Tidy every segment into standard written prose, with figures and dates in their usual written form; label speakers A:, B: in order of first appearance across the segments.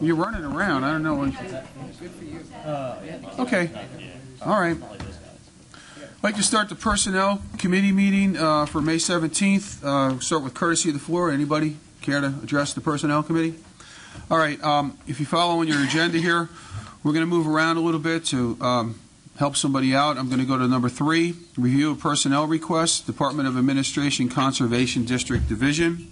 A: You're running around. I don't know. Okay. All right. I'd like to start the Personnel Committee meeting for May 17th. Start with courtesy of the floor. Anybody care to address the Personnel Committee? All right. If you follow on your agenda here, we're going to move around a little bit to help somebody out. I'm going to go to number 3, review of personnel requests, Department of Administration Conservation District Division.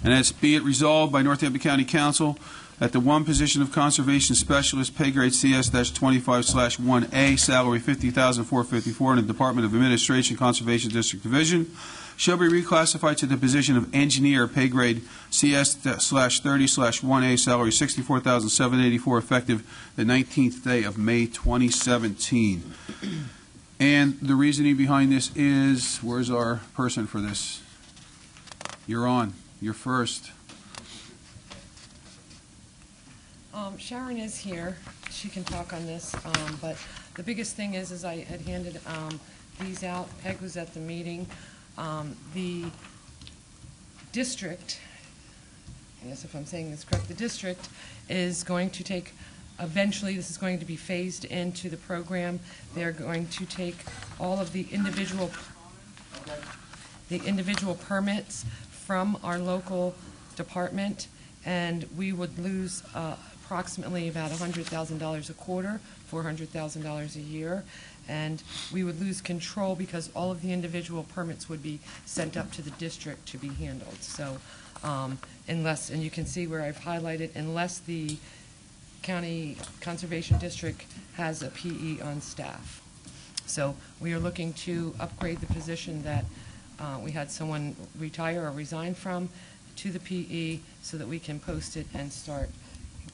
A: And that's be it resolved by Northampton County Council that the one position of Conservation Specialist, pay grade CS-25/1A, salary $50,454 in the Department of Administration Conservation District Division, shall be reclassified to the position of Engineer, pay grade CS/30/1A, salary $64,784, effective the 19th day of May 2017. And the reasoning behind this is, where's our person for this? You're on. You're first.
B: Sharon is here. She can talk on this, but the biggest thing is I had handed these out. Peg was at the meeting. The district, I guess if I'm saying this correct, the district is going to take, eventually this is going to be phased into the program. They're going to take all of the individual permits from our local department, and we would lose approximately about $100,000 a quarter, $400,000 a year, and we would lose control because all of the individual permits would be sent up to the district to be handled. So unless, and you can see where I've highlighted, unless the County Conservation District has a PE on staff. So we are looking to upgrade the position that we had someone retire or resign from to the PE so that we can post it and start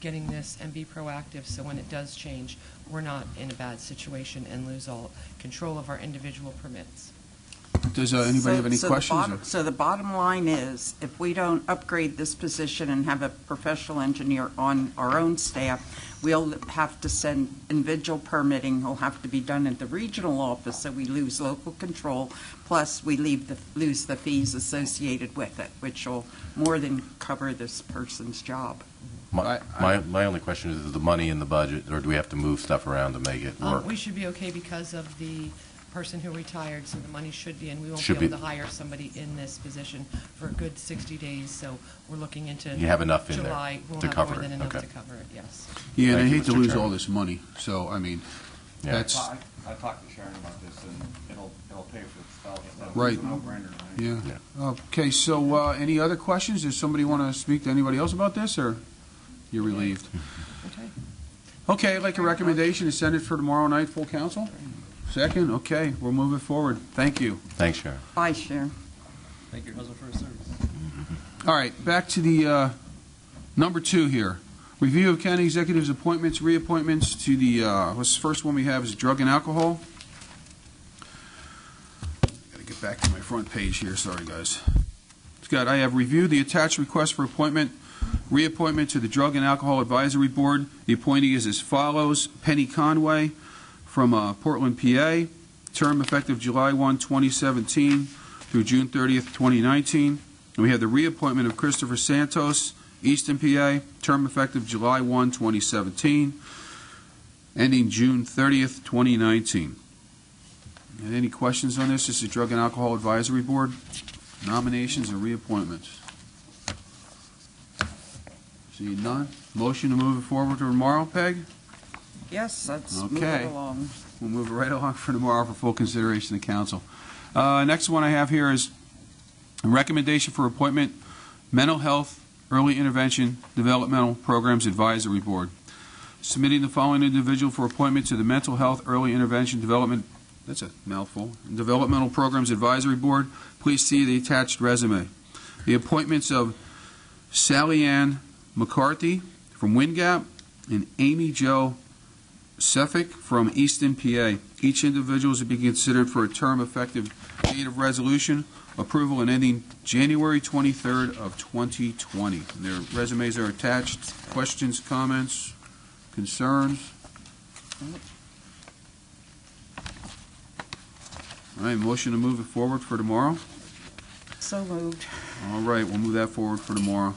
B: getting this and be proactive, so when it does change, we're not in a bad situation and lose all control of our individual permits.
A: Does anybody have any questions?
C: So the bottom line is, if we don't upgrade this position and have a professional engineer on our own staff, we'll have to send individual permitting. Will have to be done at the regional office, so we lose local control. Plus, we lose the fees associated with it, which will more than cover this person's job.
D: My only question is the money in the budget, or do we have to move stuff around to make it work?
B: We should be okay because of the person who retired, so the money should be, and we won't be able to hire somebody in this position for a good 60 days, so we're looking into
D: you have enough in
B: July.
D: There
B: we'll
D: to
B: have
D: cover
B: more than
D: it.
B: enough
D: Okay.
B: to cover it, yes.
A: Yeah, and I hate to lose
D: Chairman.
A: all this money, so, I mean,
D: Yeah.
A: that's...
E: I talked to Sharon about this, and it'll pay for itself.
A: Right.
E: It's a no-brainer.
A: Yeah.
D: Yeah.
A: Okay, so any other questions? Does somebody want to speak to anybody else about this, or you're relieved?
B: Okay.
A: Okay, I'd like a recommendation to send it for tomorrow night, full council. Second? Okay, we'll move it forward. Thank you.
D: Thanks, Sharon.
C: Bye, Sharon.
E: Thank your husband for his service.
A: All right, back to the number 2 here. Review of county executives' appointments, reappointments to the, this first one we have is drug and alcohol. Got to get back to my front page here. Sorry, guys. Scott, I have reviewed the attached request for appointment, reappointment to the Drug and Alcohol Advisory Board. The appointee is as follows: Penny Conway from Portland, PA, term effective July 1, 2017 through June 30th, 2019. And we have the reappointment of Christopher Santos, Easton, PA, term effective July 1, 2017, ending June 30th, 2019. And any questions on this? This is Drug and Alcohol Advisory Board. Nominations and reappointments. See none? Motion to move it forward to tomorrow, Peg?
C: Yes, let's move
A: Okay.
C: it along.
A: We'll move it right along for tomorrow for full consideration of council. Next one I have here is a recommendation for appointment, Mental Health Early Intervention Developmental Programs Advisory Board. Submitting the following individual for appointment to the Mental Health Early Intervention Development, that's a mouthful, Developmental Programs Advisory Board. Please see the attached resume. The appointments of Sally Ann McCarthy from Windgap and Amy Jo Sefik from Easton, PA. Each individual is to be considered for a term effective date of resolution, approval, and ending January 23rd of 2020. And their resumes are attached. Questions, comments, concerns? All right, motion to move it forward for tomorrow?
C: So moved.
A: All right, we'll move that forward for tomorrow.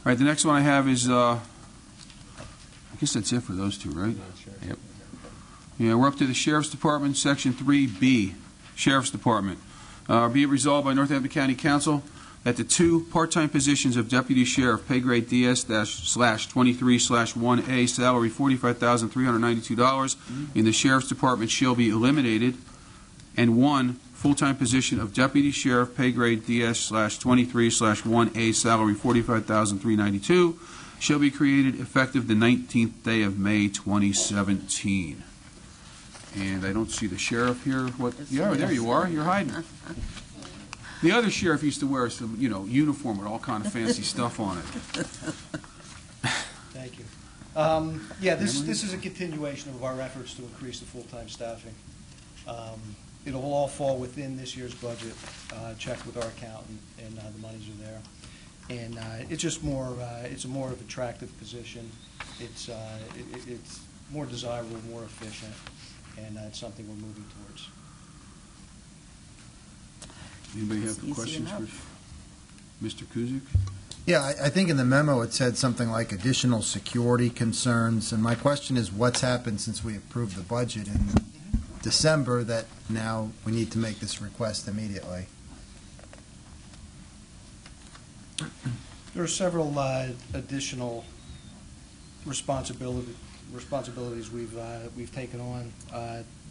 A: right, the next one I have is, I guess that's it for those two, right? Yep. Yeah, we're up to the Sheriff's Department, Section 3B, Sheriff's Department. Be it resolved by Northampton County Council that the two part-time positions of Deputy Sheriff, pay grade DS/23/1A, salary $45,392 in the Sheriff's Department shall be eliminated, and one full-time position of Deputy Sheriff, pay grade DS/23/1A, salary $45,392 shall be created effective the 19th day of May 2017. And I don't see the sheriff here. What? Yeah, there you are. You're hiding. The other sheriff used to wear some, uniform with all kind of fancy stuff on it.
F: Thank you. Yeah, this is a continuation of our efforts to increase the full-time staffing. It'll all fall within this year's budget, checked with our accountant, and the monies are there. And it's just more, it's a more attractive position. It's more desirable, more efficient, and it's something we're moving towards.
A: Anybody have questions for Mr. Kuzik?
G: Yeah, I think in the memo it said something like additional security concerns, and my question is what's happened since we approved the budget in December that now we need to make this request immediately?
F: There are several additional responsibilities we've taken on.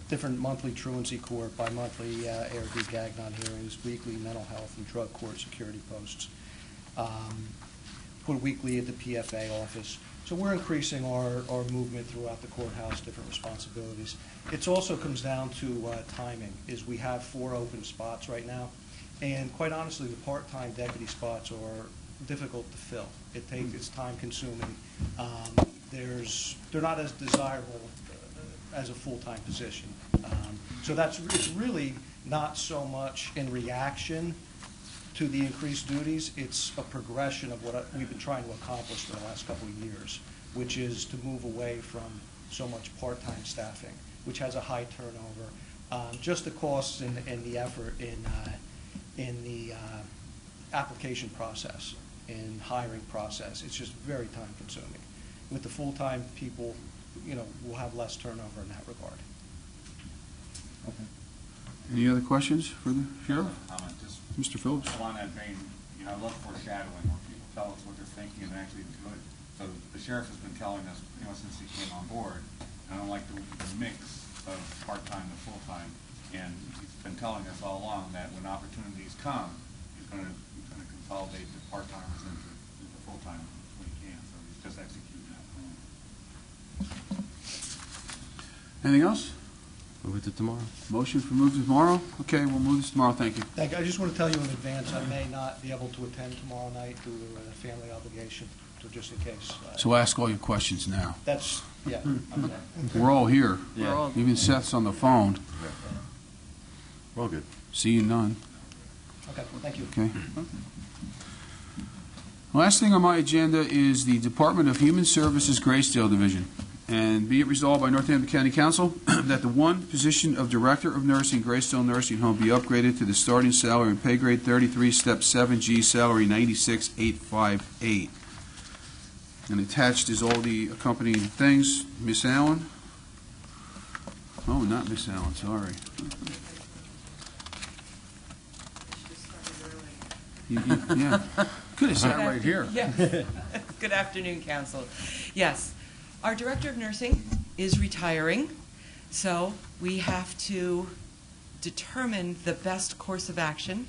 F: Different monthly truancy court, bi-monthly ARD Gagnon hearings, weekly mental health and drug court security posts, put weekly at the PFA office. So we're increasing our movement throughout the courthouse, different responsibilities. It also comes down to timing, is we have 4 open spots right now, and quite honestly, the part-time deputy spots are difficult to fill. It's time consuming. They're not as desirable as a full-time position. So it's really not so much in reaction to the increased duties. It's a progression of what we've been trying to accomplish for the last couple of years, which is to move away from so much part-time staffing, which has a high turnover. Just the costs and the effort in the application process, in hiring process, it's just very time-consuming. With the full-time people, we'll have less turnover in that regard.
A: Okay. Any other questions for the sheriff?
E: Just
A: Mr. Phillips?
E: along that vein, I love foreshadowing where people tell us what they're thinking and actually do it. So the sheriff has been telling us, since he came on board, I don't like the mix of part-time and full-time, and he's been telling us all along that when opportunities come, he's going to consolidate the part-timers into full-time when he can. So he's just executing that plan.
A: Anything else?
D: Move it to tomorrow.
A: Motion for move to tomorrow? Okay, we'll move this tomorrow. Thank you.
F: Thank you. I just want to tell you in advance, I may not be able to attend tomorrow night due to a family obligation, so just in case.
A: So ask all your questions now.
F: That's, yeah.
A: We're all here.
D: Yeah.
A: Even Seth's on the phone.
D: We're all good.
A: Seeing none.
F: Okay, thank you.
A: Okay. Last thing on my agenda is the Department of Human Services Graysdale Division. And be it resolved by Northampton County Council that the one position of Director of Nursing, Graysdale Nursing Home, be upgraded to the starting salary and pay grade 33, step 7G, salary 96,858. And attached is all the accompanying things. Miss Allen? Oh, not Miss Allen, sorry. Yeah. Could have sat right here.
H: Yes. Good afternoon, Council. Yes, our Director of Nursing is retiring, so we have to determine the best course of action.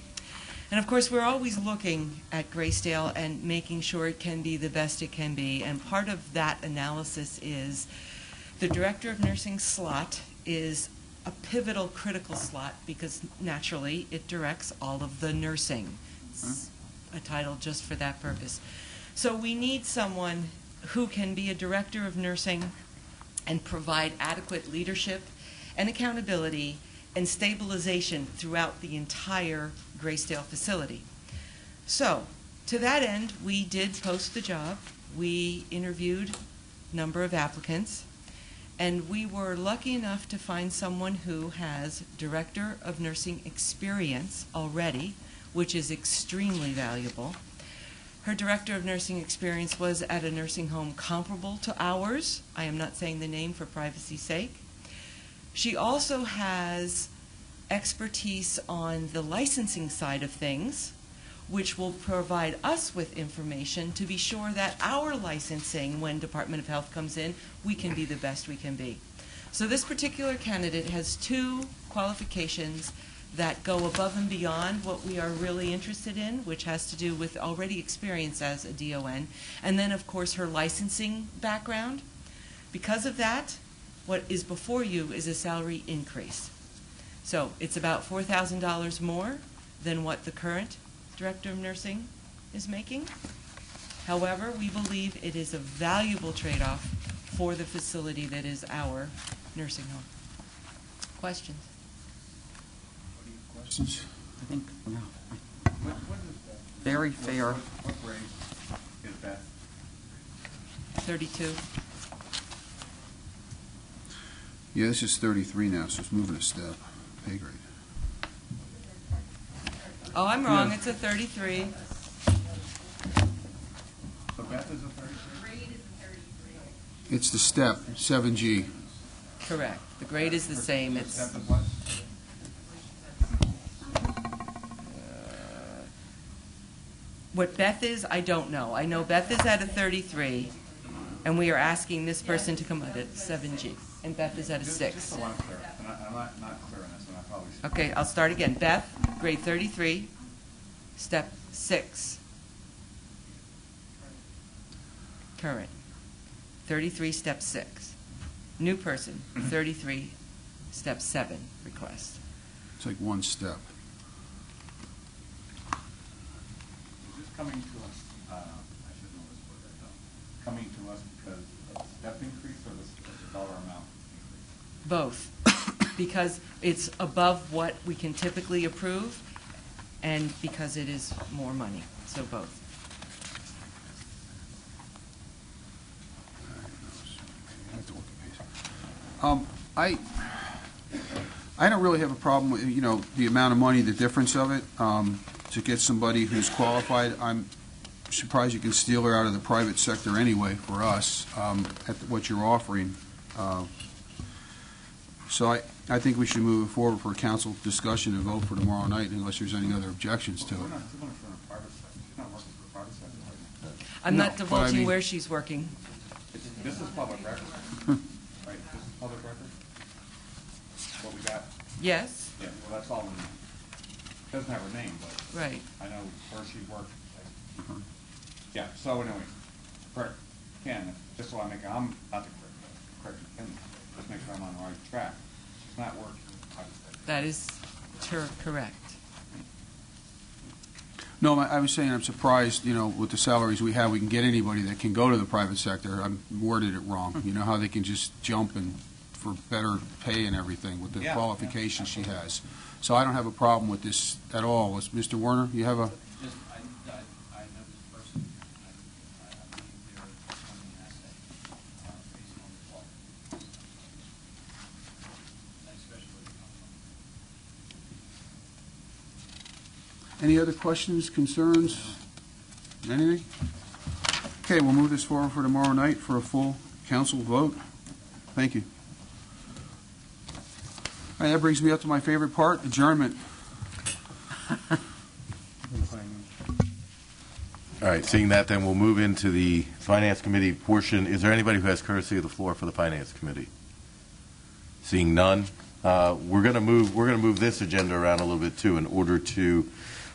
H: And of course, we're always looking at Graysdale and making sure it can be the best it can be. And part of that analysis is the Director of Nursing slot is a pivotal, critical slot because naturally it directs all of the nursing. It's a title just for that purpose. So we need someone who can be a Director of Nursing and provide adequate leadership and accountability and stabilization throughout the entire Graysdale facility. So, to that end, we did post the job. We interviewed a number of applicants, and we were lucky enough to find someone who has Director of Nursing experience already, which is extremely valuable. Her director of nursing experience was at a nursing home comparable to ours. I am not saying the name for privacy's sake. She also has expertise on the licensing side of things, which will provide us with information to be sure that our licensing, when Department of Health comes in, we can be the best we can be. So this particular candidate has 2 qualifications that go above and beyond what we are really interested in, which has to do with already experience as a DON, and then, of course, her licensing background. Because of that, what is before you is a salary increase. So it's about $4,000 more than what the current Director of Nursing is making. However, we believe it is a valuable trade-off for the facility that is our nursing home. Questions?
A: Questions?
C: I think, no.
E: What is that?
C: Very fair.
E: What grade is that?
H: 32.
A: Yeah, this is 33 now, so it's moving a step. Pay grade.
H: Oh, I'm wrong.
A: Yeah.
H: It's a 33.
E: So Beth is a 33?
A: It's the step, 7G.
H: Correct. The grade is the same.
E: Her
H: It's
E: step is what?
H: what Beth is, I don't know. I know Beth is at a 33, and we are asking this person to come out at 7G, and Beth is at a
E: Just
H: 6.
E: so I'm clear, and I'm not clear on this, and I probably should.
H: Okay, I'll start again. Beth, grade 33, step 6. Current. 33, step 6. New person, 33, step 7 request.
A: It's like one step.
E: Is this coming to us, I should know this word, I don't. Coming to us because of the step increase or the dollar amount increase?
H: Both, because it's above what we can typically approve, and because it is more money, so both.
A: I don't really have a problem with, the amount of money, the difference of it. To get somebody who's qualified, I'm surprised you can steal her out of the private sector anyway for us, at what you're offering. So I think we should move it forward for a council discussion and vote for tomorrow night unless there's any other objections to it.
E: We're not doing it for a private sector. She's not working for a private sector right now.
H: I'm
A: No,
H: not
A: but I
H: divulging
A: mean-
H: where she's working.
E: This is public record, right? This is public record? What we got?
H: Yes,
E: Yeah, well, that's all in there. Doesn't have her name, but
H: right.
E: I know where she worked. Yeah, so anyway, correct, Ken, just so I'm not the correct, Ken, just make sure I'm on the right track. She's not working in the private sector.
H: That is correct.
A: No, I was saying I'm surprised, with the salaries we have, we can get anybody that can go to the private sector. I worded it wrong. You know how they can just jump and for better pay and everything with the
E: Yeah,
A: qualifications she has. So I don't have a problem with this at all. Mr. Werner, you have a?
I: Just, I know this person, I believe they're becoming an asset, based on the law. Especially where they come from.
A: Any other questions, concerns, anything? Okay, we'll move this forward for tomorrow night for a full council vote. Thank you. All right, that brings me up to my favorite part, adjournment.
D: All right, seeing that, then we'll move into the Finance Committee portion. Is there anybody who has courtesy of the floor for the Finance Committee? Seeing none, we're going to move this agenda around a little bit too, in order to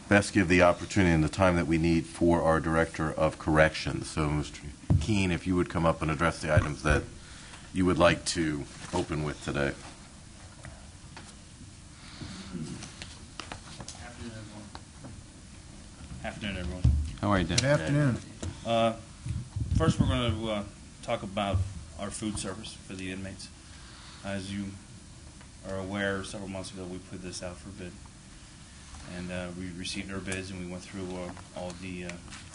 D: best give the opportunity and the time that we need for our Director of Corrections. So, Mr. Keene, if you would come up and address the items that you would like to open with today.
J: Afternoon, everyone.
A: How are you, Dan?
G: Good afternoon.
J: First, we're going to talk about our food service for the inmates. As you are aware, several months ago, we put this out for bid. And we received our bids, and we went through all the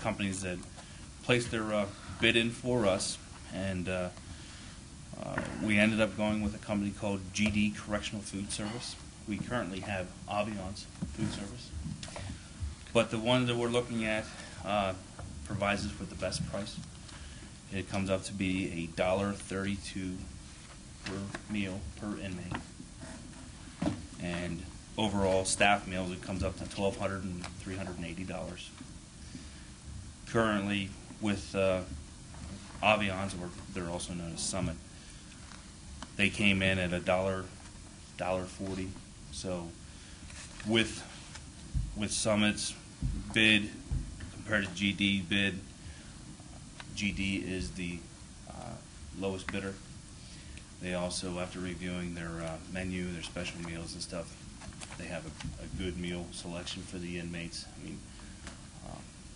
J: companies that placed their bid in for us. And we ended up going with a company called GD Correctional Food Service. We currently have Aviance Food Service. But the one that we're looking at provides us with the best price. It comes up to be $1.32 per meal per inmate. And overall staff meals, it comes up to $1,200 and $380. Currently, with Avians, or they're also known as Summit, they came in at $1.40. So with Summit's bid compared to GD bid, GD is the lowest bidder. They also, after reviewing their menu, their special meals and stuff, they have a good meal selection for the inmates. I mean,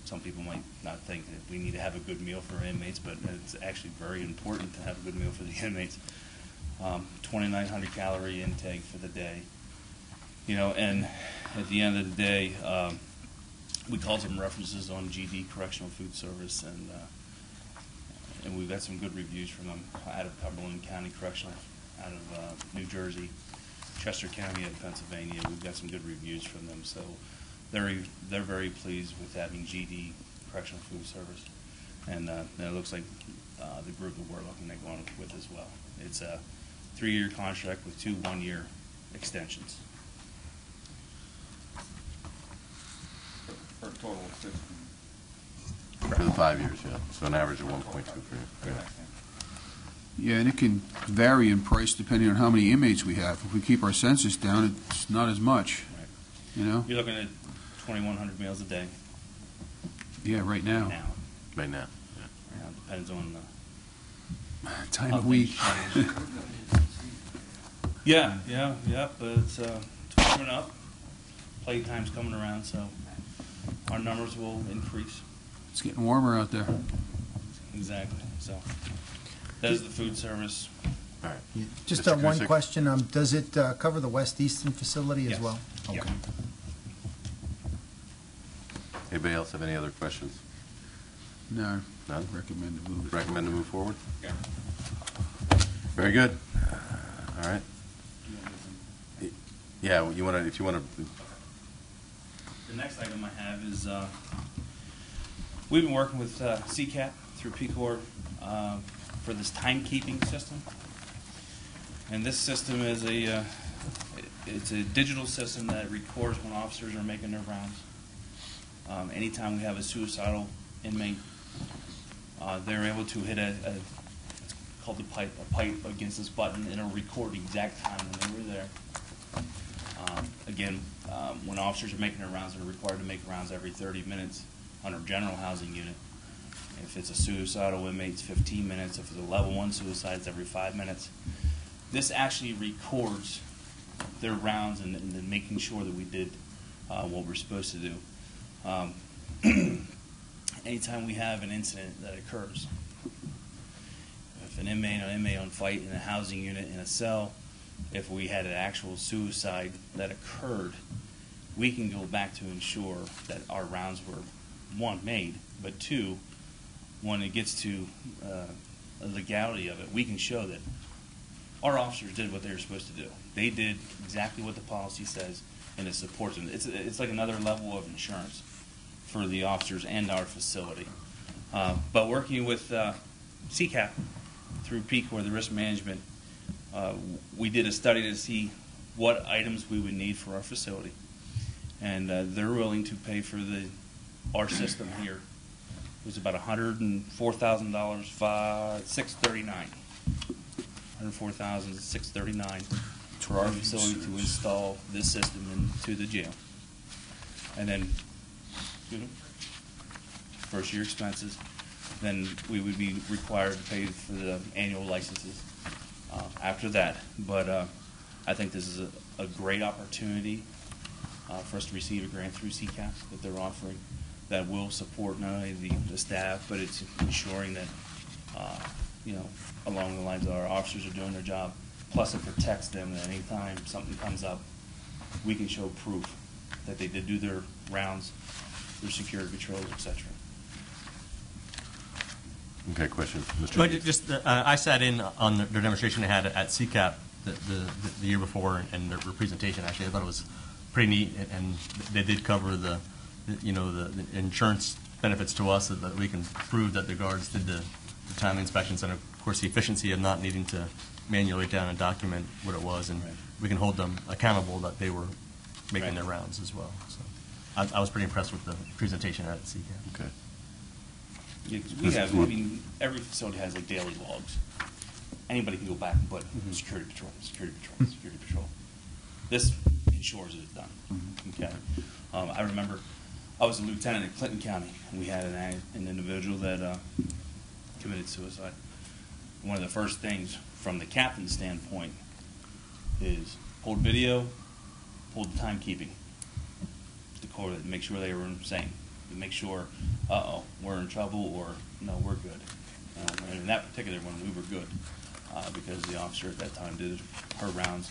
J: some people might not think that we need to have a good meal for inmates, but it's actually very important to have a good meal for the inmates. 2,900 calorie intake for the day. You know, and at the end of the day, we called some references on GD Correctional Food Service, and we've got some good reviews from them out of Cumberland County Correctional, out of New Jersey, Chester County, out of Pennsylvania. We've got some good reviews from them, so they're very pleased with having GD Correctional Food Service, and it looks like the group that we're looking at going with as well. It's a 3-year contract with 2 one-year extensions.
E: For a total of 15.
D: For the 5 years, yeah. So an average of 1.2 per year.
A: Yeah, and it can vary in price depending on how many inmates we have. If we keep our census down, it's not as much.
J: Right.
A: You know?
J: You're looking at 2,100 meals a day.
A: Yeah, right now.
D: Right now.
J: Right now, depends on
A: Time
J: how
A: of week.
J: things change. Yeah, but it's coming up. Playtime's coming around, so our numbers will increase.
A: It's getting warmer out there.
J: Exactly. So that's the food service.
D: All right.
G: Just
D: Mr.
G: one
D: Kusick?
G: question. Does it cover the West Easton facility as
J: Yes.
G: well?
J: Yeah.
G: Okay.
D: Anybody else have any other questions?
A: No,
D: None?
A: recommend to move it.
D: Recommend to move forward?
E: Yeah.
D: Very good. All right. Yeah, if you want to.
J: The next item I have is we've been working with CCAP through PCOR for this timekeeping system, and this system is it's a digital system that records when officers are making their rounds. Anytime we have a suicidal inmate, they're able to hit it's called a pipe against this button, and it'll record the exact time when they were there. Again, when officers are making their rounds, they're required to make rounds every 30 minutes on a general housing unit. If it's a suicidal inmate, it's 15 minutes. If it's a level 1 suicide, it's every 5 minutes. This actually records their rounds and making sure that we did what we're supposed to do. Anytime we have an incident that occurs, if an inmate on fight in a housing unit in a cell, if we had an actual suicide that occurred, we can go back to ensure that our rounds were, 1, made, but 2, when it gets to the legality of it, we can show that our officers did what they were supposed to do. They did exactly what the policy says, and it supports them. It's like another level of insurance for the officers and our facility. But working with CCAP through PCOR, the risk management, we did a study to see what items we would need for our facility, and they're willing to pay for our system here. It was about $104,000, $639. $104,639 for our facility to install this system into the jail, and then first year expenses. Then we would be required to pay for the annual licenses after that. But I think this is a great opportunity for us to receive a grant through CCAP that they're offering that will support not only the staff, but it's ensuring that, along the lines of our officers are doing their job. Plus, it protects them that anytime something comes up, we can show proof that they did do their rounds, their security patrols, etc.
D: Okay, questions, Mr.
K: But
D: Yates?
K: just, I sat in on their demonstration they had at CCAP the year before, and their presentation, actually, I thought it was pretty neat, and they did cover the insurance benefits to us that we can prove that the guards did the timely inspections, and of course the efficiency of not needing to manually down and document what it was, and we can hold them accountable that they were making their rounds as well. So I was pretty impressed with the presentation at CCAP.
D: Okay.
J: Yeah, 'cause we have, I mean, every facility has like daily logs. Anybody can go back and put security patrol, security patrol, security patrol. This ensures that it's done. Okay. I remember I was a lieutenant in Clinton County, and we had an individual that committed suicide. One of the first things from the captain's standpoint is pulled video, pulled the timekeeping to correlate, make sure they were insane, to make sure, we're in trouble, or no, we're good. And in that particular one, we were good because the officer at that time did her rounds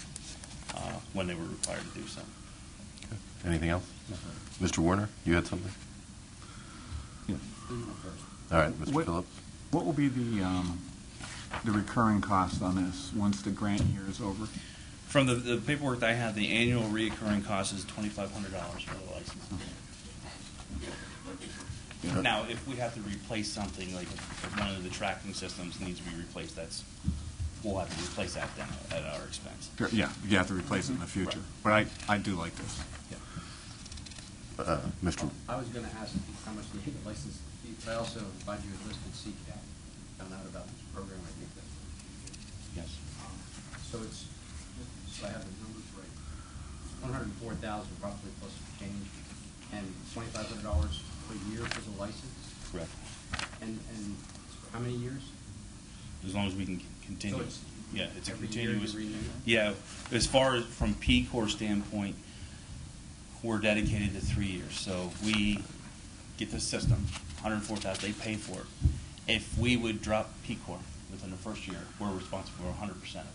J: when they were required to do so.
D: Okay. Anything else? Mr. Warner, you had something?
L: Yeah.
D: All right, Mr. Phillips.
L: What will be the recurring cost on this once the grant year is over?
J: From the paperwork that I have, the annual reoccurring cost is $2,500 for the license.
L: Yeah.
J: Now, if we have to replace something, like if one of the tracking systems needs to be replaced, we'll have to replace that then at our expense.
L: Yeah, you have to replace it in the future. But I do like this.
D: Mr.
I: I was going to ask how much the license fee, but I also, glad you had listed CCAP, found out about this program, I think that.
J: Yes.
I: So it's, just so I have the numbers right, 104,000 roughly plus change, and $2,500 per year for the license?
J: Correct.
I: And how many years?
J: As long as we can continue.
I: So it's
J: yeah, it's a
I: every year you
J: continuous.
I: renew?
J: Yeah, as far as from P Corps standpoint, we're dedicated to 3 years. So we get the system, 104,000. They pay for it. If we would drop P Corps within the first year, we're responsible for 100% of it.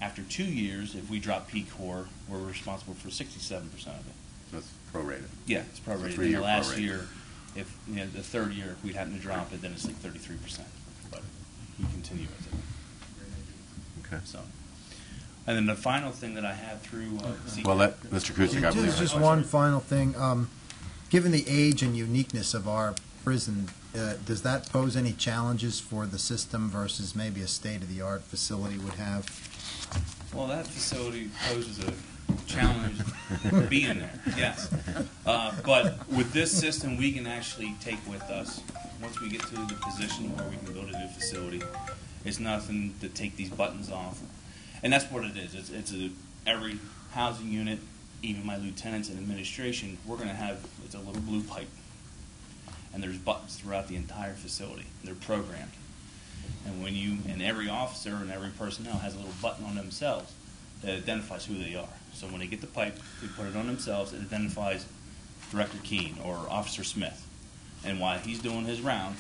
J: After 2 years, if we drop P Corps, we're responsible for 67% of it.
D: That's prorated.
J: Yeah, it's prorated.
D: It's a
J: In the
D: 3-year
J: last
D: prorate.
J: year, if the third year, if we happen to drop it, then it's like 33%. But we continue with it.
D: Okay.
J: So, and then the final thing that I had through
D: Well, let Mr. Kuzic, I believe.
G: Just one final thing. Given the age and uniqueness of our prison, does that pose any challenges for the system versus maybe a state-of-the-art facility would have?
J: Well, that facility poses a challenge being there, yes. But with this system, we can actually take with us, once we get to the position where we can build a new facility, it's nothing to take these buttons off. And that's what it is. It's every housing unit, even my lieutenants and administration, we're going to have, it's a little blue pipe. And there's buttons throughout the entire facility. They're programmed. And and every officer and every personnel has a little button on themselves that identifies who they are. So when they get the pipe, they put it on themselves, it identifies Director Keene or Officer Smith. And while he's doing his round,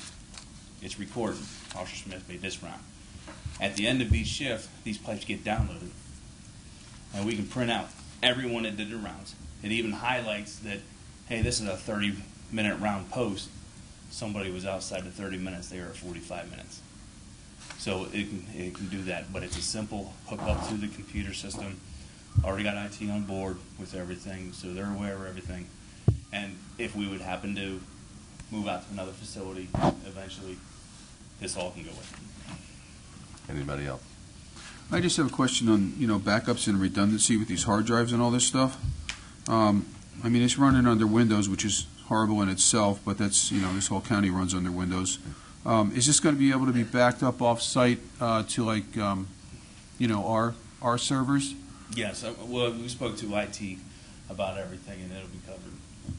J: it's recorded. Officer Smith made this round. At the end of each shift, these pipes get downloaded. And we can print out everyone that did the rounds. It even highlights that, hey, this is a 30-minute round post. Somebody was outside the 30 minutes, they were at 45 minutes. So it can do that, but it's a simple hook up to the computer system. Already got IT on board with everything, so they're aware of everything. And if we would happen to move out to another facility eventually, this all can go with it.
D: Anybody else?
A: I just have a question on, backups and redundancy with these hard drives and all this stuff. I mean, it's running under Windows, which is horrible in itself, but that's, this whole county runs under Windows. Is this going to be able to be backed up off-site to, like, our servers?
J: Yes, well, we spoke to IT about everything, and it'll be covered.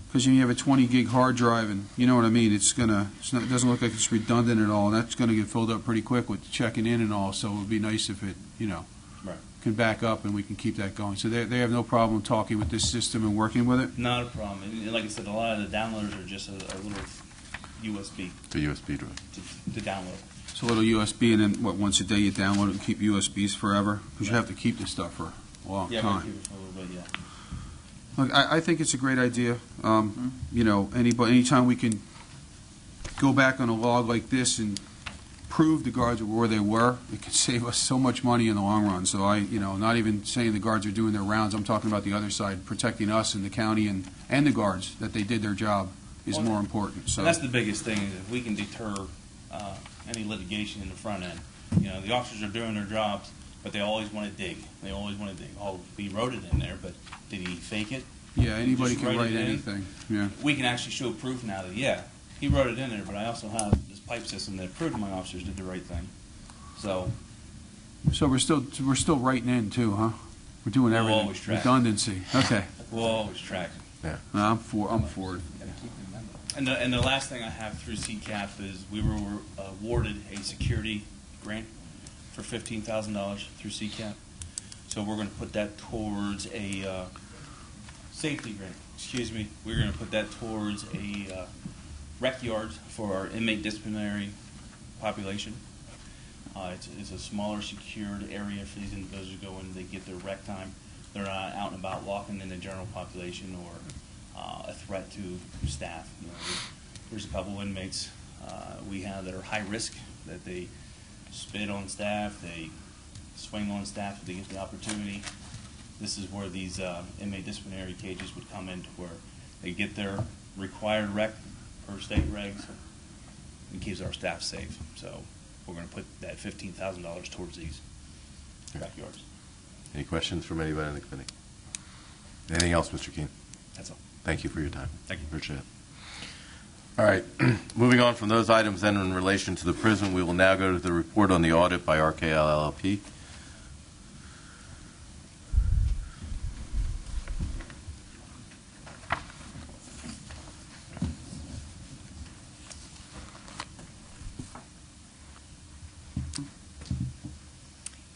A: Because you have a 20-gig hard drive, and you know what I mean. It doesn't look like it's redundant at all, and that's going to get filled up pretty quick with checking in and all. So it would be nice if it,
J: Right.
A: can back up, and we can keep that going. So they have no problem talking with this system and working with it.
J: Not a problem. And like I said, a lot of the downloaders are just a little USB
D: The USB drive.
J: to download.
A: It's a little USB, and then once a day you download it and keep USBs forever, because you have to keep this stuff for a long
J: Yeah,
A: time.
J: we'll keep it for a little bit, yeah.
A: Look, I think it's a great idea. Anytime we can go back on a log like this and prove the guards were where they were, it could save us so much money in the long run. So not even saying the guards are doing their rounds, I'm talking about the other side, protecting us and the county and the guards, that they did their job, is more important. So
J: And that's the biggest thing, is if we can deter any litigation in the front end. You know, the officers are doing their jobs, but they always want to dig. They always want to dig. Oh, he wrote it in there, but did he fake it?
A: yeah, anybody
J: Just
A: can
J: write
A: write
J: it in.
A: anything. Yeah.
J: We can actually show proof now that, yeah, he wrote it in there, but I also have this pipe system that proved my officers did the right thing. So
A: So we're still writing in too, huh? We're doing
J: We'll
A: everything.
J: always track.
A: Redundancy. Okay.
J: we'll always track it.
A: No, I'm for it.
J: And the last thing I have through CCAP is we were awarded a security grant for $15,000 through CCAP. So we're going to put that towards a safety grant. Excuse me. We're going to put that towards a rec yard for our inmate disciplinary population. It's a smaller, secured area for these individuals to go in. They get their rec time. They're not out and about walking in the general population or a threat to staff. You know, there's a couple inmates we have that are high risk, that they spit on staff, they swing on staff if they get the opportunity. This is where these inmate disciplinary cages would come in, to where they get their required rec per state regs and keeps our staff safe. So we're going to put that $15,000 towards these rec yards.
D: Any questions from anybody in the committee? Anything else, Mr. Keene?
J: That's all.
D: Thank you for your time.
J: Thank you.
D: Appreciate it. All right. Moving on from those items then in relation to the prison, we will now go to the report on the audit by RKL LLP.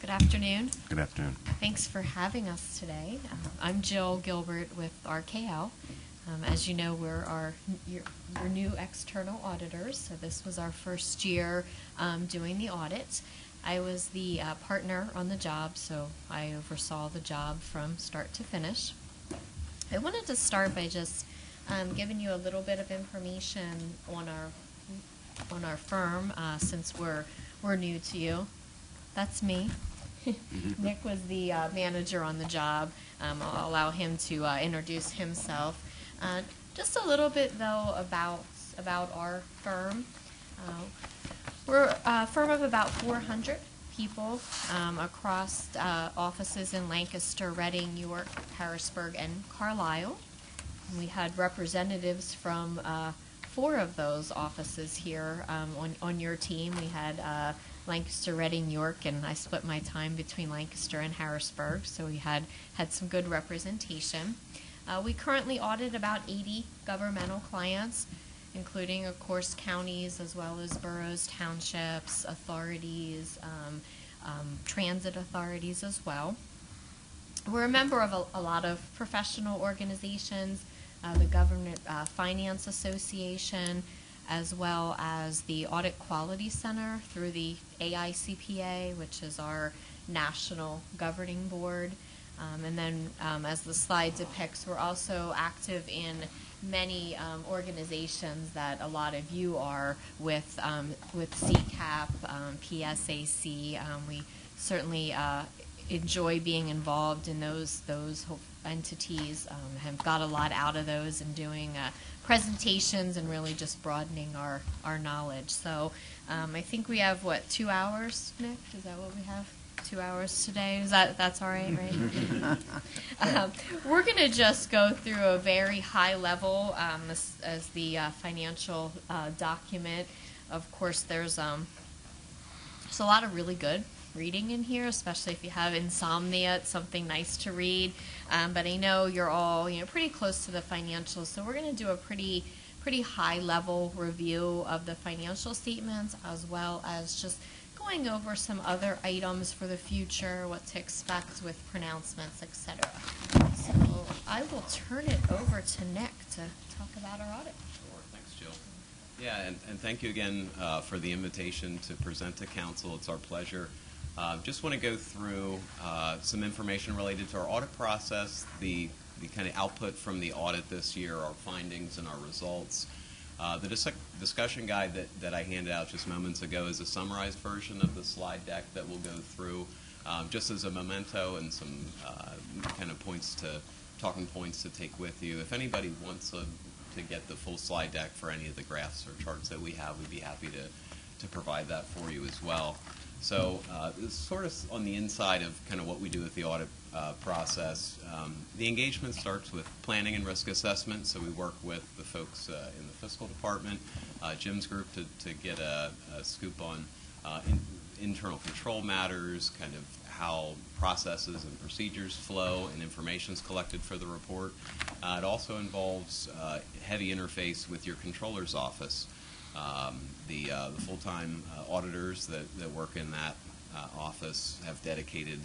M: Good afternoon.
D: Good afternoon.
M: Thanks for having us today. I'm Jill Gilbert with RKL. As you know, we're your new external auditors, so this was our first year doing the audit. I was the partner on the job, so I oversaw the job from start to finish. I wanted to start by just giving you a little bit of information on our firm, since we're new to you. That's me. Nick was the manager on the job. I'll allow him to introduce himself. Just a little bit, though, about our firm. We're a firm of about 400 people across offices in Lancaster, Reading, York, Harrisburg, and Carlisle. And we had representatives from 4 of those offices here on your team. We had Lancaster, Reading, York, and I split my time between Lancaster and Harrisburg, so we had some good representation. We currently audit about 80 governmental clients, including, of course, counties as well as boroughs, townships, authorities, transit authorities as well. We're a member of a lot of professional organizations, the Government Finance Association, as well as the Audit Quality Center through the AICPA, which is our national governing board. And then, as the slide depicts, we're also active in many organizations that a lot of you are with CCAP, PSAC. We certainly enjoy being involved in those entities, have got a lot out of those and doing presentations and really just broadening our knowledge. So I think we have, 2 hours, Nick? Is that what we have? 2 hours today? That's all right, right? We're going to just go through a very high level as the financial document. Of course, there's a lot of really good reading in here, especially if you have insomnia. It's something nice to read. But I know you're all pretty close to the financials, so we're going to do a pretty high level review of the financial statements, as well as just going over some other items for the future, what to expect with pronouncements, etc. So I will turn it over to Nick to talk about our audit.
N: Sure. Thanks, Jill. Yeah, and thank you again for the invitation to present to council. It's our pleasure. Just want to go through some information related to our audit process, the kind of output from the audit this year, our findings and our results. The discussion guide that I handed out just moments ago is a summarized version of the slide deck that we'll go through, just as a memento and some kind of talking points to take with you. If anybody wants a to get the full slide deck for any of the graphs or charts that we have, we'd be happy to provide that for you as well. So it's sort of on the inside of kind of what we do with the audit process. The engagement starts with planning and risk assessment. So we work with the folks in the fiscal department, Jim's group, to get a scoop on internal control matters, kind of how processes and procedures flow and information is collected for the report. It also involves heavy interface with your controller's office. The full-time auditors that work in that office have dedicated,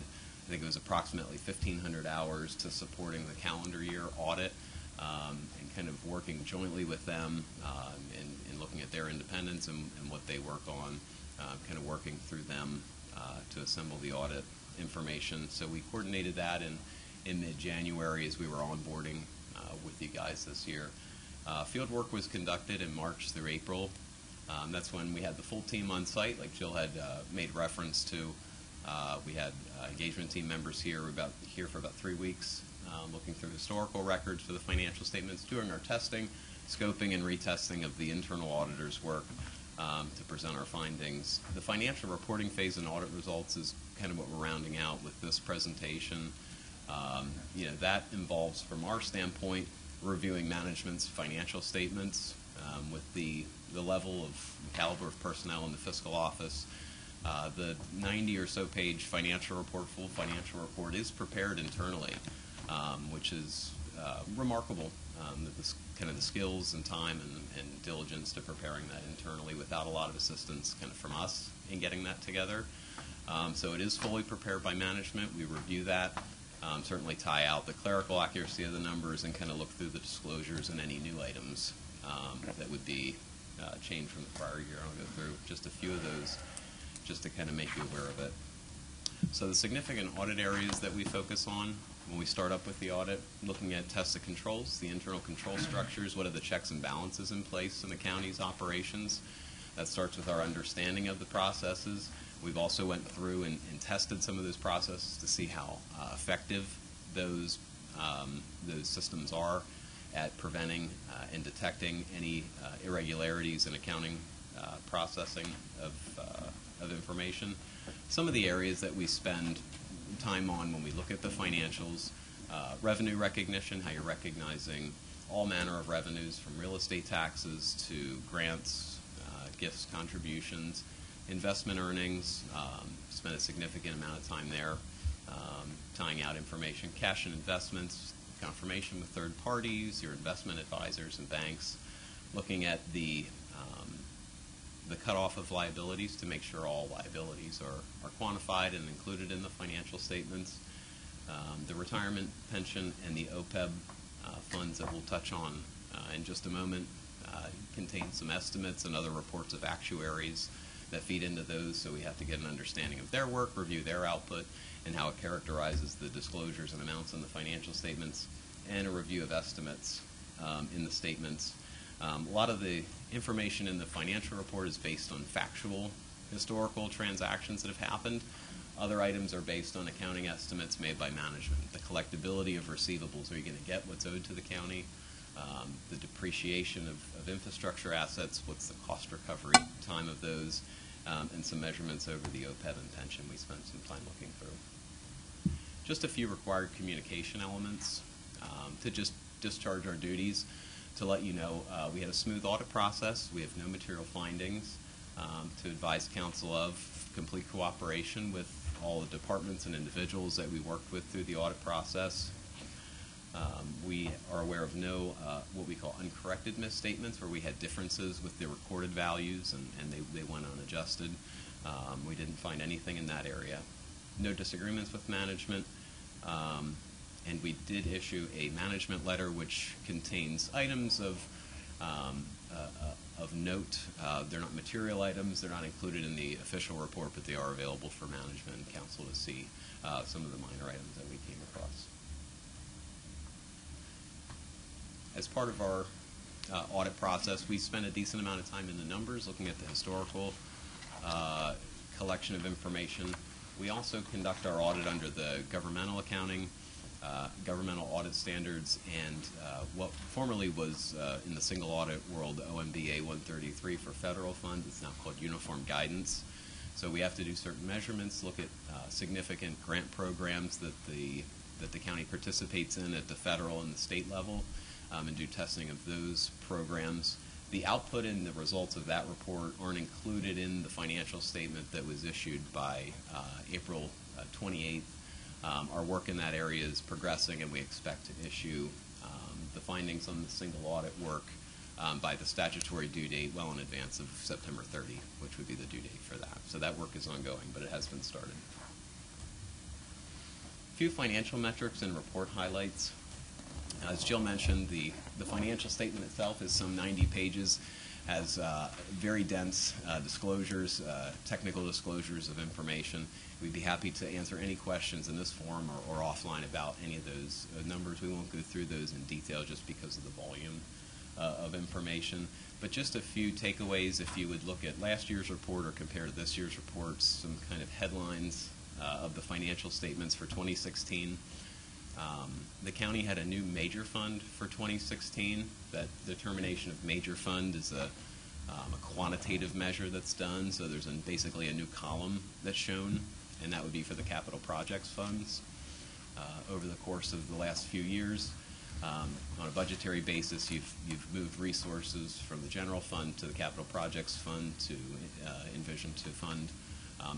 N: I think it was approximately 1,500 hours to supporting the calendar year audit, and kind of working jointly with them in looking at their independence and what they work on, kind of working through them to assemble the audit information. So we coordinated that in mid-January as we were onboarding with you guys this year. Field work was conducted in March through April. That's when we had the full team on site, like Jill had made reference to. We had engagement team members here for about 3 weeks, looking through historical records for the financial statements, doing our testing, scoping, and retesting of the internal auditor's work to present our findings. The financial reporting phase and audit results is kind of what we're rounding out with this presentation. That involves, from our standpoint, reviewing management's financial statements with the level of caliber of personnel in the fiscal office. The 90 or so page financial report, full financial report, is prepared internally, which is remarkable. Kind of the skills and time and diligence to preparing that internally without a lot of assistance kind of from us in getting that together. So it is fully prepared by management. We review that. Certainly tie out the clerical accuracy of the numbers and kind of look through the disclosures and any new items that would be changed from the prior year. I'll go through just a few of those just to kind of make you aware of it. So the significant audit areas that we focus on when we start up with the audit, looking at tests of controls, the internal control structures, what are the checks and balances in place in the county's operations. That starts with our understanding of the processes. We've also went through and tested some of those processes to see how effective those systems are at preventing and detecting any irregularities in accounting processing of information. Some of the areas that we spend time on when we look at the financials, revenue recognition, how you're recognizing all manner of revenues from real estate taxes to grants, gifts, contributions, investment earnings, spend a significant amount of time there, tying out information, cash and investments, confirmation with third parties, your investment advisors and banks, looking at the cutoff of liabilities to make sure all liabilities are quantified and included in the financial statements. The retirement pension and the OPEB funds that we'll touch on in just a moment contain some estimates and other reports of actuaries that feed into those, so we have to get an understanding of their work, review their output, and how it characterizes the disclosures and amounts in the financial statements, and a review of estimates in the statements. A lot of the information in the financial report is based on factual historical transactions that have happened. Other items are based on accounting estimates made by management. The collectability of receivables, are you going to get what's owed to the county? The depreciation of infrastructure assets, what's the cost recovery time of those, and some measurements over the OPEB and pension we spent some time looking through. Just a few required communication elements to just discharge our duties. To let you know, we had a smooth audit process. We have no material findings to advise council of. Complete cooperation with all the departments and individuals that we worked with through the audit process. We are aware of no what we call uncorrected misstatements, where we had differences with the recorded values and they went unadjusted. We didn't find anything in that area. No disagreements with management. And we did issue a management letter which contains items of note. They're not material items. They're not included in the official report, but they are available for management and council to see some of the minor items that we came across. As part of our audit process, we spent a decent amount of time in the numbers, looking at the historical collection of information. We also conduct our audit under the governmental accounting governmental audit standards and what formerly was in the single audit world OMBA 133 for federal funds. It's now called Uniform Guidance. So we have to do certain measurements, look at significant grant programs that the county participates in at the federal and the state level, and do testing of those programs. The output and the results of that report aren't included in the financial statement that was issued by April 28th. Our work in that area is progressing, and we expect to issue the findings on the single audit work by the statutory due date well in advance of September 30, which would be the due date for that. So that work is ongoing, but it has been started. A few financial metrics and report highlights. As Jill mentioned, the financial statement itself is some 90 pages, has very dense disclosures, technical disclosures of information. We'd be happy to answer any questions in this forum or offline about any of those numbers. We won't go through those in detail just because of the volume of information. But just a few takeaways if you would look at last year's report or compare to this year's reports, some kind of headlines of the financial statements for 2016. The county had a new major fund for 2016. That determination of major fund is a quantitative measure that's done. So there's basically a new column that's shown, and that would be for the capital projects funds. Over the course of the last few years, on a budgetary basis, you've moved resources from the general fund to the capital projects fund to envision to fund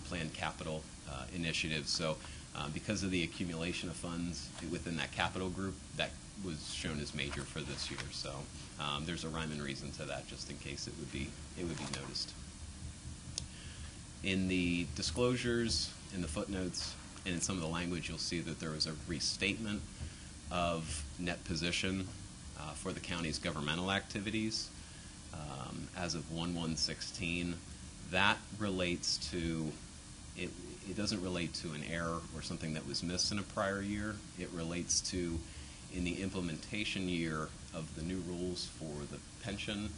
N: planned capital initiatives. So because of the accumulation of funds within that capital group, that was shown as major for this year. So there's a rhyme and reason to that, just in case it would be noticed. In the disclosures, in the footnotes, and in some of the language, you'll see that there was a restatement of net position for the county's governmental activities as of 1/1/16. That relates to it doesn't relate to an error or something that was missed in a prior year. It relates to in the implementation year of the new rules for the pension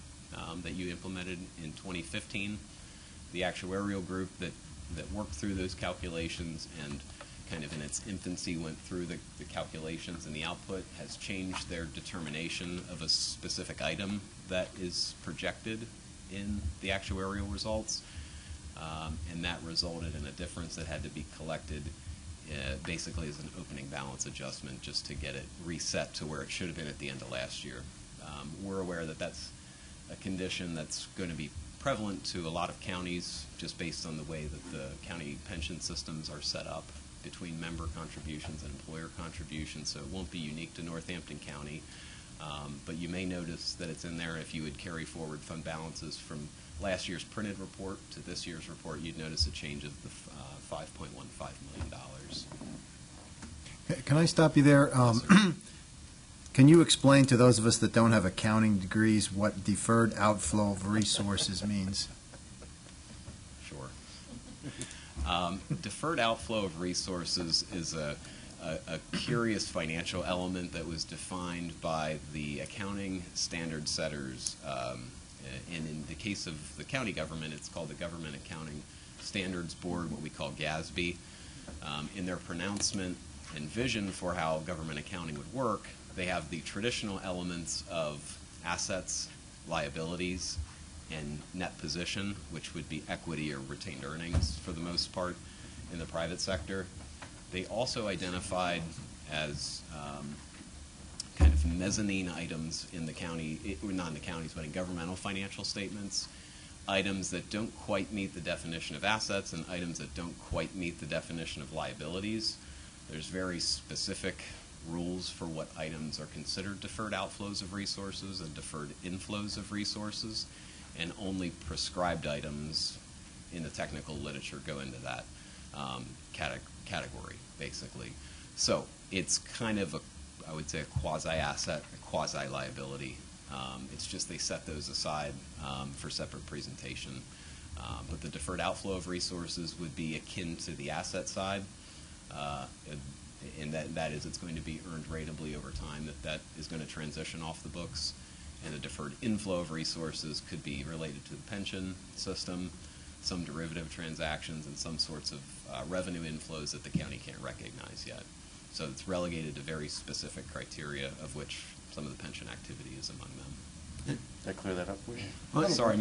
N: that you implemented in 2015. The actuarial group that worked through those calculations and kind of in its infancy went through the calculations and the output has changed their determination of a specific item that is projected in the actuarial results. And that resulted in a difference that had to be collected basically as an opening balance adjustment just to get it reset to where it should have been at the end of last year. We're aware that that's a condition that's going to be prevalent to a lot of counties just based on the way that the county pension systems are set up between member contributions and employer contributions, so it won't be unique to Northampton County. But you may notice that it's in there. If you would carry forward fund balances from last year's printed report to this year's report, you'd notice a change of the $5.15 million.
G: Can I stop you there?
N: Yes,
G: can you explain to those of us that don't have accounting degrees what deferred outflow of resources means?
N: Sure. Deferred outflow of resources is a curious financial element that was defined by the accounting standard setters. And in the case of the county government, it's called the Government Accounting Standards Board, what we call GASB. In their pronouncement and vision for how government accounting would work, they have the traditional elements of assets, liabilities, and net position, which would be equity or retained earnings for the most part in the private sector. They also identified as kind of mezzanine items in the county, not in the counties, but in governmental financial statements, items that don't quite meet the definition of assets and items that don't quite meet the definition of liabilities. There's very specific rules for what items are considered deferred outflows of resources and deferred inflows of resources, and only prescribed items in the technical literature go into that category, basically. So it's kind of I would say a quasi-asset, a quasi-liability. It's just they set those aside for separate presentation. But the deferred outflow of resources would be akin to the asset side, and that is it's going to be earned ratably over time, that is going to transition off the books. And the deferred inflow of resources could be related to the pension system, some derivative transactions, and some sorts of revenue inflows that the county can't recognize yet. So it's relegated to very specific criteria, of which some of the pension activity is among them.
D: Did I clear that up for you?
K: Well,
N: Sorry.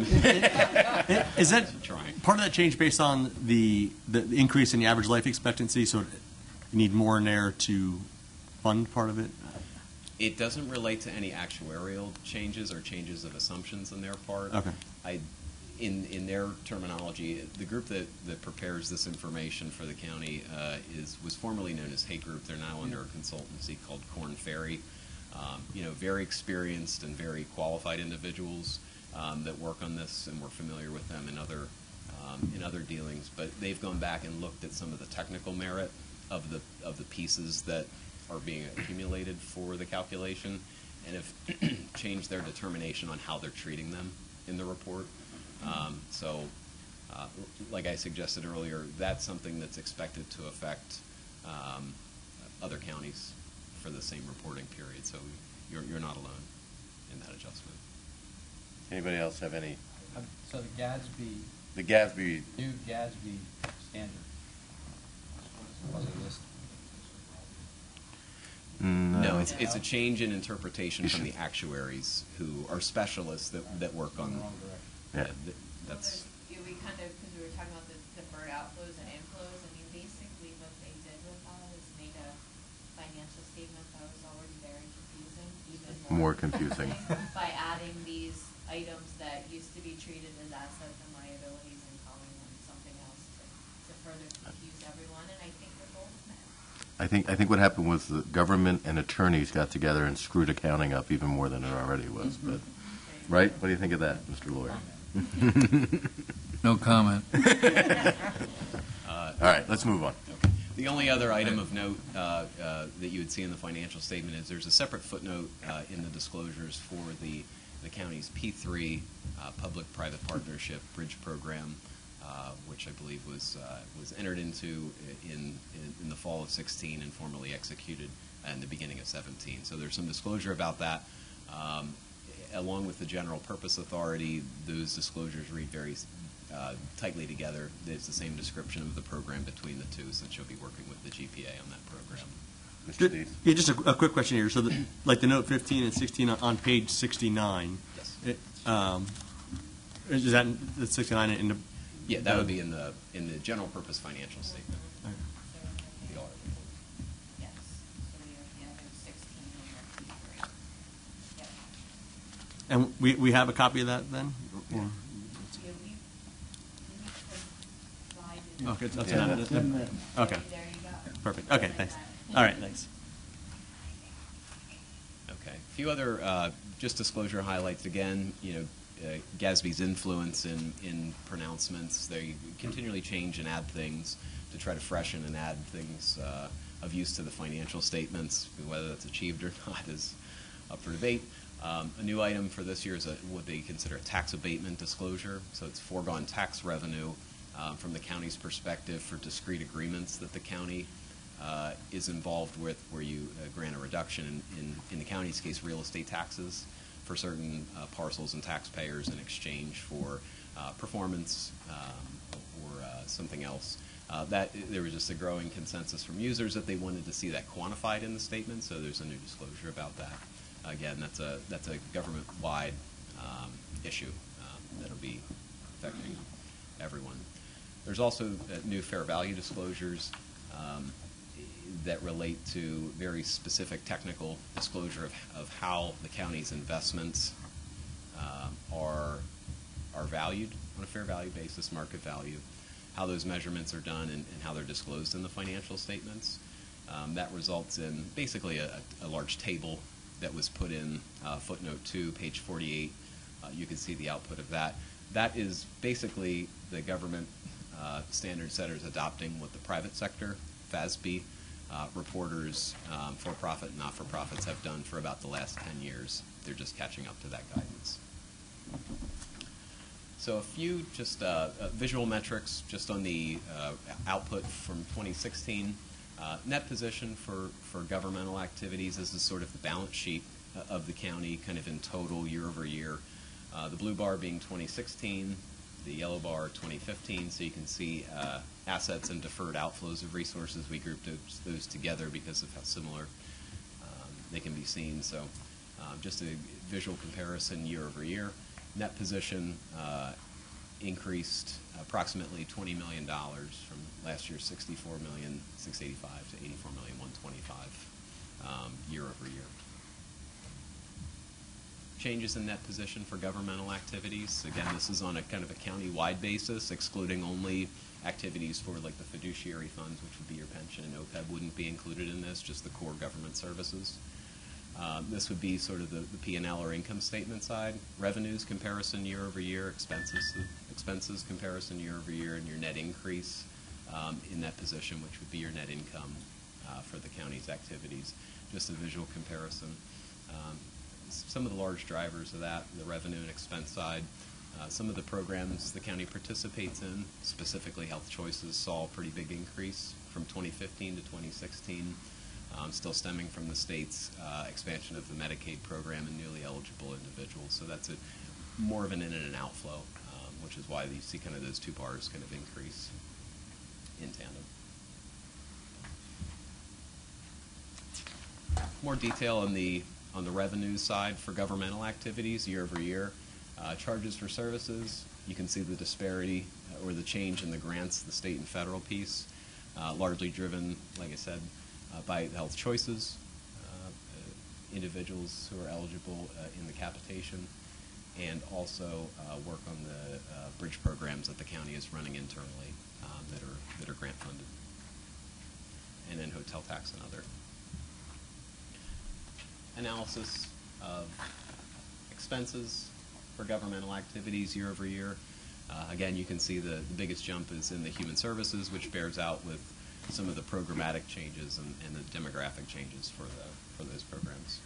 K: Is that
N: Trying.
K: part of that change based on the increase in the average life expectancy? So you need more in there to fund part of it?
N: It doesn't relate to any actuarial changes or changes of assumptions on their part.
K: Okay.
N: In their terminology, the group that prepares this information for the county was formerly known as Hay Group. They're now under a consultancy called Korn Ferry. Very experienced and very qualified individuals that work on this, and we're familiar with them in other dealings. But they've gone back and looked at some of the technical merit of the pieces that are being accumulated for the calculation, and have changed their determination on how they're treating them in the report. Like I suggested earlier, that's something that's expected to affect other counties for the same reporting period. So you're not alone in that adjustment.
D: Anybody else have any?
I: So the Gatsby.
D: The Gatsby.
I: New Gatsby standard. Was it listed?
N: No, it's a change in interpretation from the actuaries, who are specialists that work on.
D: Yeah.
N: That's.
M: We kind of, because we were talking about the deferred outflows and inflows, I mean, basically what they did with that is made a financial statement that was already very confusing, even
D: More confusing.
M: by adding these items that used to be treated as assets and liabilities and calling them something else to further confuse everyone, and I think the goal is met.
D: I think what happened was the government and attorneys got together and screwed accounting up even more than it already was. But, right? What do you think of that, Mr. Lawyer?
A: No comment.
D: All right, let's move on.
N: Okay. The only other item of note that you would see in the financial statement is there's a separate footnote in the disclosures for the county's P3 public-private partnership bridge program, which I believe was entered into in the fall of 16 and formally executed in the beginning of 17. So there's some disclosure about that. Along with the general purpose authority, those disclosures read very tightly together. It's the same description of the program between the two, since you'll be working with the GPA on that program.
D: Mr. Dees?
K: Yeah, just a quick question here. So, like the note 15 and 16 on page 69.
N: Yes.
K: Is that the 69 in the?
N: Yeah, that would be in the general purpose financial statement.
K: Okay.
N: The audit.
M: Yes, so there's 16 and 3. Yep.
K: And we have a copy of that then? Or-
M: Yeah, we provided.
K: Okay, that's
D: Yeah,
K: not-
D: that's
K: okay,
M: There you go.
K: perfect. Okay, thanks. All right, thanks.
N: Okay. A few other just disclosure highlights again. Gatsby's influence in pronouncements. They continually change and add things to try to freshen and add things of use to the financial statements. Whether that's achieved or not is up for debate. A new item for this year is what they consider a tax abatement disclosure. So it's foregone tax revenue from the county's perspective for discrete agreements that the county is involved with, where you grant a reduction in the county's case, real estate taxes for certain parcels and taxpayers in exchange for performance or something else. That there was just a growing consensus from users that they wanted to see that quantified in the statement, so there's a new disclosure about that. Again, that's a government-wide issue that'll be affecting everyone. There's also new fair value disclosures that relate to very specific technical disclosure of how the county's investments are valued on a fair value basis, market value, how those measurements are done, and how they're disclosed in the financial statements. That results in basically a large table that was put in footnote 2, page 48. You can see the output of that. That is basically the government standard setters adopting what the private sector, FASB, reporters, for-profit and not-for-profits have done for about the last 10 years. They're just catching up to that guidance. So a few just visual metrics just on the output from 2016. Net position for governmental activities. This is sort of the balance sheet of the county, kind of in total year over year. The blue bar being 2016, the yellow bar 2015. So you can see assets and deferred outflows of resources. We grouped those together because of how similar they can be seen. So just a visual comparison year over year. Net position increased approximately $20 million from last year's $64,685,000 to $84,125,000 year over year. Changes in net position for governmental activities. Again, this is on a kind of a county-wide basis, excluding only activities for like the fiduciary funds, which would be your pension, and OPEB wouldn't be included in this, just the core government services. This would be sort of the P&L or income statement side. Revenues comparison year over year, expenses comparison year over year, and your net increase in that position, which would be your net income for the county's activities. Just a visual comparison. Some of the large drivers of that, the revenue and expense side. Some of the programs the county participates in, specifically Health Choices, saw a pretty big increase from 2015 to 2016. Still stemming from the state's expansion of the Medicaid program and newly eligible individuals. So that's more of an in and an outflow, which is why you see kind of those two bars kind of increase in tandem. More detail on the revenue side for governmental activities year over year. Charges for services, you can see the disparity or the change in the grants, the state and federal piece, largely driven, like I said, by Health Choices, individuals who are eligible in the capitation, and also work on the bridge programs that the county is running internally that are grant funded, and then hotel tax and other. Analysis of expenses for governmental activities year over year. Again, you can see the biggest jump is in the human services, which bears out with some of the programmatic changes and the demographic changes for those programs.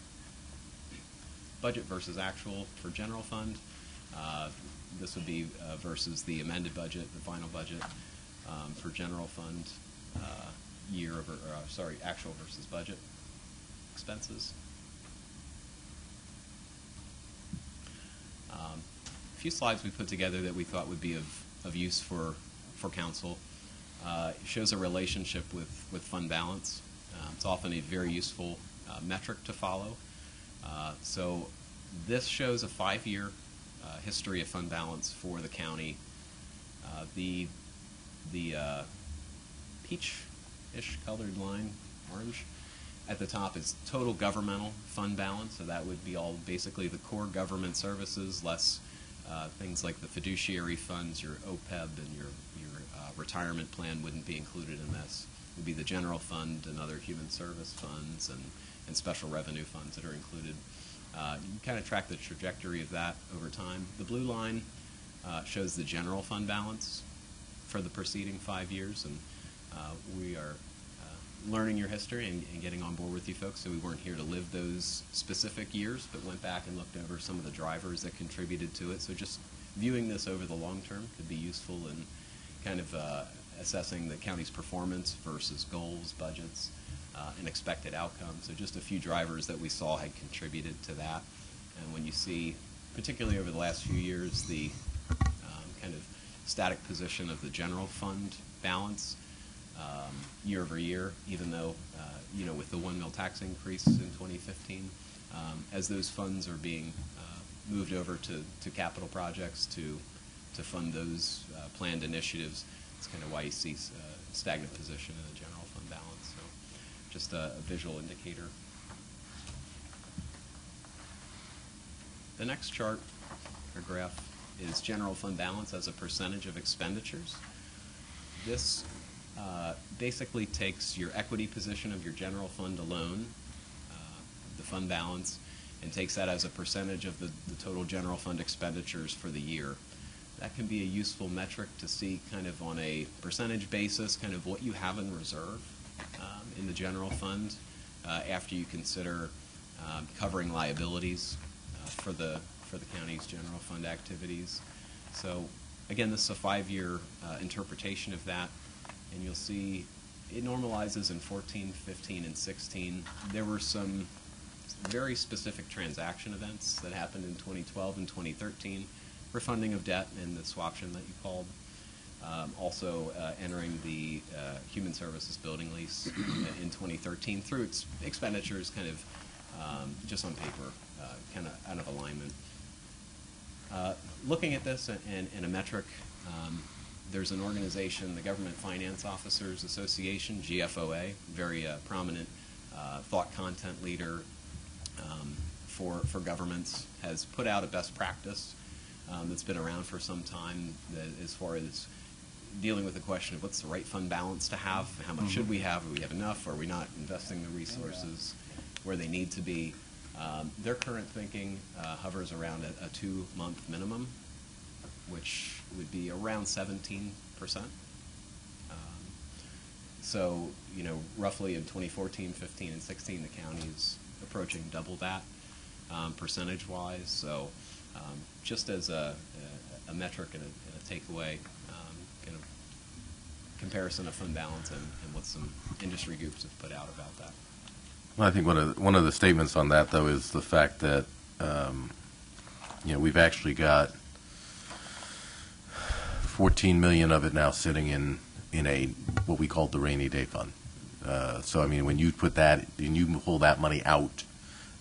N: Budget versus actual for general fund. This would be versus the amended budget, the final budget for general fund actual versus budget expenses. A few slides we put together that we thought would be of use for council. It shows a relationship with fund balance. It's often a very useful metric to follow. So this shows a 5-year history of fund balance for the county. The peach-ish colored line, orange, at the top is total governmental fund balance. So that would be all basically the core government services, less things like the fiduciary funds, your OPEB and your retirement plan wouldn't be included in this. It would be the general fund and other human service funds and special revenue funds that are included. You can kind of track the trajectory of that over time. The blue line shows the general fund balance for the preceding 5 years, and we are learning your history and getting on board with you folks, so we weren't here to live those specific years, but went back and looked over some of the drivers that contributed to it. So just viewing this over the long term could be useful in kind of assessing the county's performance versus goals, budgets, and expected outcomes. So just a few drivers that we saw had contributed to that. And when you see, particularly over the last few years, the kind of static position of the general fund balance year over year, even though, with the 1 mil tax increase in 2015, as those funds are being moved over to capital projects to fund those planned initiatives, it's kind of why you see stagnant position in the general fund balance. So just a visual indicator. The next chart or graph is general fund balance as a percentage of expenditures. This basically takes your equity position of your general fund alone, the fund balance, and takes that as a percentage of the total general fund expenditures for the year. That can be a useful metric to see kind of on a percentage basis kind of what you have in reserve in the general fund after you consider covering liabilities for the county's general fund activities. So again, this is a 5-year interpretation of that, and you'll see it normalizes in 14, 15, and 16. There were some very specific transaction events that happened in 2012 and 2013, refunding of debt and the swaption that you called. Also entering the Human Services building lease in 2013 through its expenditures kind of just on paper, kind of out of alignment. Looking at this in a metric, there's an organization, the Government Finance Officers Association, GFOA, very prominent thought content leader for governments, has put out a best practice that's been around for some time that as far as dealing with the question of what's the right fund balance to have, how much should we have, do we have enough, are we not investing the resources where they need to be. Their current thinking hovers around a 2-month minimum, which would be around 17%. So, you know, roughly in 2014, 15, and 16, the county is approaching double that percentage-wise. So just as a metric and a takeaway, kind of comparison of fund balance and what some industry groups have put out about that.
D: Well, I think one of the statements on that, though, is the fact that you know, we've actually got 14 million of it now sitting in a what we call the rainy day fund. So I mean, when you put that and you pull that money out,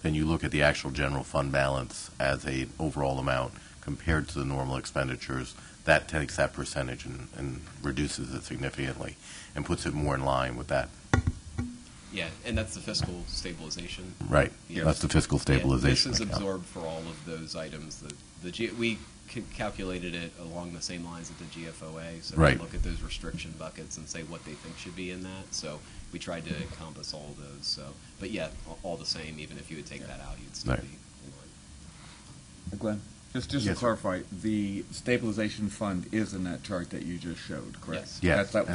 D: then you look at the actual general fund balance as a overall amount compared to the normal expenditures. That takes that percentage and reduces it significantly and puts it more in line with that.
N: Yeah, and that's the fiscal stabilization.
D: Right.
N: Yeah.
D: That's the fiscal stabilization.
N: This is
D: account.
N: absorbed for all of those items. We calculated it along the same lines at the GFOA, so
D: right.
N: we look at those restriction buckets and say what they think should be in that. So we tried to encompass all of those. So, but yet, all the same, even if you would take that out, you'd still
D: right.
N: be in line.
L: Glenn, just
D: yes,
L: to clarify, the stabilization fund is in that chart that you just showed, correct?
D: Yes.
L: That's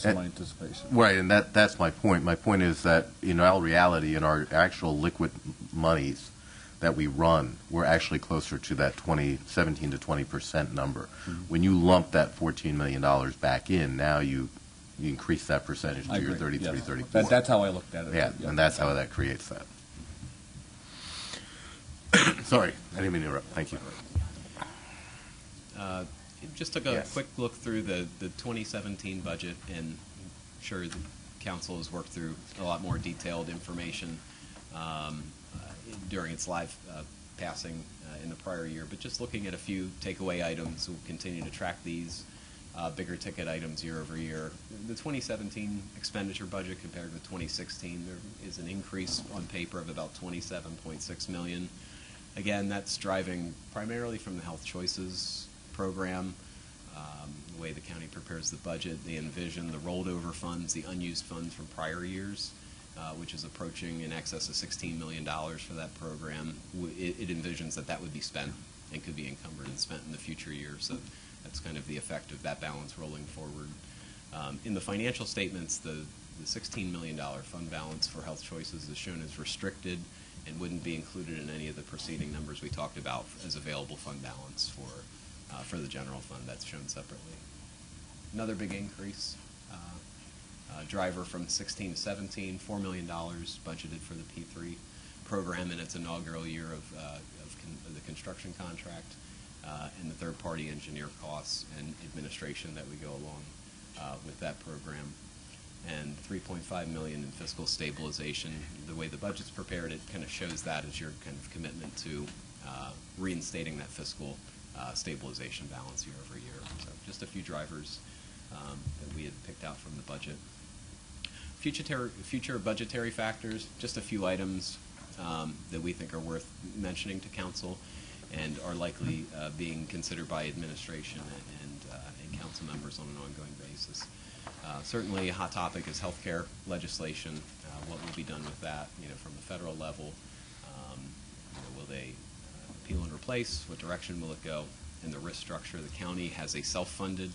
L: my anticipation.
D: Right, and that's my point. My point is that in all reality, in our actual liquid monies that we run, we're actually closer to that 17 to 20% number. Mm-hmm. When you lump that $14 million back in, now you increase that percentage to your 33, yes. 34.
L: That's how I looked at it.
D: Yeah, and that's how that creates that. Sorry, I didn't mean to interrupt. Thank you.
N: Just took a quick look through the 2017 budget, and I'm sure the council has worked through a lot more detailed information during its live passing in the prior year. But just looking at a few takeaway items, we'll continue to track these bigger ticket items year over year. The 2017 expenditure budget compared with 2016, there is an increase on paper of about $27.6 million. Again, that's driving primarily from the Health Choices program, the way the county prepares the budget. They envision the rolled over funds, the unused funds from prior years, which is approaching in excess of $16 million for that program. It envisions that would be spent and could be encumbered and spent in the future years. So that's kind of the effect of that balance rolling forward. In the financial statements, the $16 million fund balance for Health Choices is shown as restricted and wouldn't be included in any of the preceding numbers we talked about as available fund balance for the general fund. That's shown separately. Another big increase, driver from 16 to 17, $4 million budgeted for the P3 program in its inaugural year of the construction contract, and the third-party engineer costs and administration that we go along with that program. And $3.5 million in fiscal stabilization. The way the budget's prepared, it kind of shows that as your kind of commitment to reinstating that fiscal stabilization balance year over year. So just a few drivers that we had picked out from the budget. Future budgetary factors, just a few items that we think are worth mentioning to council and are likely being considered by administration and council members on an ongoing basis. Certainly a hot topic is healthcare legislation. What will be done with that, from the federal level? Will they appeal and replace? What direction will it go? And the risk structure. The county has a self-funded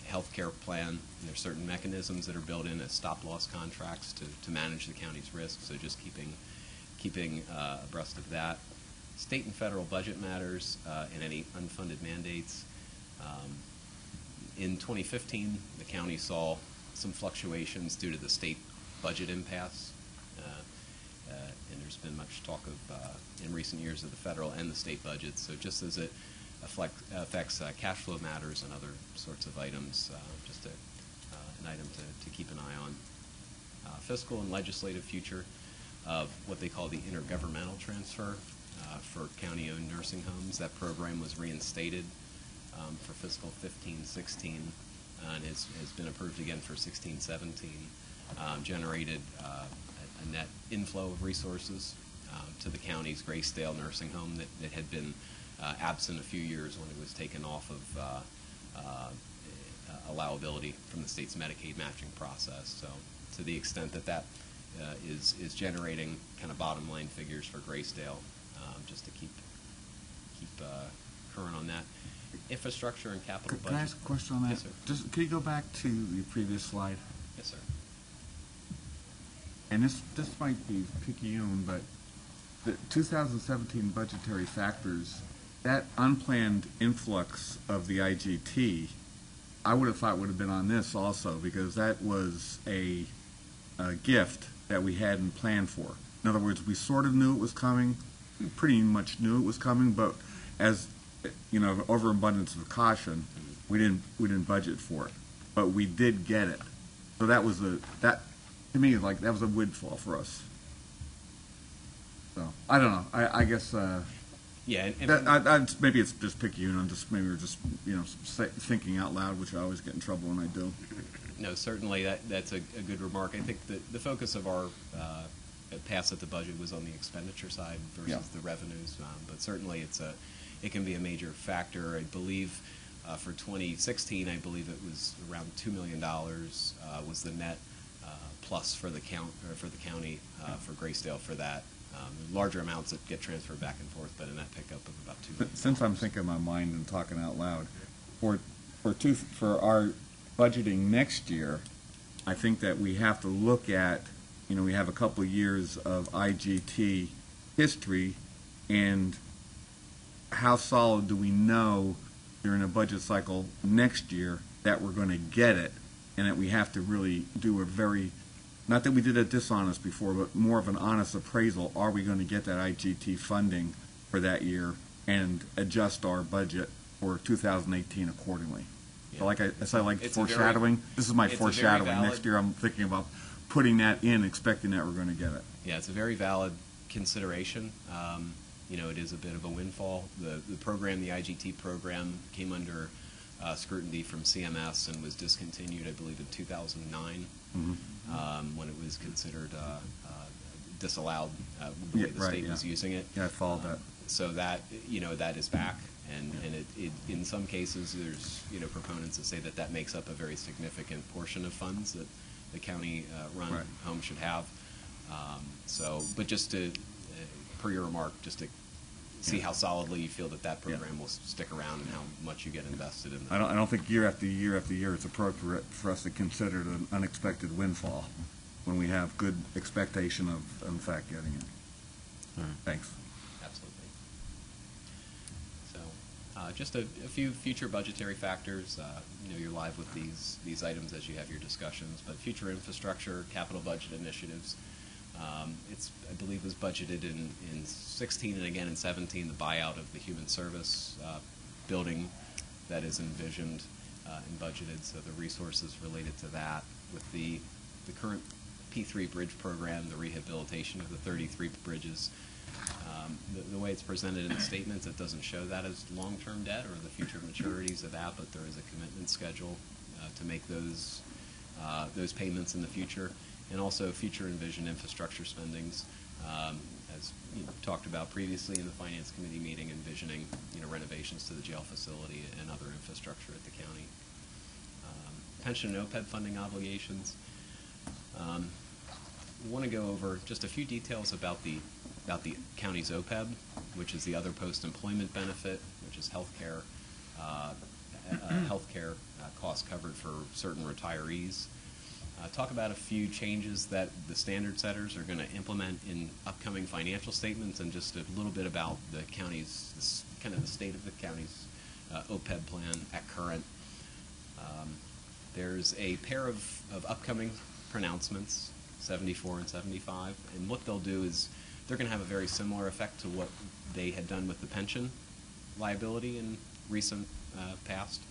N: healthcare plan. There's certain mechanisms that are built in as stop-loss contracts to manage the county's risk. So just keeping abreast of that. State and federal budget matters and any unfunded mandates. In 2015, the county saw some fluctuations due to the state budget impasse, and there's been much talk of in recent years of the federal and the state budgets. So just as it affects cash flow matters and other sorts of items, just an item to keep an eye on. Fiscal and legislative future of what they call the intergovernmental transfer for county-owned nursing homes. That program was reinstated for fiscal 15-16 and has been approved again for 16-17. Generated a net inflow of resources to the county's Graysdale nursing home that had been absent a few years when it was taken off of allowability from the state's Medicaid matching process. So to the extent that is generating kind of bottom line figures for Graysdale, just to keep current on that. Infrastructure and capital budget.
L: Can I ask a question on that?
N: Yes, sir.
L: Just, can you go back to the previous slide?
N: Yes, sir.
L: And this might be picayune, but the 2017 budgetary factors, that unplanned influx of the IGT, I would have thought would have been on this also, because that was a gift that we hadn't planned for. In other words, we sort of knew it was coming, we pretty much knew it was coming, but as you know, overabundance of caution, we didn't budget for it, but we did get it. So that was that to me, like, that was a windfall for us. So I don't know. I guess.
N: Yeah,
L: maybe it's just picayune. Maybe we're just thinking out loud, which I always get in trouble when I do.
N: No, certainly that's a good remark. I think the focus of our pass at the budget was on the expenditure side versus the revenues, but certainly it can be a major factor. I believe for 2016, I believe it was around $2 million was the net plus for the county for Graysdale for that. Larger amounts that get transferred back and forth, but a net pickup of about $2 million.
L: Since I'm thinking in my mind and talking out loud, for our budgeting next year, I think that we have to look at, we have a couple of years of IGT history, and how solid do we know during a budget cycle next year that we're going to get it, and that we have to really do a very, not that we did it dishonest before, but more of an honest appraisal. Are we going to get that IGT funding for that year and adjust our budget for 2018 accordingly? Yeah. So like I said, like foreshadowing, this is my foreshadowing. Next year I'm thinking about putting that in, expecting that we're going to get it.
N: Yeah, it's a very valid consideration. It is a bit of a windfall. The program, the IGT program, came under scrutiny from CMS and was discontinued, I believe, in 2009, when it was considered disallowed the way the state was using it.
L: Yeah, I followed that.
N: So that that is back, and it in some cases there's proponents that say that makes up a very significant portion of funds that the county run home should have. But just to per your remark, just to see how solidly you feel that program will stick around and how much you get invested in.
L: I don't think year after year after year it's appropriate for us to consider it an unexpected windfall when we have good expectation of, in fact, getting it. All right. Thanks.
N: Absolutely. So, just a few future budgetary factors. You're live with these items as you have your discussions, but future infrastructure, capital budget initiatives. I believe was budgeted in 16 and again in 17, the buyout of the human service building that is envisioned and budgeted, so the resources related to that. With the current P3 bridge program, the rehabilitation of the 33 bridges, the way it's presented in the statements, it doesn't show that as long-term debt or the future maturities of that, but there is a commitment schedule to make those payments in the future. And also future envisioned infrastructure spendings, as talked about previously in the Finance Committee meeting, envisioning renovations to the jail facility and other infrastructure at the county. Pension and OPEB funding obligations. We want to go over just a few details about the county's OPEB, which is the other post-employment benefit, which is healthcare costs covered for certain retirees. Talk about a few changes that the standard setters are going to implement in upcoming financial statements, and just a little bit about the county's, kind of the state of the county's OPEB plan at current. There's a pair of upcoming pronouncements, 74 and 75, and what they'll do is they're going to have a very similar effect to what they had done with the pension liability in recent past.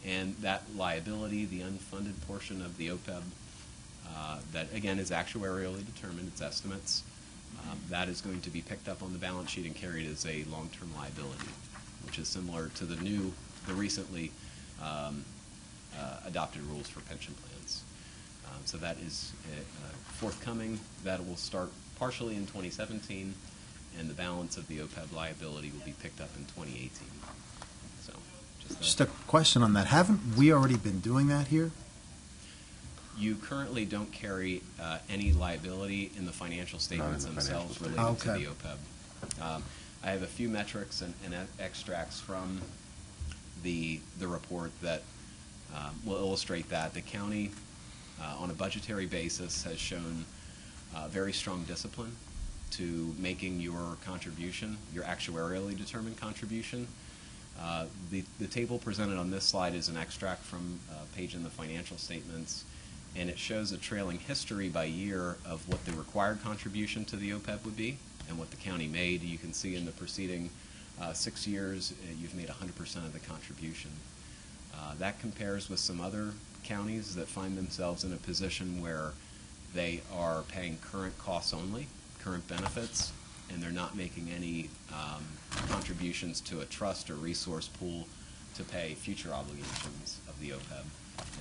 N: And that liability, the unfunded portion of the OPEB, that again is actuarially determined, it's estimates, that is going to be picked up on the balance sheet and carried as a long-term liability, which is similar to the recently adopted rules for pension plans. So that is forthcoming. That will start partially in 2017, and the balance of the OPEB liability will be picked up in 2018. So
G: Just a question on that. Haven't we already been doing that here?
N: You currently don't carry any liability in the financial statements themselves related to the OPEB. I have a few metrics and extracts from the report that will illustrate that. The county, on a budgetary basis, has shown very strong discipline to making your contribution, your actuarially determined contribution. The table presented on this slide is an extract from a page in the financial statements, and it shows a trailing history by year of what the required contribution to the OPEB would be and what the county made. You can see in the preceding 6 years, you've made 100% of the contribution. That compares with some other counties that find themselves in a position where they are paying current costs only, current benefits, and they're not making any contributions to a trust or resource pool to pay future obligations of the OPEB.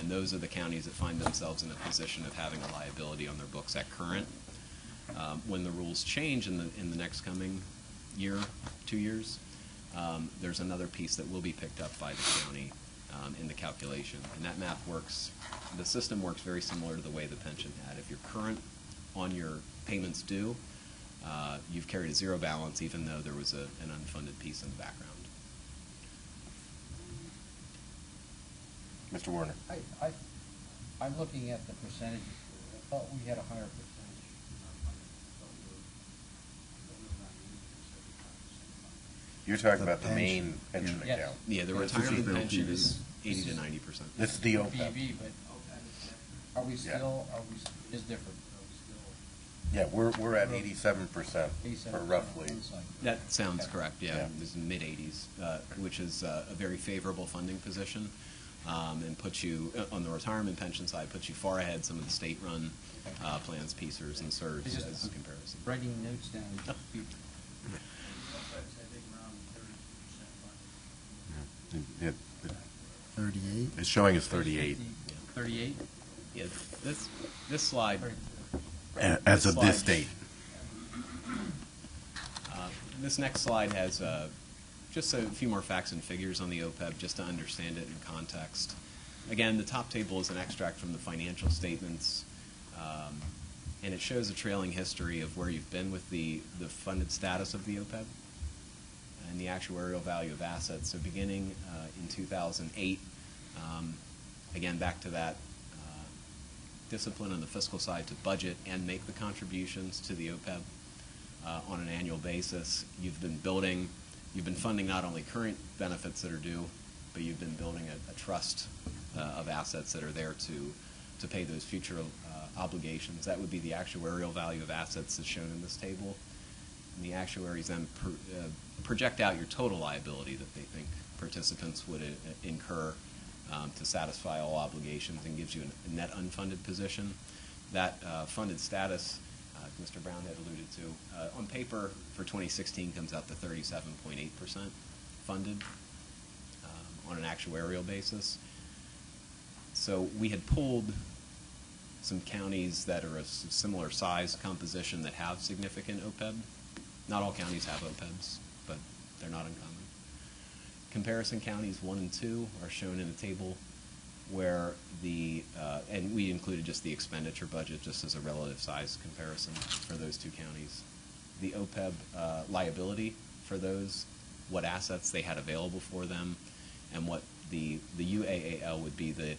N: And those are the counties that find themselves in a position of having a liability on their books at current. When the rules change in the next coming year, 2 years, there's another piece that will be picked up by the county in the calculation. And that math works, the system works very similar to the way the pension had. If you're current on your payments due, you've carried a zero balance even though there was an unfunded piece in the background.
D: Mr. Warner.
I: I'm looking at the percentage. I thought we had a higher percentage.
D: You're talking about the main pension
I: Yes.
D: account.
N: Yeah, the retirement pension is 80 to 90%.
D: This is the OPEB.
I: PV, but are we still, is different?
D: Yeah, we're at 87% for roughly.
N: That sounds correct, yeah.
D: Yeah.
N: It was mid-80s, which is a very favorable funding position, and puts you, on the retirement pension side, puts you far ahead some of the state-run plans, PCERs and CERS as a comparison.
I: Writing notes down.
D: It,
G: 38?
D: it's showing us 38.
I: 38?
N: Yeah, this slide.
D: As of this date.
N: This next slide has just a few more facts and figures on the OPEB just to understand it in context. Again, the top table is an extract from the financial statements, and it shows a trailing history of where you've been with the funded status of the OPEB and the actuarial value of assets. So beginning in 2008, again, back to that discipline on the fiscal side to budget and make the contributions to the OPEB on an annual basis. You've been funding not only current benefits that are due, but you've been building a trust of assets that are there to pay those future obligations. That would be the actuarial value of assets as shown in this table. And the actuaries then project out your total liability that they think participants would incur to satisfy all obligations, and gives you a net unfunded position. That funded status, Mr. Brown had alluded to, on paper for 2016 comes out to 37.8% funded on an actuarial basis. So we had pulled some counties that are a similar size composition that have significant OPEB. Not all counties have OPEBs, but they're not uncommon. Comparison counties 1 and 2 are shown in a table where and we included just the expenditure budget just as a relative size comparison for those two counties. The OPEB liability for those, what assets they had available for them, and what the UAAL would be the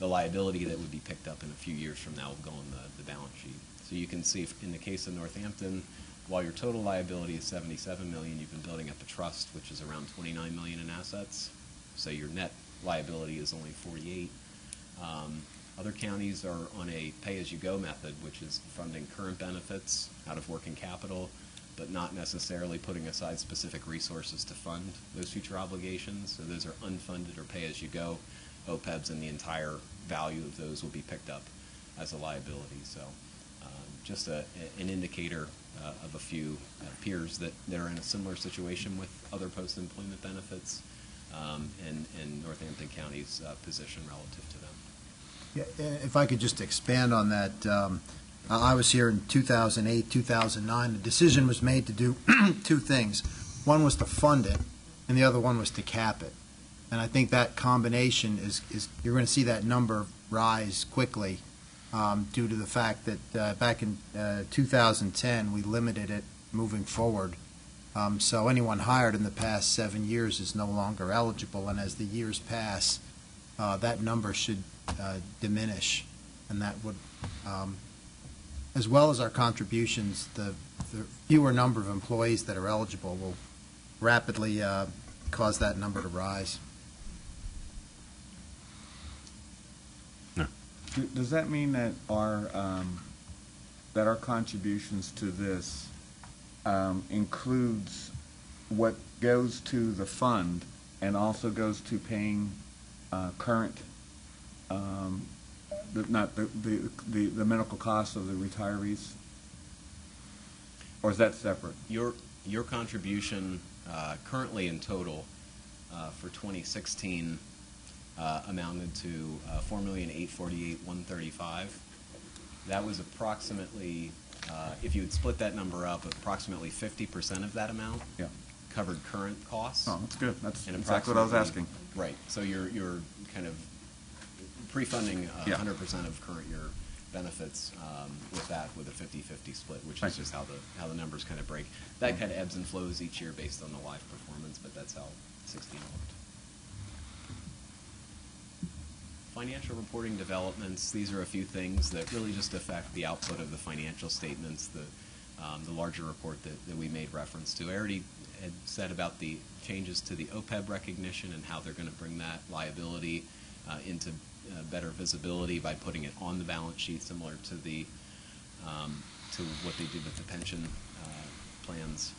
N: liability that would be picked up in a few years from now will go on the balance sheet. So you can see in the case of Northampton, while your total liability is $77 million, you've been building up a trust, which is around $29 million in assets. So your net liability is only $48. Other counties are on a pay-as-you-go method, which is funding current benefits out of working capital, but not necessarily putting aside specific resources to fund those future obligations. So those are unfunded or pay-as-you-go OPEBs, and the entire value of those will be picked up as a liability. So just an indicator of a few peers that are in a similar situation with other post-employment benefits, and Northampton County's position relative to them.
G: Yeah, if I could just expand on that, I was here in 2008, 2009. The decision was made to do two things. One was to fund it, and the other one was to cap it. And I think that combination is you're going to see that number rise quickly due to the fact that back in 2010 we limited it moving forward. So anyone hired in the past 7 years is no longer eligible, and as the years pass, that number should diminish, and that would, as well as our contributions, the fewer number of employees that are eligible will rapidly cause that number to rise.
L: Does that mean that our contributions to this includes what goes to the fund and also goes to paying current, the medical costs of the retirees, or is that separate?
N: Your contribution currently in total for 2016 amounted to $4,848,135. That was approximately, if you would split that number up, approximately 50% of that amount covered current costs.
L: Oh, that's good. That's exactly what I was asking.
N: Right. So you're kind of pre-funding 100% of current year benefits with a 50-50 split, which is just how the numbers kind of break. That kind of ebbs and flows each year based on the live performance, but that's how 16 looked. Financial reporting developments, these are a few things that really just affect the output of the financial statements, the larger report that we made reference to. I already had said about the changes to the OPEB recognition and how they're going to bring that liability into better visibility by putting it on the balance sheet, similar to the to what they did with the pension plans.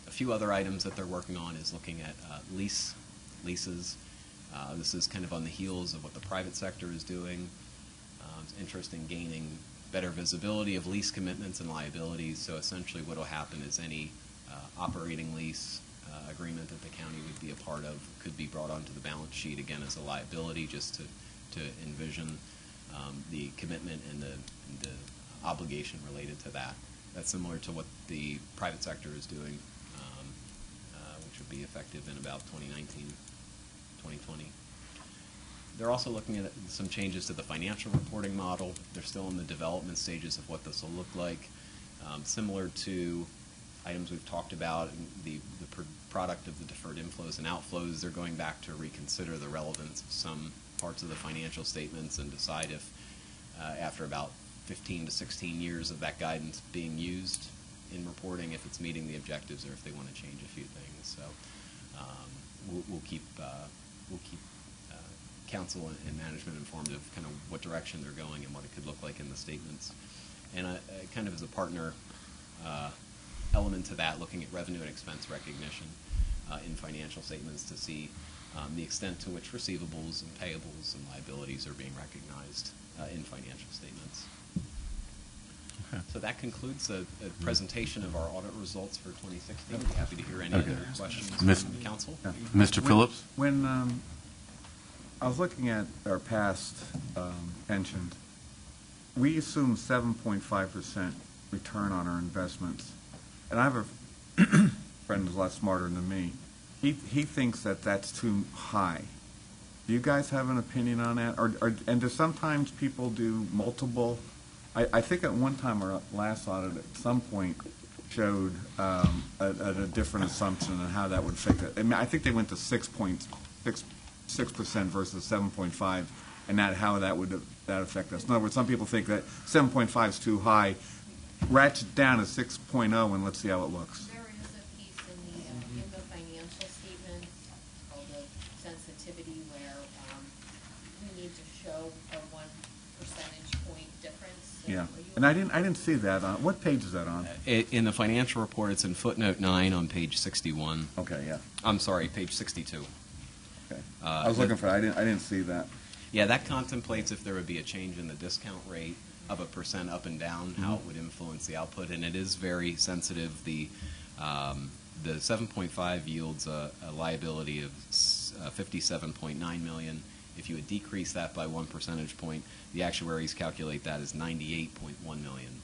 N: A few other items that they're working on is looking at leases. This is kind of on the heels of what the private sector is doing. It's interest in gaining better visibility of lease commitments and liabilities. So essentially what will happen is any operating lease agreement that the county would be a part of could be brought onto the balance sheet again as a liability, just to envision the commitment and the obligation related to that. That's similar to what the private sector is doing, which would be effective in about 2019, 2020. They're also looking at some changes to the financial reporting model. They're still in the development stages of what this will look like. Similar to items we've talked about, the product of the deferred inflows and outflows, they're going back to reconsider the relevance of some parts of the financial statements and decide if, after about 15 to 16 years of that guidance being used in reporting, if it's meeting the objectives or if they want to change a few things. So we'll keep council and management informed of kind of what direction they're going and what it could look like in the statements. And kind of as a partner element to that, looking at revenue and expense recognition in financial statements to see the extent to which receivables and payables and liabilities are being recognized in financial statements. Okay. So that concludes a presentation of our audit results for 2016. I'd be happy to hear any other questions from the council.
D: Mr. Phillips?
L: When I was looking at our past pensions, we assume 7.5% return on our investments. And I have a friend who's a lot smarter than me. He thinks that that's too high. Do you guys have an opinion on that? And do sometimes people do multiple? I think at one time our last audit at some point showed a different assumption on how that would affect it. I mean, I think they went to 6% versus 7.5, and how that would affect us. In other words, some people think that 7.5 is too high. Ratchet down to 6.0 and let's see how it looks.
M: There is a piece in the financial statements called the sensitivity where we need to show a 1 percentage point difference. So
L: Yeah, and I didn't see that on, what page is that on?
N: In the financial report, it's in footnote 9 on page 61.
L: Okay, yeah,
N: I'm sorry, page 62.
L: okay. I was looking for, I didn't see that.
N: Yeah, that contemplates if there would be a change in the discount rate of a percent up and down, how it would influence the output, and it is very sensitive. The 7.5 yields a liability of $57.9 million. If you would decrease that by 1 percentage point, the actuaries calculate that as $98.1 million.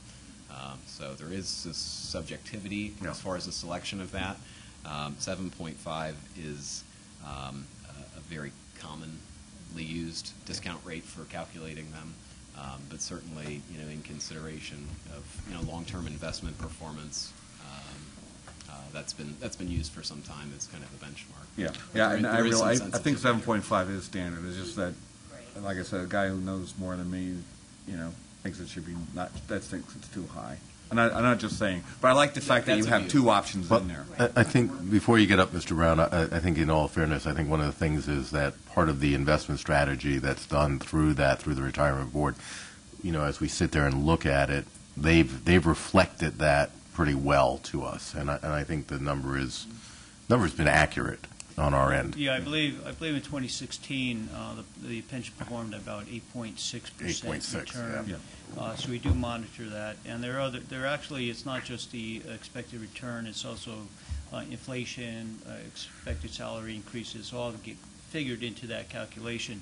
N: So there is this subjectivity as far as the selection of that. 7.5 is a very commonly used discount rate for calculating them, but certainly, in consideration of long-term investment performance, that's been used for some time as kind of a benchmark.
L: Yeah,
N: But
L: yeah,
N: there-
L: and
N: there
L: I
N: is some
L: realize, I think
N: sensitivity.
L: 7.5 is standard, it's just that, like I said, a guy who knows more than me, thinks it should be thinks it's too high. And I'm not just saying, but I like the fact that you
N: That's a
L: have
N: view.
L: two options in there.
D: I think, before you get up, Mr. Brown, I think in all fairness, I think one of the things is that part of the investment strategy that's done through the retirement board, as we sit there and look at it, they've reflected that pretty well to us, and I think the number's been accurate on our end.
O: Yeah, I believe in 2016, the pension performed at about 8.6%
D: 8.6,
O: return.
D: yeah.
O: So we do monitor that, and there are actually, it's not just the expected return, it's also inflation, expected salary increases, all get figured into that calculation.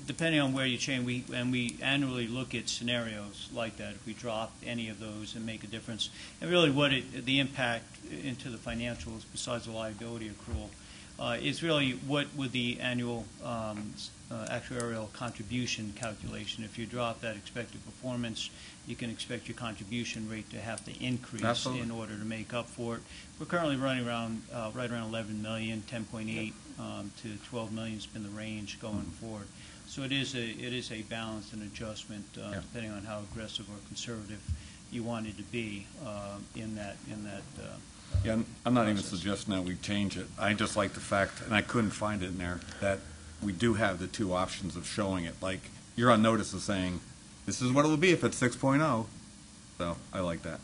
O: Depending on where you change, we annually look at scenarios like that, if we drop any of those and make a difference. And really the impact into the financials, besides the liability accrual, is really what would the annual actuarial contribution calculation. If you drop that expected performance, you can expect your contribution rate to have to increase
L: Absolutely.
O: in order to make up for it. We're currently running around right around 11 million, 10.8 to 12 million has been the range going forward. So it is a balance and adjustment depending on how aggressive or conservative you want it to be in that.
L: Yeah, I'm not even
O: process.
L: suggesting that we change it. I just like the fact, and I couldn't find it in there, that we do have the two options of showing it. Like, you're on notice of saying, this is what it will be if it's 6.0. So I like that.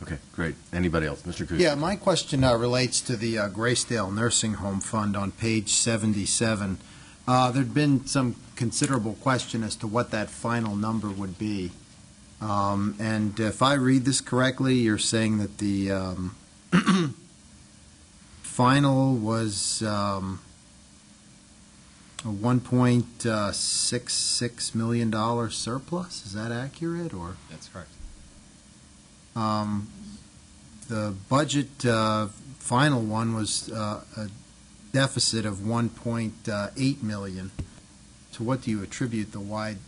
D: Okay, great. Anybody else? Mr. Kuzic?
G: Yeah, my question relates to the Graysdale Nursing Home Fund on page 77. There'd been some considerable question as to what that final number would be. And if I read this correctly, you're saying that the final was a $1.66 million surplus. Is that accurate, or?
N: That's correct.
G: The budget final one was a deficit of 1.8 million. To what do you attribute the wide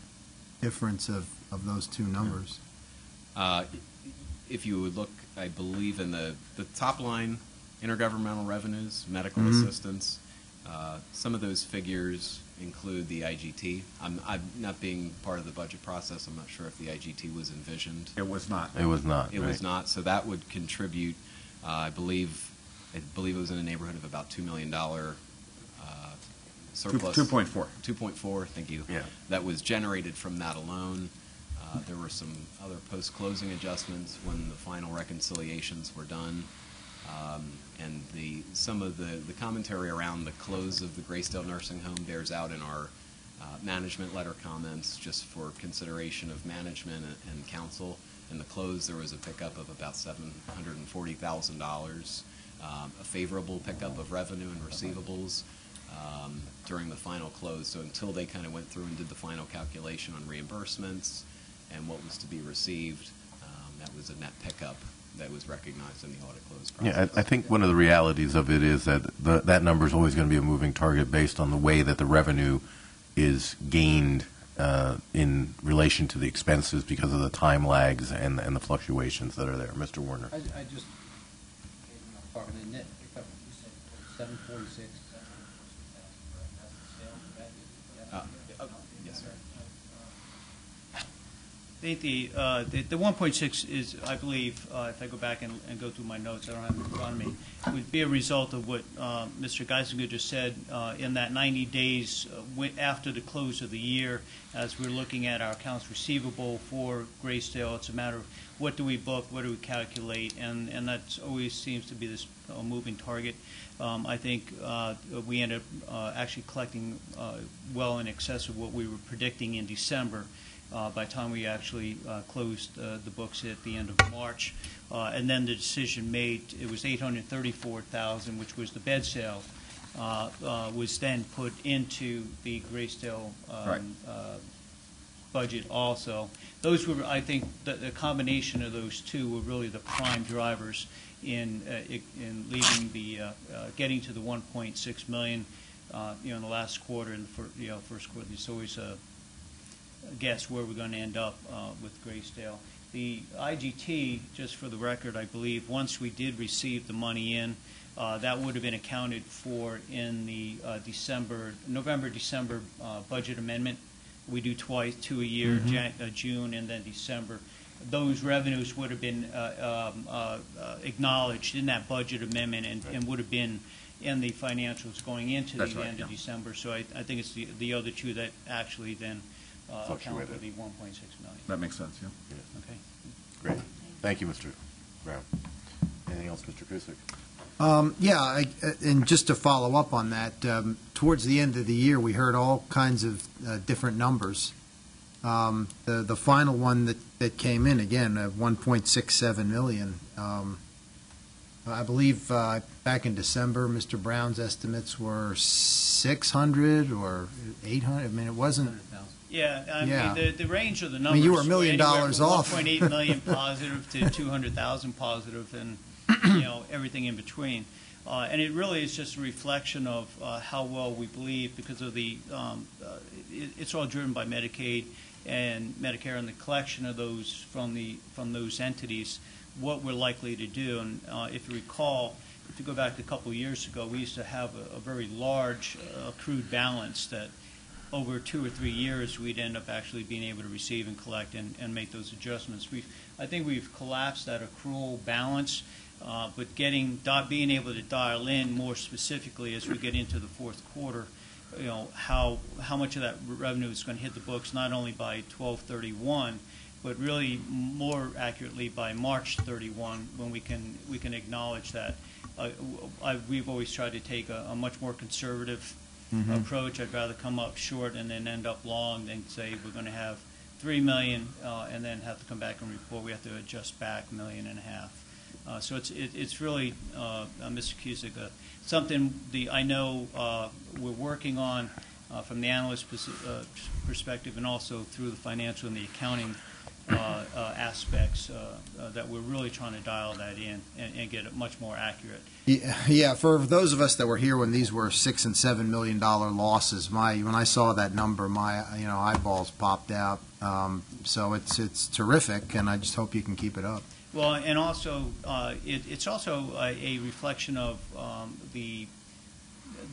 G: difference of those two numbers?
N: If you would look, I believe, in the top line, intergovernmental revenues, medical
G: Mhm.
N: assistance, some of those figures include the IGT. I'm not being part of the budget process. I'm not sure if the IGT was envisioned.
L: It was not.
D: It was not.
N: It was not. So that would contribute, I believe it was in the neighborhood of about $2 million surplus.
L: 2.4.
N: 2.4, thank you.
D: Yeah.
N: That was generated from that alone. There were some other post-closing adjustments when the final reconciliations were done. And some of the commentary around the close of the Graysdale Nursing Home bears out in our management letter comments, just for consideration of management and council. In the close, there was a pickup of about $740,000, a favorable pickup of revenue and receivables during the final close. So until they kind of went through and did the final calculation on reimbursements and what was to be received, that was a net pickup that was recognized in the audit close process.
D: Yeah, I think one of the realities of it is that that number is always going to be a moving target based on the way that the revenue is gained in relation to the expenses because of the time lags and the fluctuations that are there. Mr. Warner.
I: I just, talking the net pickup, you said 746.
N: Yes, sir.
O: think the 1.6 is, I believe, if I go back and go through my notes, I don't have it in front of me, would be a result of what Mr. Geisinger just said in that 90 days after the close of the year, as we're looking at our accounts receivable for Graysdale. It's a matter of what do we book, what do we calculate, and that always seems to be this moving target. I think we ended up actually collecting well in excess of what we were predicting in December. By the time we actually closed the books at the end of March. And then the decision made, it was $834,000, which was the bed sale, was then put into the Graysdale budget also. Those were, I think, the combination of those two were really the prime drivers in leaving the, getting to the 1.6 million, in the last quarter and the first quarter. There's always a guess where we're going to end up with Graysdale. The IGT, just for the record, I believe, once we did receive the money in, that would have been accounted for in the November-December budget amendment. We do twice, 2 a year, June and then December. Those revenues would have been acknowledged in that budget amendment and would have been in the financials going into the end of December. So I think it's the other two that actually then account for the 1.6 million.
L: That makes sense, yeah.
O: Okay.
D: Great. Thank you, Mr. Brown. Anything else, Mr. Kusick?
G: And just to follow up on that, towards the end of the year, we heard all kinds of different numbers. The final one that came in, again, 1.67 million. I believe back in December, Mr. Brown's estimates were 600 or 800. I mean, it wasn't.
O: Yeah, I mean, the range of the numbers.
G: I mean, you were $1 million off.
O: 1.8 million positive to 200,000 positive, and everything in between. And it really is just a reflection of how well we believe, because of the it's all driven by Medicaid and Medicare and the collection of those from those entities, what we're likely to do. And if you recall, if you go back a couple of years ago, we used to have a very large accrued balance that over 2 or 3 years we'd end up actually being able to receive and collect and make those adjustments. I think we've collapsed that accrual balance, but being able to dial in more specifically as we get into the fourth quarter, how much of that revenue is going to hit the books not only by 12/31, but really more accurately by March 31, when we can acknowledge that. We've always tried to take a much more conservative approach. I'd rather come up short and then end up long than say we're going to have $3 million and then have to come back and report we have to adjust back $1.5 million. So it's really, Mr. Cusick, something I know we're working on from the analyst perspective, and also through the financial and the accounting aspects that we're really trying to dial that in and get it much more accurate.
G: Yeah, for those of us that were here when these were $6 and $7 million losses, when I saw that number, my eyeballs popped out. So it's terrific, and I just hope you can keep it up.
O: Well, and also it's also a reflection of the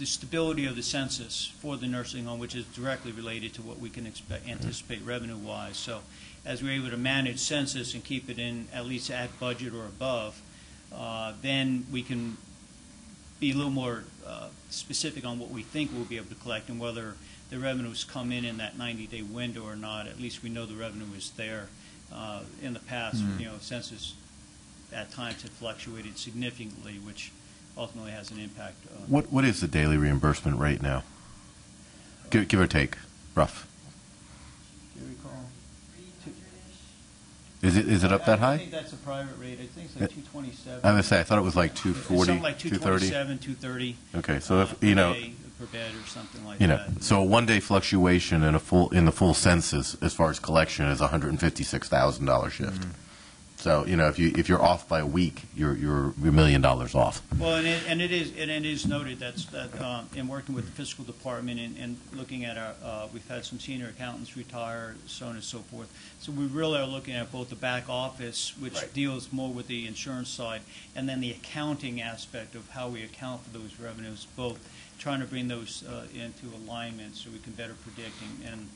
O: stability of the census for the nursing home, which is directly related to what we can anticipate revenue-wise. So as we're able to manage census and keep it in at least at budget or above, then we can be a little more specific on what we think we'll be able to collect, and whether the revenues come in that 90-day window or not. At least we know the revenue is there. In the past, census at times had fluctuated significantly, which ultimately has an impact.
D: What is the daily reimbursement rate now? Give or take, rough.
O: Do you recall?
D: Is it up that high?
O: I think that's a private rate. I think it's like 227.
D: I was going to say, I thought it was like 240,
O: something like 227, 230.
D: Okay, so if
O: per bed or something like that.
D: So a one-day fluctuation in the full census as far as collection is $156,000 shift. So if you're off by a week, you're $1 million off.
O: Well, and it is noted that in working with the fiscal department and looking at we've had some senior accountants retire, so on and so forth. So we really are looking at both the back office, which deals more with the insurance side, and then the accounting aspect of how we account for those revenues, both trying to bring those into alignment so we can better predict and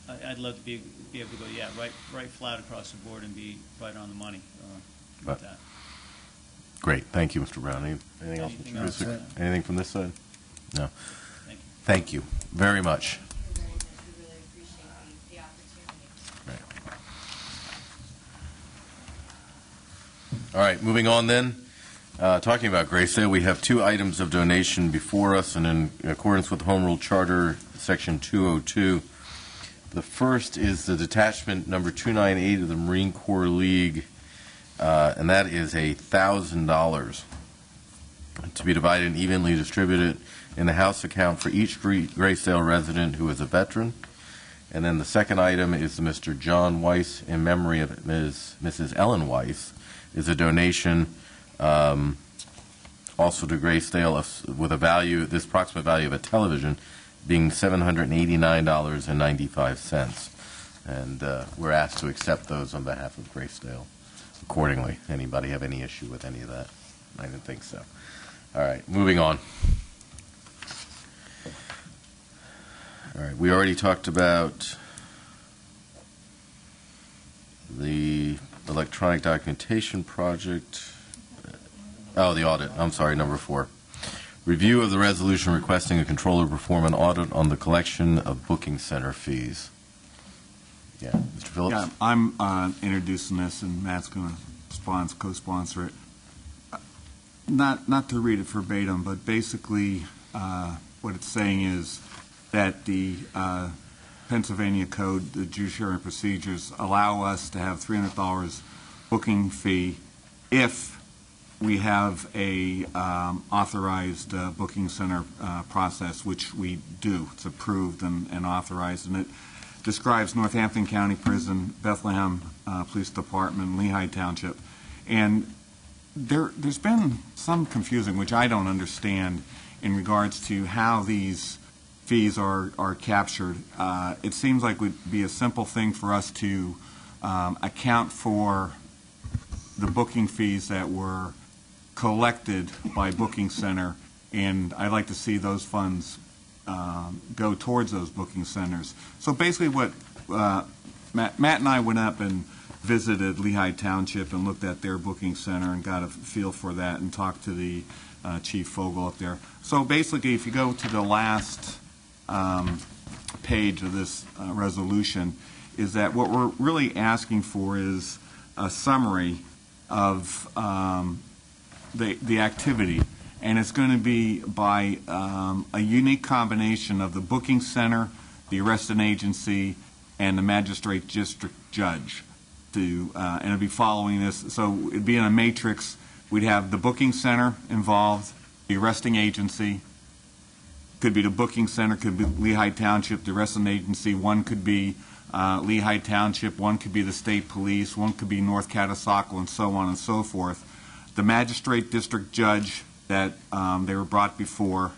O: I'd love to be able to go, yeah, right flat across the board and be right on the money
D: Right.
O: with that.
D: Great, thank you, Mr. Brown. Anything else,
O: Anything
D: Mr.
O: else?
D: Kusick? Anything from this side? No.
O: Thank you.
D: Thank you very much.
M: We really appreciate the opportunity.
D: All right, moving on then. Talking about Graysdale, we have two items of donation before us, and in accordance with Home Rule Charter, Section 202, the first is the detachment number 298 of the Marine Corps League, and that is $1,000 to be divided and evenly distributed in the house account for each Graysdale resident who is a veteran. And then the second item is Mr. John Weiss in memory of Mrs. Ellen Weiss, is a donation also to Graysdale with a value, this approximate value of a television being $789.95. And we're asked to accept those on behalf of Graysdale accordingly. Anybody have any issue with any of that? I didn't think so. All right, moving on. All right, we already talked about the electronic documentation project. Oh, the audit. I'm sorry, number 4. Review of the resolution requesting a controller perform an audit on the collection of booking center fees. Yeah, Mr. Phillips?
L: Yeah, I'm introducing this, and Matt's going to co-sponsor it. Not to read it verbatim, but basically what it's saying is that the Pennsylvania Code, the Judiciary Procedures, allow us to have $300 booking fee if we have a authorized booking center process, which we do. It's approved and authorized, and it describes Northampton County Prison, Bethlehem Police Department, Lehigh Township. And there's been some confusing, which I don't understand, in regards to how these fees are captured. It seems like it would be a simple thing for us to account for the booking fees that were collected by Booking Center, and I'd like to see those funds go towards those booking centers. So basically what Matt and I went up and visited Lehigh Township and looked at their booking center and got a feel for that and talked to the Chief Fogel up there. So basically, if you go to the last page of this resolution, is that what we're really asking for is a summary of the activity, and it's going to be by a unique combination of the booking center, the arresting agency, and the magistrate district judge. And it'll be following this. So it'd be in a matrix. We'd have the booking center involved, the arresting agency. Could be the booking center, could be Lehigh Township, the arresting agency. One could be Lehigh Township, one could be the state police, one could be North Catasauqua, and so on and so forth. The magistrate district judge that they were brought before,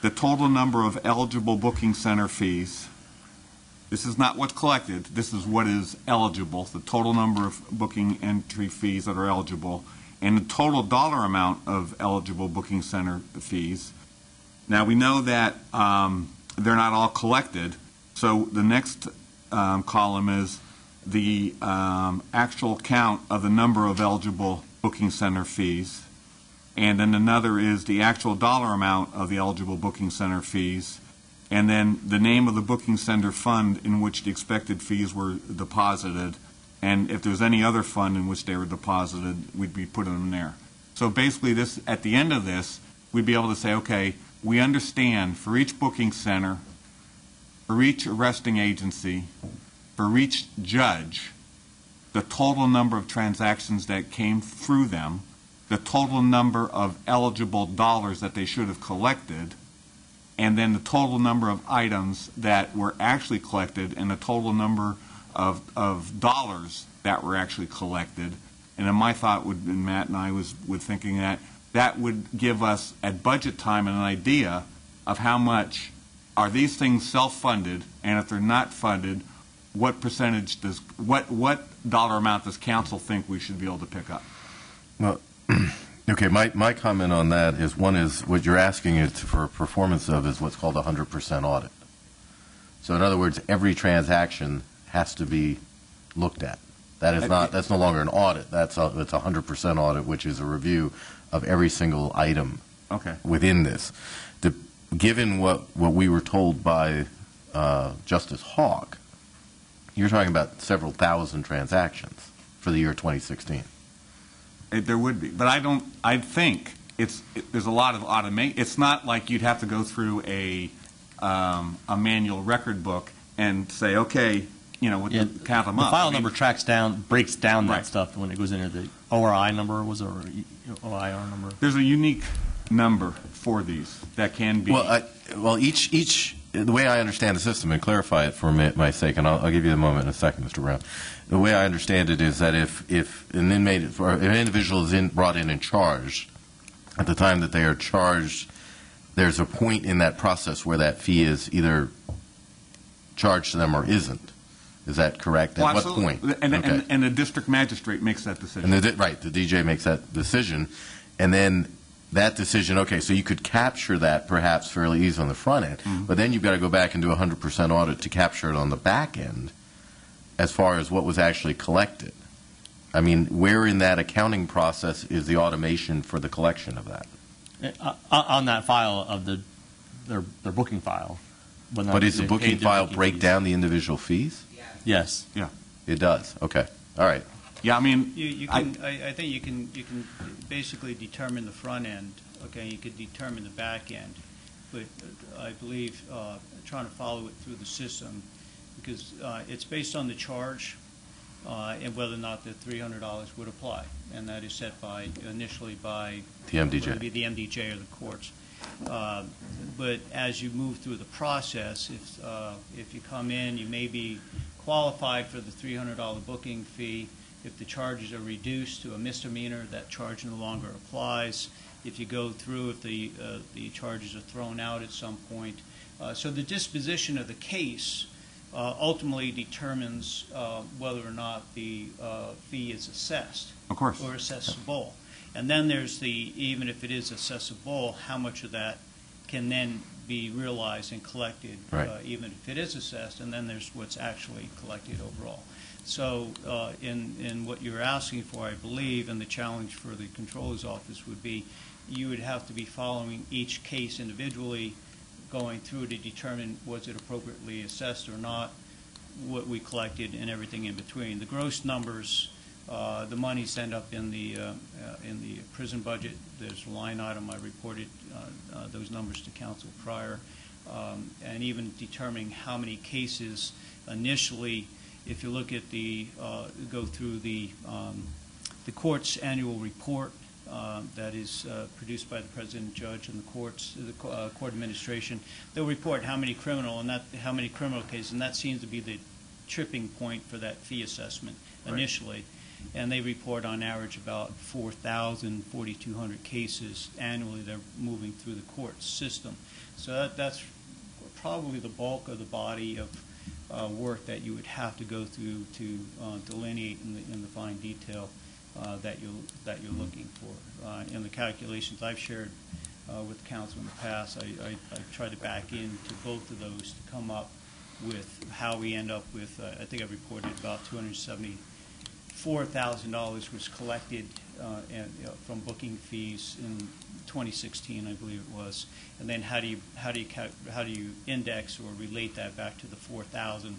L: the total number of eligible booking center fees. This is not what's collected. This is what is eligible, the total number of booking entry fees that are eligible, and the total dollar amount of eligible booking center fees. Now, we know that they're not all collected, so the next column is the actual count of the number of eligible booking center fees, and then another is the actual dollar amount of the eligible booking center fees, and then the name of the booking center fund in which the expected fees were deposited, and if there's any other fund in which they were deposited, we'd be putting them there. So basically, this, at the end of this, we'd be able to say, okay, we understand for each booking center, for each arresting agency, for each judge, the total number of transactions that came through them, the total number of eligible dollars that they should have collected, and then the total number of items that were actually collected, and the total number of dollars that were actually collected. And then my thought would, and Matt and I would thinking that would give us at budget time an idea of how much are these things self-funded, and if they're not funded, what percentage does, what dollar amount does council think we should be able to pick up?
D: Well, okay, my comment on that is, one is what you're asking is for a performance of is what's called a 100% audit. So in other words, every transaction has to be looked at. That's no longer an audit. It's a 100% audit, which is a review of every single item within this. Given what we were told by Justice Hawk, you're talking about several thousand transactions for the year 2016.
L: There would be, but I think there's a lot of automation. It's not like you'd have to go through a manual record book and say, okay, count them up.
K: The file number breaks down that stuff when it goes into the ORI number, OIR number.
L: There's a unique number for these that can be.
D: Well, each the way I understand the system, and clarify it for my sake, and I'll give you the moment in a second, Mr. Brown. The way I understand it is that if an inmate or an individual is brought in and charged, at the time that they are charged, there's a point in that process where that fee is either charged to them or isn't. Is that correct? At what point?
L: And the district magistrate makes that decision.
D: Right, the DJ makes that decision, and then that decision, okay, so you could capture that perhaps fairly easily on the front end, but then you've got to go back and do a 100% audit to capture it on the back end as far as what was actually collected. I mean, where in that accounting process is the automation for the collection of that?
K: On that file of their booking file.
D: But does the booking file break down the individual fees?
K: Yes.
L: Yeah.
D: It does. Okay. All right.
L: Yeah, I mean,
O: I think you can basically determine the front end. Okay, you could determine the back end, but I believe trying to follow it through the system, because it's based on the charge and whether or not the $300 would apply, and that is set initially by
D: the MDJ.
O: Whether it be the MDJ or the courts. But as you move through the process, if you come in, you may be qualified for the $300 booking fee. If the charges are reduced to a misdemeanor, that charge no longer applies. If you go through, if the charges are thrown out at some point. So the disposition of the case ultimately determines whether or not the fee is assessed.
L: Of course.
O: Or assessable. And then there's even if it is assessable, how much of that can then be realized and collected, even if it is assessed, and then there's what's actually collected overall. So in what you're asking for, I believe, and the challenge for the Controller's Office would be, you would have to be following each case individually, going through to determine was it appropriately assessed or not, what we collected, and everything in between. The gross numbers, the monies end up in the prison budget. There's a line item. I reported those numbers to council prior, and even determining how many cases initially. If you look at go through the court's annual report that is produced by the president, judge, and the courts, the court administration, they'll report how many criminal cases, and that seems to be the tripping point for that fee assessment initially. And they report on average about 4,000, 4,200 cases annually they're moving through the court system. So that's probably the bulk of the body of work that you would have to go through to delineate in the fine detail that you're looking for. In the calculations I've shared with council in the past, I tried to back into both of those to come up with how we end up with, I think I reported about $274,000 was collected from booking fees in 2016, I believe it was, and then how do you index or relate that back to the 4,000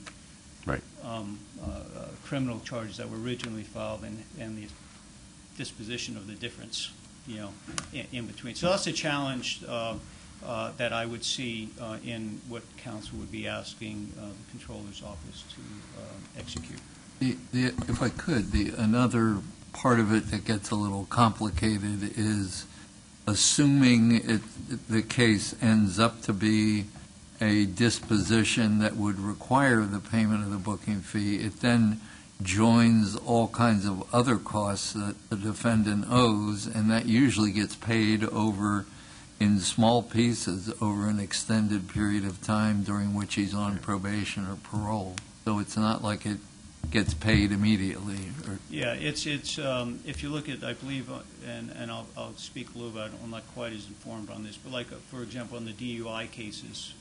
O: criminal charges that were originally filed and the disposition of the difference, in between. So that's a challenge that I would see in what council would be asking the Controller's Office to execute.
P: If I could, another part of it that gets a little complicated is assuming the case ends up to be a disposition that would require the payment of the booking fee, it then joins all kinds of other costs that the defendant owes, and that usually gets paid over in small pieces over an extended period of time during which he's on probation or parole. So it's not like it gets paid immediately.
O: Yeah, it's if you look at, I believe, and I'll speak a little bit, I'm not quite as informed on this, but like, for example, in the DUI cases,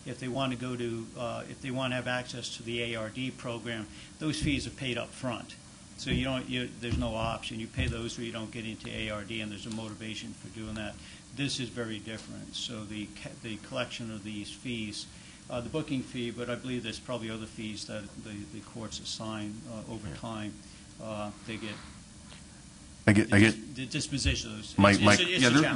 O: if they want to go to, if they want to have access to the ARD program, those fees are paid up front. So there's no option. You pay those or you don't get into ARD, and there's a motivation for doing that. This is very different. So the collection of these fees, the booking fee, but I believe there's probably other fees that the courts assign over time. They get.
L: I get
O: the disposition of those.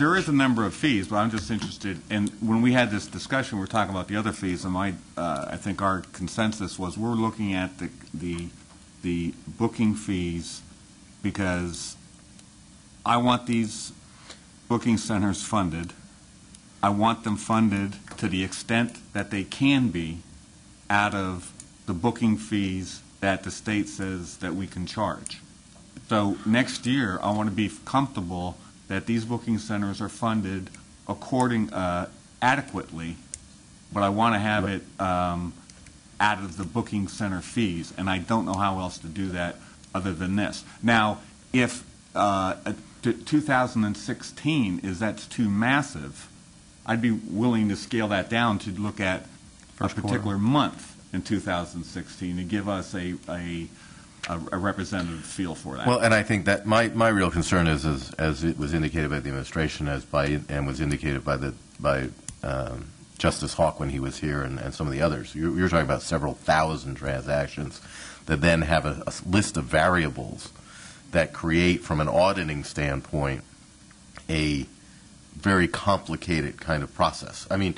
L: There is a number of fees, but I'm just interested. And when we had this discussion, we were talking about the other fees, and I think our consensus was we're looking at the booking fees because I want these booking centers funded. I want them funded to the extent that they can be out of the booking fees that the state says that we can charge. So next year, I want to be comfortable that these booking centers are funded adequately, but I want to have it out of the booking center fees, and I don't know how else to do that other than this. Now, if 2016 that's too massive, I'd be willing to scale that down to look at a particular month in 2016 to give us a representative feel for that.
D: Well, and I think that my real concern is, as it was indicated by the administration, and was indicated by Justice Hawk when he was here, and some of the others. You're talking about several thousand transactions that then have a list of variables that create, from an auditing standpoint, a very complicated kind of process. I mean,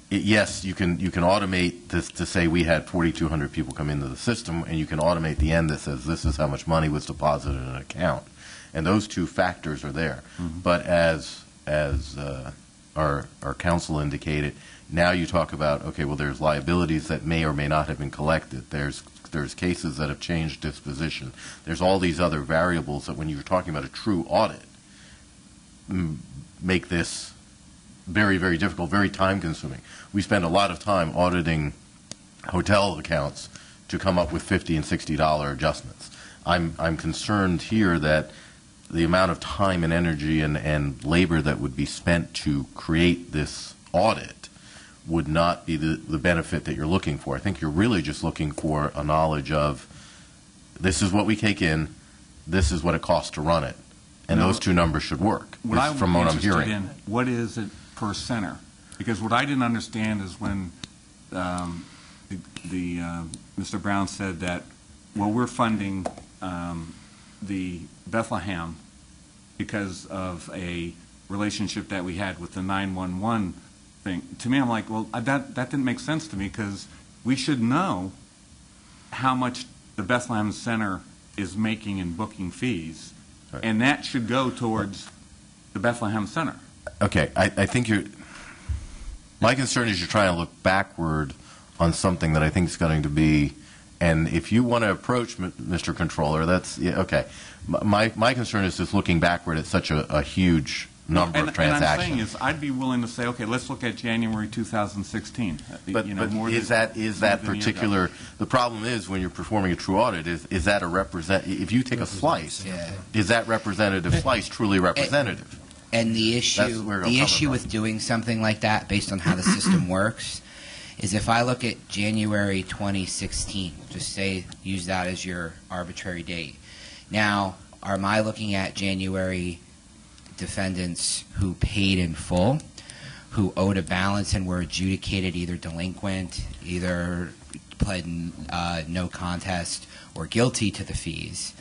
D: yes, you can automate this to say we had 4,200 people come into the system, and you can automate the end that says this is how much money was deposited in an account, and those two factors are there. Mm-hmm. But as our counsel indicated, now you talk about, okay, well, there's liabilities that may or may not have been collected. There's cases that have changed disposition. There's all these other variables that, when you're talking about a true audit, make this very, very difficult, very time-consuming. We spend a lot of time auditing hotel accounts to come up with $50 and $60 adjustments. I'm concerned here that the amount of time and energy and labor that would be spent to create this audit would not be the benefit that you're looking for. I think you're really just looking for a knowledge of, this is what we take in, this is what it costs to run it, and those two numbers should work, from what I'm hearing.
L: What is it per center? Because what I didn't understand is when Mr. Brown said that, well, we're funding the Bethlehem because of a relationship that we had with the 911 thing. To me, I'm like, well, that didn't make sense to me, because we should know how much the Bethlehem Center is making in booking fees, right, and that should go towards the Bethlehem Center.
D: Okay, I think my concern is you're trying to look backward on something that I think is going to be, and if you want to approach Mr. Controller, that's, yeah, okay. My concern is just looking backward at such a huge number of transactions.
L: And I'm saying is, I'd be willing to say, okay, let's look at January 2016.
D: But is that particular? The problem is, when you're performing a true audit, is that if you take a slice, is that representative slice truly representative?
Q: And the issue with doing something like that, based on how the system works, is if I look at January 2016, just say, use that as your arbitrary date. Now, am I looking at January defendants who paid in full, who owed a balance and were adjudicated either delinquent, either pled no contest, or guilty to the fees?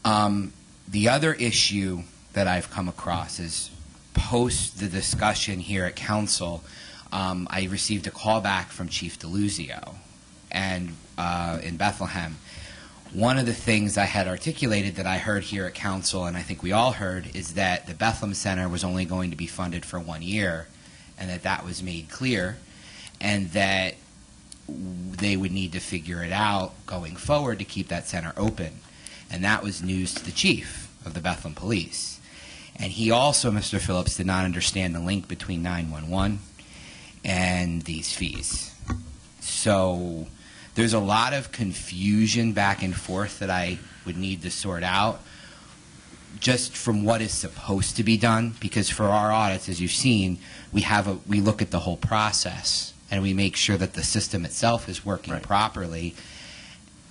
Q: The other issue that I've come across is, post the discussion here at Council, I received a call back from Chief DeLuzio and in Bethlehem. One of the things I had articulated that I heard here at Council, and I think we all heard, is that the Bethlehem Center was only going to be funded for 1 year, and that was made clear, and that they would need to figure it out going forward to keep that center open. And that was news to the chief of the Bethlehem Police. And he also, Mr. Phillips, did not understand the link between 911 and these fees. So there's a lot of confusion back and forth that I would need to sort out just from what is supposed to be done, because for our audits, as you've seen, we look at the whole process and we make sure that the system itself is working properly.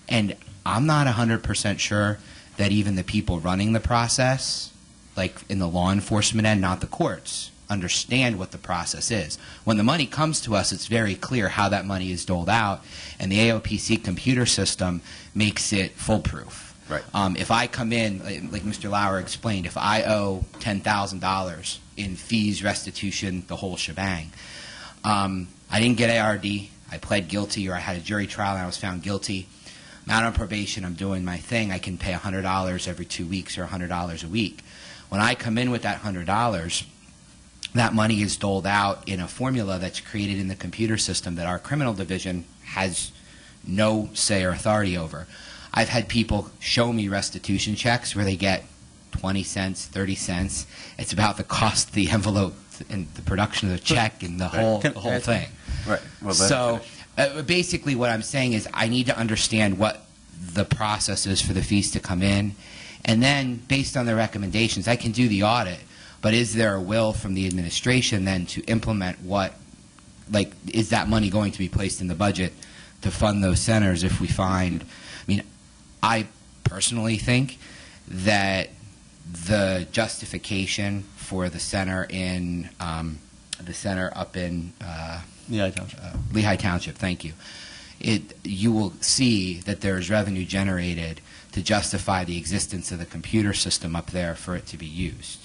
Q: And I'm not 100% sure that even the people running the process, like in the law enforcement end, not the courts, understand what the process is. When the money comes to us, it's very clear how that money is doled out, and the AOPC computer system makes it foolproof.
D: Right.
Q: If I come in, like Mr. Lauer explained, if I owe $10,000 in fees, restitution, the whole shebang, I didn't get ARD, I pled guilty, or I had a jury trial and I was found guilty, I'm out on probation, I'm doing my thing, I can pay $100 every 2 weeks or $100 a week. When I come in with that $100, that money is doled out in a formula that's created in the computer system that our criminal division has no say or authority over. I've had people show me restitution checks where they get 20 cents, 30 cents. It's about the cost of the envelope and the production of the check and the whole thing.
D: Right. Well,
Q: so basically what I'm saying is I need to understand what the process is for the fees to come in. And then based on the recommendations, I can do the audit. But is there a will from the administration then to implement what, like, is that money going to be placed in the budget to fund those centers if we find, I mean, I personally think that the justification for the center in up in Lehigh Township, thank you. You will see that there is revenue generated to justify the existence of the computer system up there for it to be used.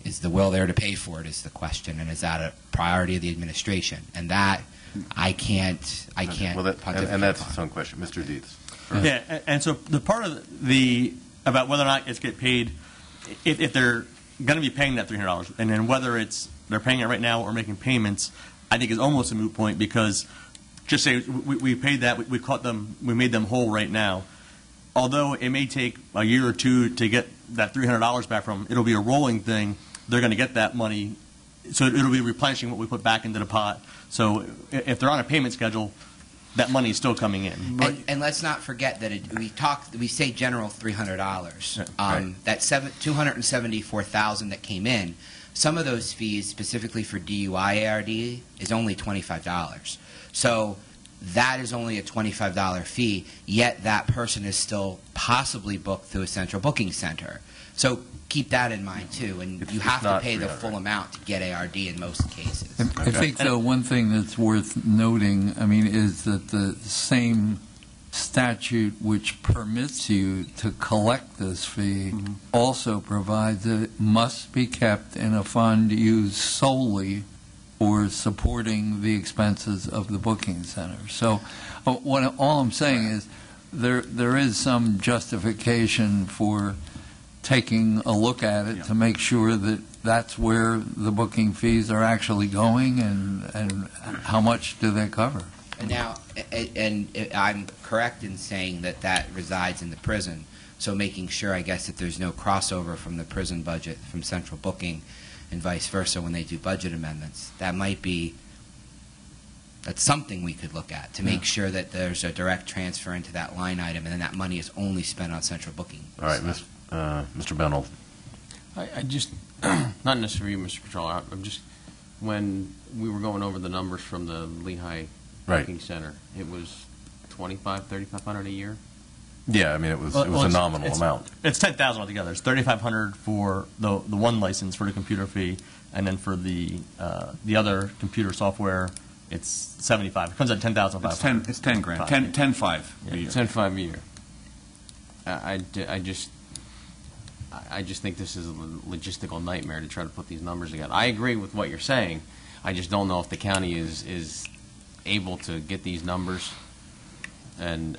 Q: Is the will there to pay for it is the question, and is that a priority of the administration? And that I can't pontificate
D: and that's
Q: on.
D: its own question. Mr. Dietz.
K: Yeah, and so the part of the about whether or not it's get paid, if they're going to be paying that $300, and then whether it's they're paying it right now or making payments, I think is almost a moot point, because just say we paid that, we caught them, we made them whole right now. Although it may take a year or two to get that $300 back from them, it'll be a rolling thing. They're going to get that money, so it'll be replenishing what we put back into the pot. So if they're on a payment schedule, that money is still coming in.
Q: And let's not forget that we say general $300.
K: Right.
Q: That $274,000 that came in, some of those fees specifically for DUI ARD is only $25. So that is only a $25 fee, yet that person is still possibly booked through a central booking center. So keep that in mind, too, and you have to pay the full amount to get ARD in most cases.
P: I think, though, one thing that's worth noting, I mean, is that the same statute which permits you to collect this fee also provides that it must be kept in a fund used solely for supporting the expenses of the booking center. So all I'm saying is there is some justification for taking a look at it to make sure that that's where the booking fees are actually going, and how much do they cover.
Q: And now, and I'm correct in saying that that resides in the prison, so making sure, I guess, that there's no crossover from the prison budget, from central booking, and vice versa when they do budget amendments. That's something we could look at to make sure that there's a direct transfer into that line item, and then that money is only spent on central booking.
D: All right, Mr. Bennell.
R: I just, not necessarily you, Mr. Petrola, I'm just, when we were going over the numbers from the Lehigh Booking Center, it was $3,500 a year?
D: Yeah, I mean, it was a nominal amount.
K: It's $10,000 altogether. It's $3,500 for the one license for the computer fee, and then for the other computer software, it's $75,000. It comes at $10,500.
E: It's 10 grand. 10.5 a year.
R: 10.5 a year. I just think this is a logistical nightmare to try to put these numbers together. I agree with what you're saying. I just don't know if the county is able to get these numbers, and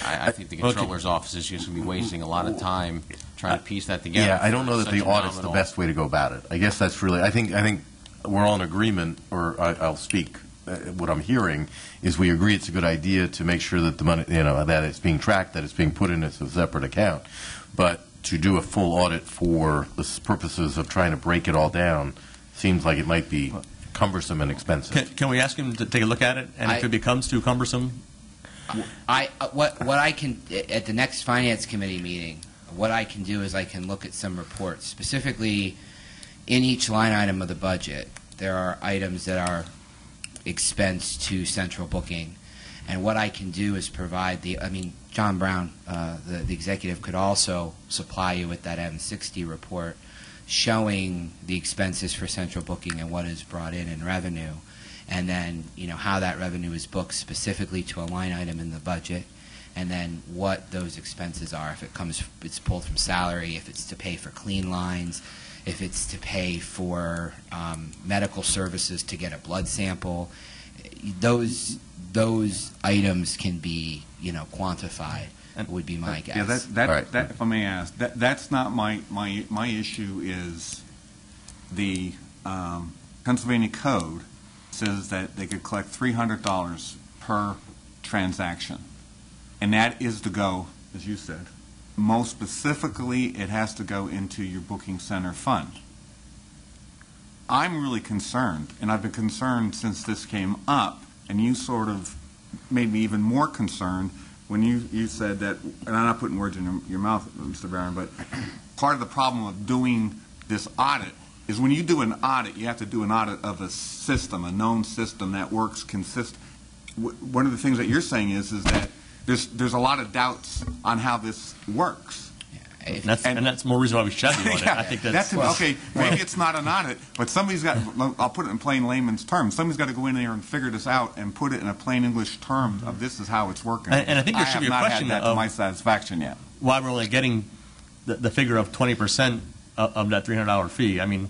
R: I think the controller's office is just going to be wasting a lot of time trying to piece that together.
D: Yeah, I don't know that the audit's the best way to go about it. I guess that's really, I think we're all in agreement, or I'll speak. What I'm hearing is we agree it's a good idea to make sure that the money, that it's being tracked, that it's being put in as a separate account. But to do a full audit for the purposes of trying to break it all down seems like it might be cumbersome and expensive.
K: Can we ask him to take a look at it, and if it becomes too cumbersome?
Q: What I can, at the next Finance Committee meeting, what I can do is I can look at some reports. Specifically, in each line item of the budget, there are items that are expense to central booking. And what I can do is provide John Brown, the executive, could also supply you with that M60 report showing the expenses for central booking and what is brought in revenue, and then how that revenue is booked specifically to a line item in the budget, and then what those expenses are. If it's pulled from salary, if it's to pay for clean lines, if it's to pay for medical services to get a blood sample, those items can be quantified. Would be my guess.
L: Yeah, that if I may ask, that's not my issue. Is the Pennsylvania Code says that they could collect $300 per transaction, and that is to go, as you said, most specifically, it has to go into your booking center fund. I'm really concerned, and I've been concerned since this came up, and you sort of made me even more concerned when you said that, and I'm not putting words in your mouth, Mr. Barron, but part of the problem of doing this audit is when you do an audit, you have to do an audit of a system, a known system that works consistent. One of the things that you're saying is that there's a lot of doubts on how this works.
K: And that's more reason why we should do it.
L: Yeah,
K: I think that's
L: okay. Maybe it's not an audit, but somebody's got. I'll put it in plain layman's terms. Somebody's got to go in there and figure this out and put it in a plain English term of this is how it's working.
K: And I think there should be a question
L: I have not had that to my satisfaction yet.
K: Why we're only getting the figure of 20% of that $300 fee. I mean,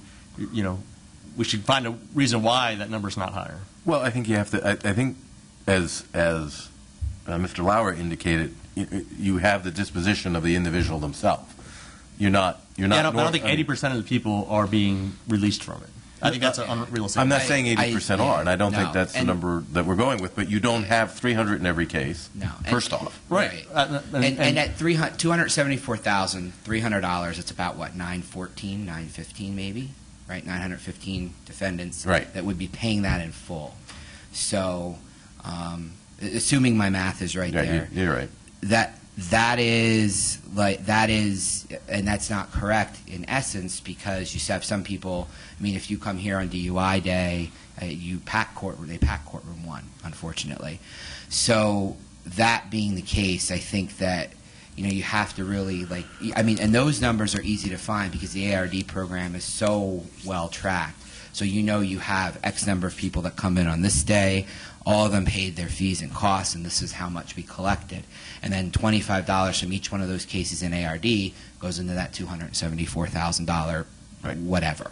K: we should find a reason why that number's not higher.
D: Well, I think you have to. I think as Mr. Lauer indicated, you have the disposition of the individual themselves. You're not.
K: I don't think 80% of the people are being released from it. I think that's unrealistic.
D: I'm not saying 80% are, and I don't think that's the number that we're going with. But you don't have 300 in every case.
Q: No.
D: First off,
Q: right. And at $274,300, it's about what, 915 maybe, right? 915 defendants that would be paying that in full. So, assuming my math is right there,
D: you're right.
Q: That is, and that's not correct in essence, because you have some people. I mean, if you come here on DUI day, they pack courtroom 1, unfortunately. So that being the case, I think that you have to really and those numbers are easy to find because the ARD program is so well tracked. So you have X number of people that come in on this day. All of them paid their fees and costs, and this is how much we collected. And then $25 from each one of those cases in ARD goes into that $274,000 whatever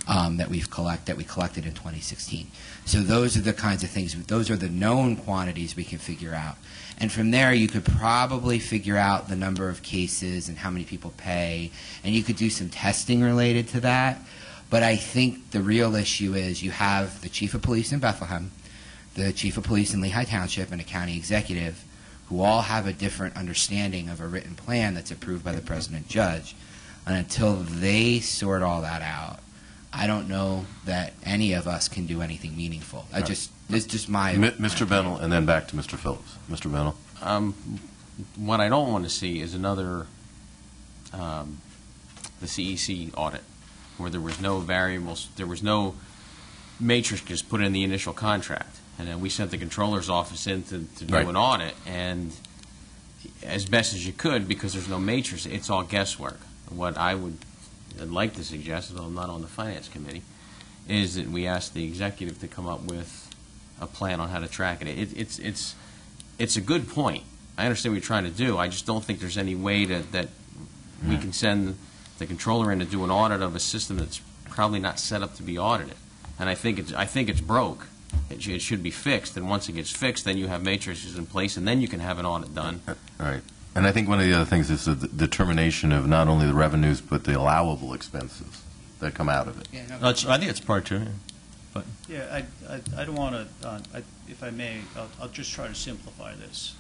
Q: that we collected in 2016. So those are the kinds of things. Those are the known quantities we can figure out. And from there, you could probably figure out the number of cases and how many people pay, and you could do some testing related to that. But I think the real issue is you have the chief of police in Bethlehem, the chief of police in Lehigh Township, and a county executive who all have a different understanding of a written plan that's approved by the president judge. And until they sort all that out, I don't know that any of us can do anything meaningful. It's just my...
D: Mr. Bennell, and then back to Mr. Phillips. Mr. Bennell.
R: What I don't want to see is another, the CEC audit, where there was no variables, there was no matrices put in the initial contract. And then we sent the controller's office in to do an audit, and as best as you could, because there's no matrix, it's all guesswork. What I would like to suggest, although I'm not on the finance committee, is that we ask the executive to come up with a plan on how to track it. It's a good point. I understand what you're trying to do. I just don't think there's any way that we can send the controller in to do an audit of a system that's probably not set up to be audited. And I think it's broke. It should be fixed, and once it gets fixed, then you have matrices in place, and then you can have an audit done.
D: Right. And I think one of the other things is the determination of not only the revenues, but the allowable expenses that come out of it.
K: Yeah, no, I think it's part 2. But
O: yeah, I don't want to, if I may, I'll just try to simplify this.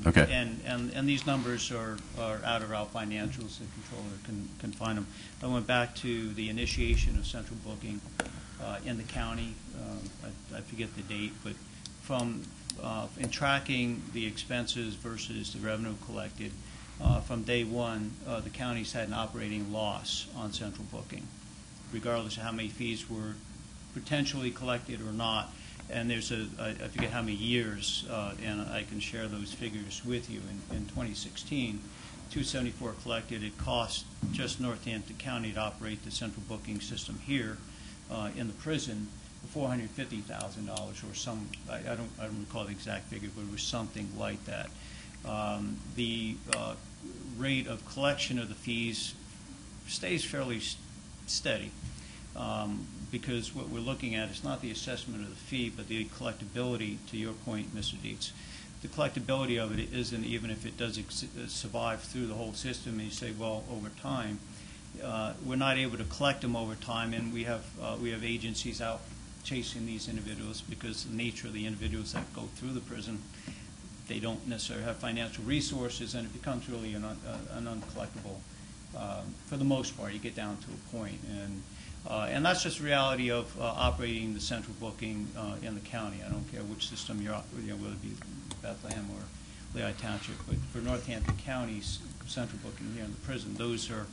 D: Okay.
O: And these numbers are out of our financials. The controller can find them. I went back to the initiation of central booking in the county. I forget the date, but in tracking the expenses versus the revenue collected, from day one, the counties had an operating loss on central booking, regardless of how many fees were potentially collected or not. And there's I forget how many years, and I can share those figures with you. In 2016, 274 collected. It cost just Northampton County to operate the central booking system here in the prison $450,000 or some. I don't recall the exact figure, but it was something like that. The rate of collection of the fees stays fairly steady. Because what we're looking at is not the assessment of the fee, but the collectability, to your point, Mr. Dietz. The collectability of it isn't, even if it does survive through the whole system, and you say, well, over time, we're not able to collect them over time, and we have agencies out chasing these individuals because the nature of the individuals that go through the prison, they don't necessarily have financial resources, and it becomes really an uncollectible, for the most part. You get down to a point, and that's just the reality of operating the central booking in the county. I don't care which system you're operating, whether it be Bethlehem or Lehigh Township, but for Northampton County's central booking here in the prison, those are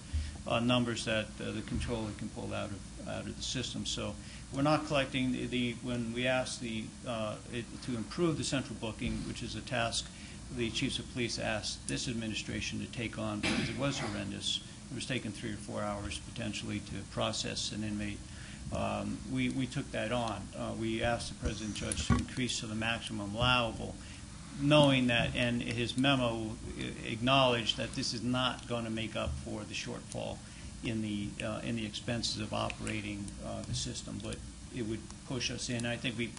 O: numbers that the controller can pull out of the system. So we're not collecting when we ask to improve the central booking, which is a task the chiefs of police asked this administration to take on because it was horrendous. It was taking 3 or 4 hours potentially to process an inmate. We took that on. We asked the president judge to increase to the maximum allowable, knowing that, and his memo acknowledged that this is not going to make up for the shortfall in the expenses of operating the system, but it would push us in. I think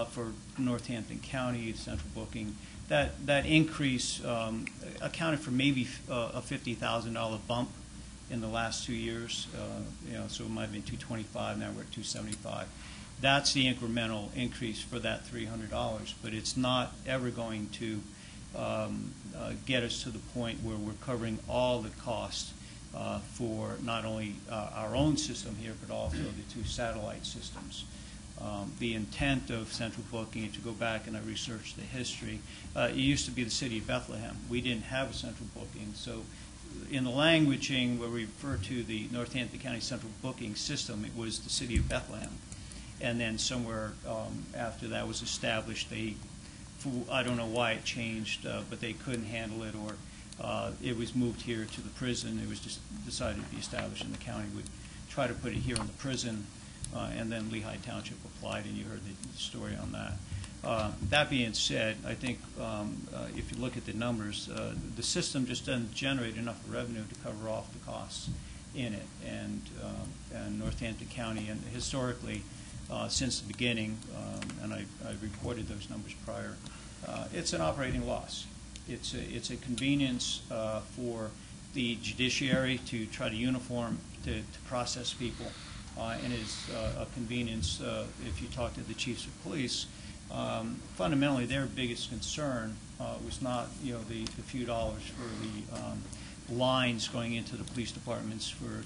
O: for Northampton County central booking, that increase accounted for maybe a $50,000 bump in the last 2 years. So it might have been 225. Now we're at 275. That's the incremental increase for that $300, but it's not ever going to get us to the point where we're covering all the costs for not only our own system here, but also the 2 satellite systems. The intent of central booking, if you go back and I researched the history, it used to be the city of Bethlehem. We didn't have a central booking, so in the languaging where we refer to the Northampton County central booking system, it was the city of Bethlehem. And then somewhere after that was established, I don't know why it changed, but they couldn't handle it, or it was moved here to the prison. It was just decided to be established, and the county would try to put it here in the prison, and then Lehigh Township applied, and you heard the story on that. That being said, I think if you look at the numbers, the system just doesn't generate enough revenue to cover off the costs in it, and Northampton County, and historically, since the beginning, and I reported those numbers prior, it's an operating loss. It's a convenience for the judiciary to try to uniform to process people, and it's a convenience if you talk to the chiefs of police. Fundamentally, their biggest concern was not the few dollars for the lines going into the police departments for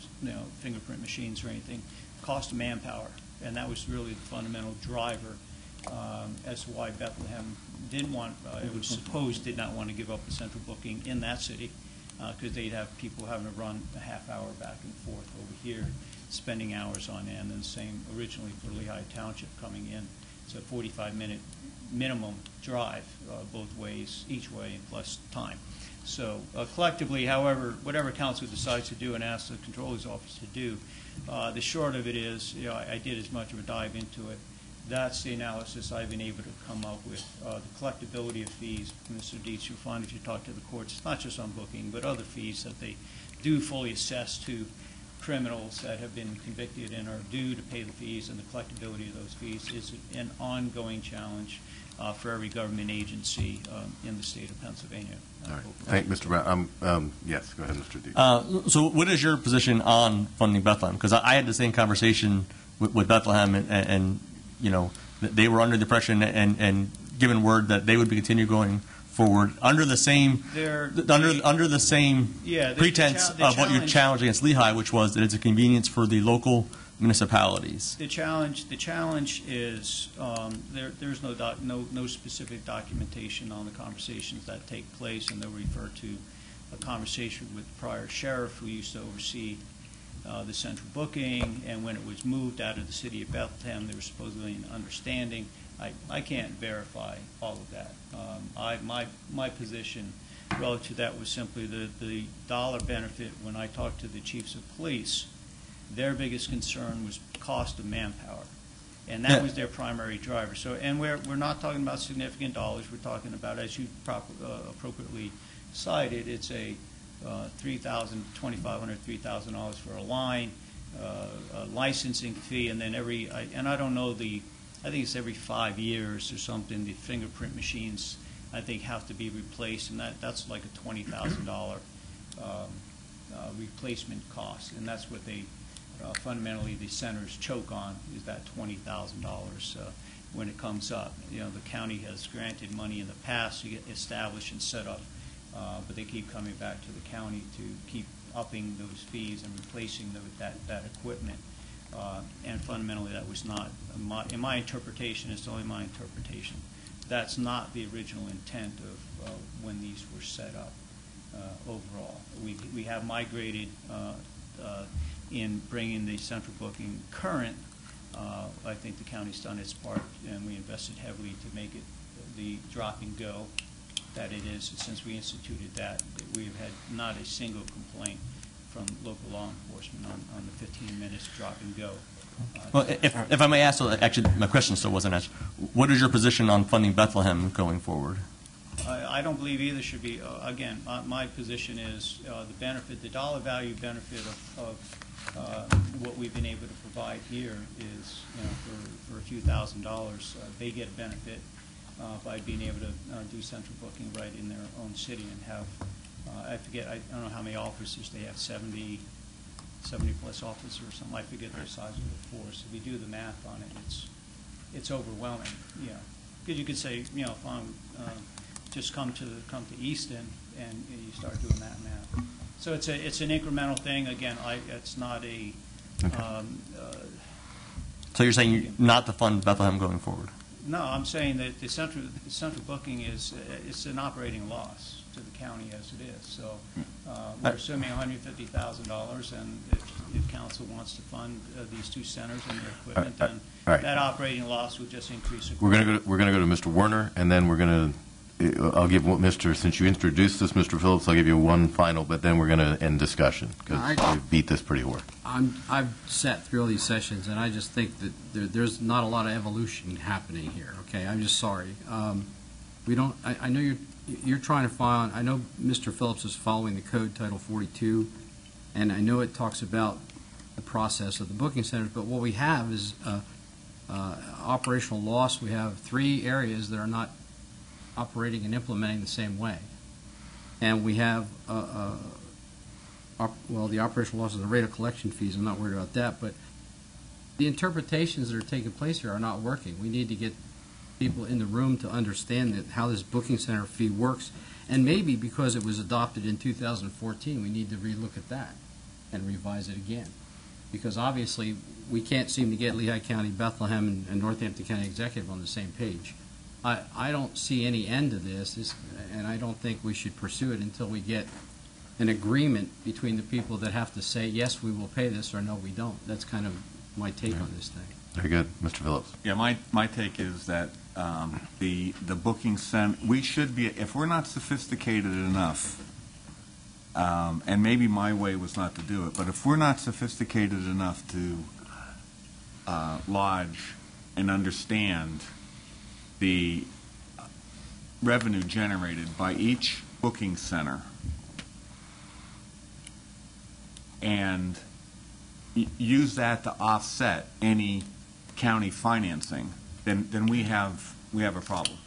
O: fingerprint machines or anything. Cost of manpower. And that was really the fundamental driver as to why Bethlehem didn't want, it was supposed, did not want to give up the central booking in that city, because they'd have people having to run a half hour back and forth over here, spending hours on end, and the same originally for Lehigh Township coming in. It's a 45-minute minimum drive both ways, each way, and plus time. So collectively, however, whatever council decides to do and asks the controller's office to do, the short of it is, I did as much of a dive into it. That's the analysis I've been able to come up with. The collectability of fees, Mr. Dietz, you'll find if you talk to the courts, it's not just on booking, but other fees that they do fully assess to criminals that have been convicted and are due to pay the fees, and the collectability of those fees is an ongoing challenge for every government agency in the state of Pennsylvania.
D: All right. Thank you, Mr. Brown. Yes, go ahead, Mr. Dietz.
K: So what is your position on funding Bethlehem? Because I had the same conversation with Bethlehem, and they were under the impression and given word that they would be continue going forward under the same pretense of what you're challenging against Lehigh, which was that it's a convenience for the local municipalities?
O: The challenge is there's no specific documentation on the conversations that take place, and they'll refer to a conversation with the prior sheriff who used to oversee the central booking, and when it was moved out of the city of Bethlehem, there was supposedly an understanding. I can't verify all of that. My position relative to that was simply the dollar benefit. When I talked to the chiefs of police, their biggest concern was cost of manpower, and that was their primary driver. So, and we're not talking about significant dollars. We're talking about, as you appropriately cited, it's a $2,500, $3,000 for a line, a licensing fee, and then I don't know I think it's every 5 years or something, the fingerprint machines, I think, have to be replaced, and that's like a $20,000 replacement cost, and that's what they fundamentally the centers choke on, is that $20,000 when it comes up. You know, the county has granted money in the past to get established and set up, but they keep coming back to the county to keep upping those fees and replacing that equipment. And fundamentally, that was not, in my interpretation, it's only my interpretation, that's not the original intent of when these were set up overall. We have migrated in bringing the central booking current. I think the county's done its part, and we invested heavily to make it the drop and go that it is. Since we instituted that, we have had not a single complaint from local law enforcement on the 15 minutes drop and go.
K: Well, if I may ask, actually, my question still wasn't asked. What is your position on funding Bethlehem going forward?
O: I don't believe either should be. Again, my position is the dollar value benefit of what we've been able to provide here is, for a few $1,000s, they get a benefit by being able to do central booking right in their own city and have. I don't know how many officers they have, 70 plus officers or something. I forget their size of the force. If you do the math on it, it's overwhelming. Yeah, because you could say, fine, just come to Easton and you start doing that math. So it's an incremental thing. Again, it's not a.
K: So you're saying not to fund Bethlehem going forward?
O: No, I'm saying that the central booking it's an operating loss to the county as it is. So we're assuming $150,000, and if council wants to fund these two centers and their equipment, then that operating loss would just increase.
D: We're going to go to Mr. Werner, and then we're going to. I'll give since you introduced this, Mr. Phillips, I'll give you one final, but then we're going to end discussion because we've beat this pretty hard.
S: I've sat through all these sessions, and I just think that there's not a lot of evolution happening here. Okay, I'm just sorry. We don't. I know you're trying to find. I know Mr. Phillips is following the code, Title 42, and I know it talks about the process of the booking centers. But what we have is operational loss. We have 3 areas that are not operating and implementing the same way. And we have, the operational loss is the rate of collection fees. I'm not worried about that, but the interpretations that are taking place here are not working. We need to get people in the room to understand how this booking center fee works. And maybe because it was adopted in 2014, we need to relook at that and revise it again. Because obviously, we can't seem to get Lehigh County, Bethlehem, and Northampton County Executive on the same page. I don't see any end to this, and I don't think we should pursue it until we get an agreement between the people that have to say, yes, we will pay this, or no, we don't. That's kind of my take on this thing.
D: Very good. Mr. Phillips.
L: Yeah, my take is that the booking center, we should be, if we're not sophisticated enough, and maybe my way was not to do it, but if we're not sophisticated enough to lodge and understand the revenue generated by each booking center and use that to offset any county financing, then we have a problem.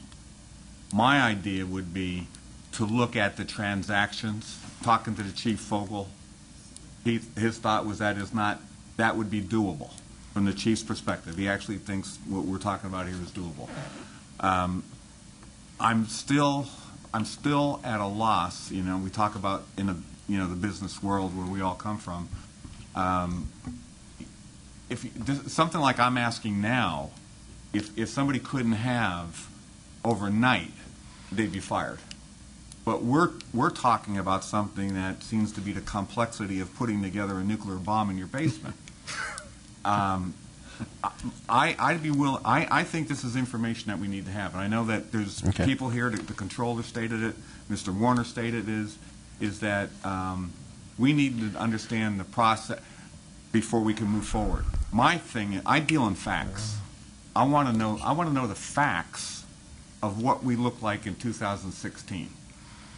L: My idea would be to look at the transactions. Talking to the Chief Fogel, his thought was that would be doable from the chief's perspective. He actually thinks what we're talking about here is doable. I'm still at a loss. We talk about in the business world where we all come from. something like I'm asking now, if somebody couldn't have overnight, they'd be fired. But we're talking about something that seems to be the complexity of putting together a nuclear bomb in your basement. I'd be willing. I think this is information that we need to have, and I know that there's people here. The controller stated it. Mr. Warner stated is that we need to understand the process before we can move forward. My thing, I deal in facts. I want to know the facts of what we look like in 2016,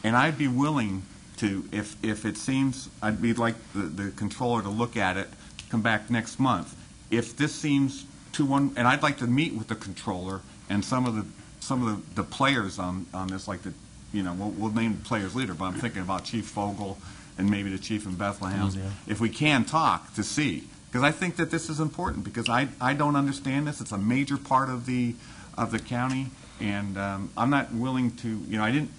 L: and I'd be willing to, if it seems, I'd be like the controller to look at it, come back next month. If this seems and I'd like to meet with the controller and some of the players on this, like we'll name the players later, but I'm thinking about Chief Fogel and maybe the chief in Bethlehem. Yeah. If we can talk to see, because I think that this is important, because I don't understand this. It's a major part of the county, and I'm not willing to.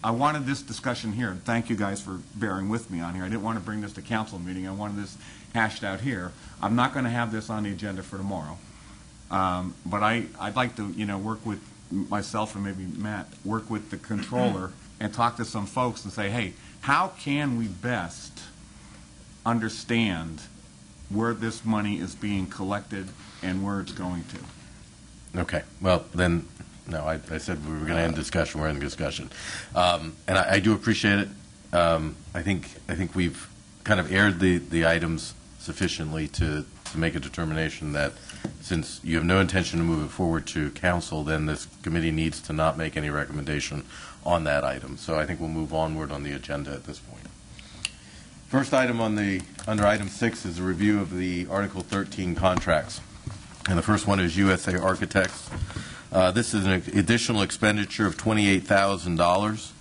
L: I wanted this discussion here, and thank you guys for bearing with me on here. I didn't want to bring this to council meeting. I wanted this hashed out here. I'm not going to have this on the agenda for tomorrow, but I'd like to work with myself and maybe Matt, work with the controller and talk to some folks and say, hey, how can we best understand where this money is being collected and where it's going to?
D: Okay. Well, then, no, I said we were going to end discussion. We're in discussion. And I do appreciate it. I think we've kind of aired the items sufficiently to make a determination that since you have no intention to move it forward to council, then this committee needs to not make any recommendation on that item. So I think we'll move onward on the agenda at this point. First item under item 6 is a review of the Article 13 contracts. And the first one is USA Architects. This is an additional expenditure of $28,000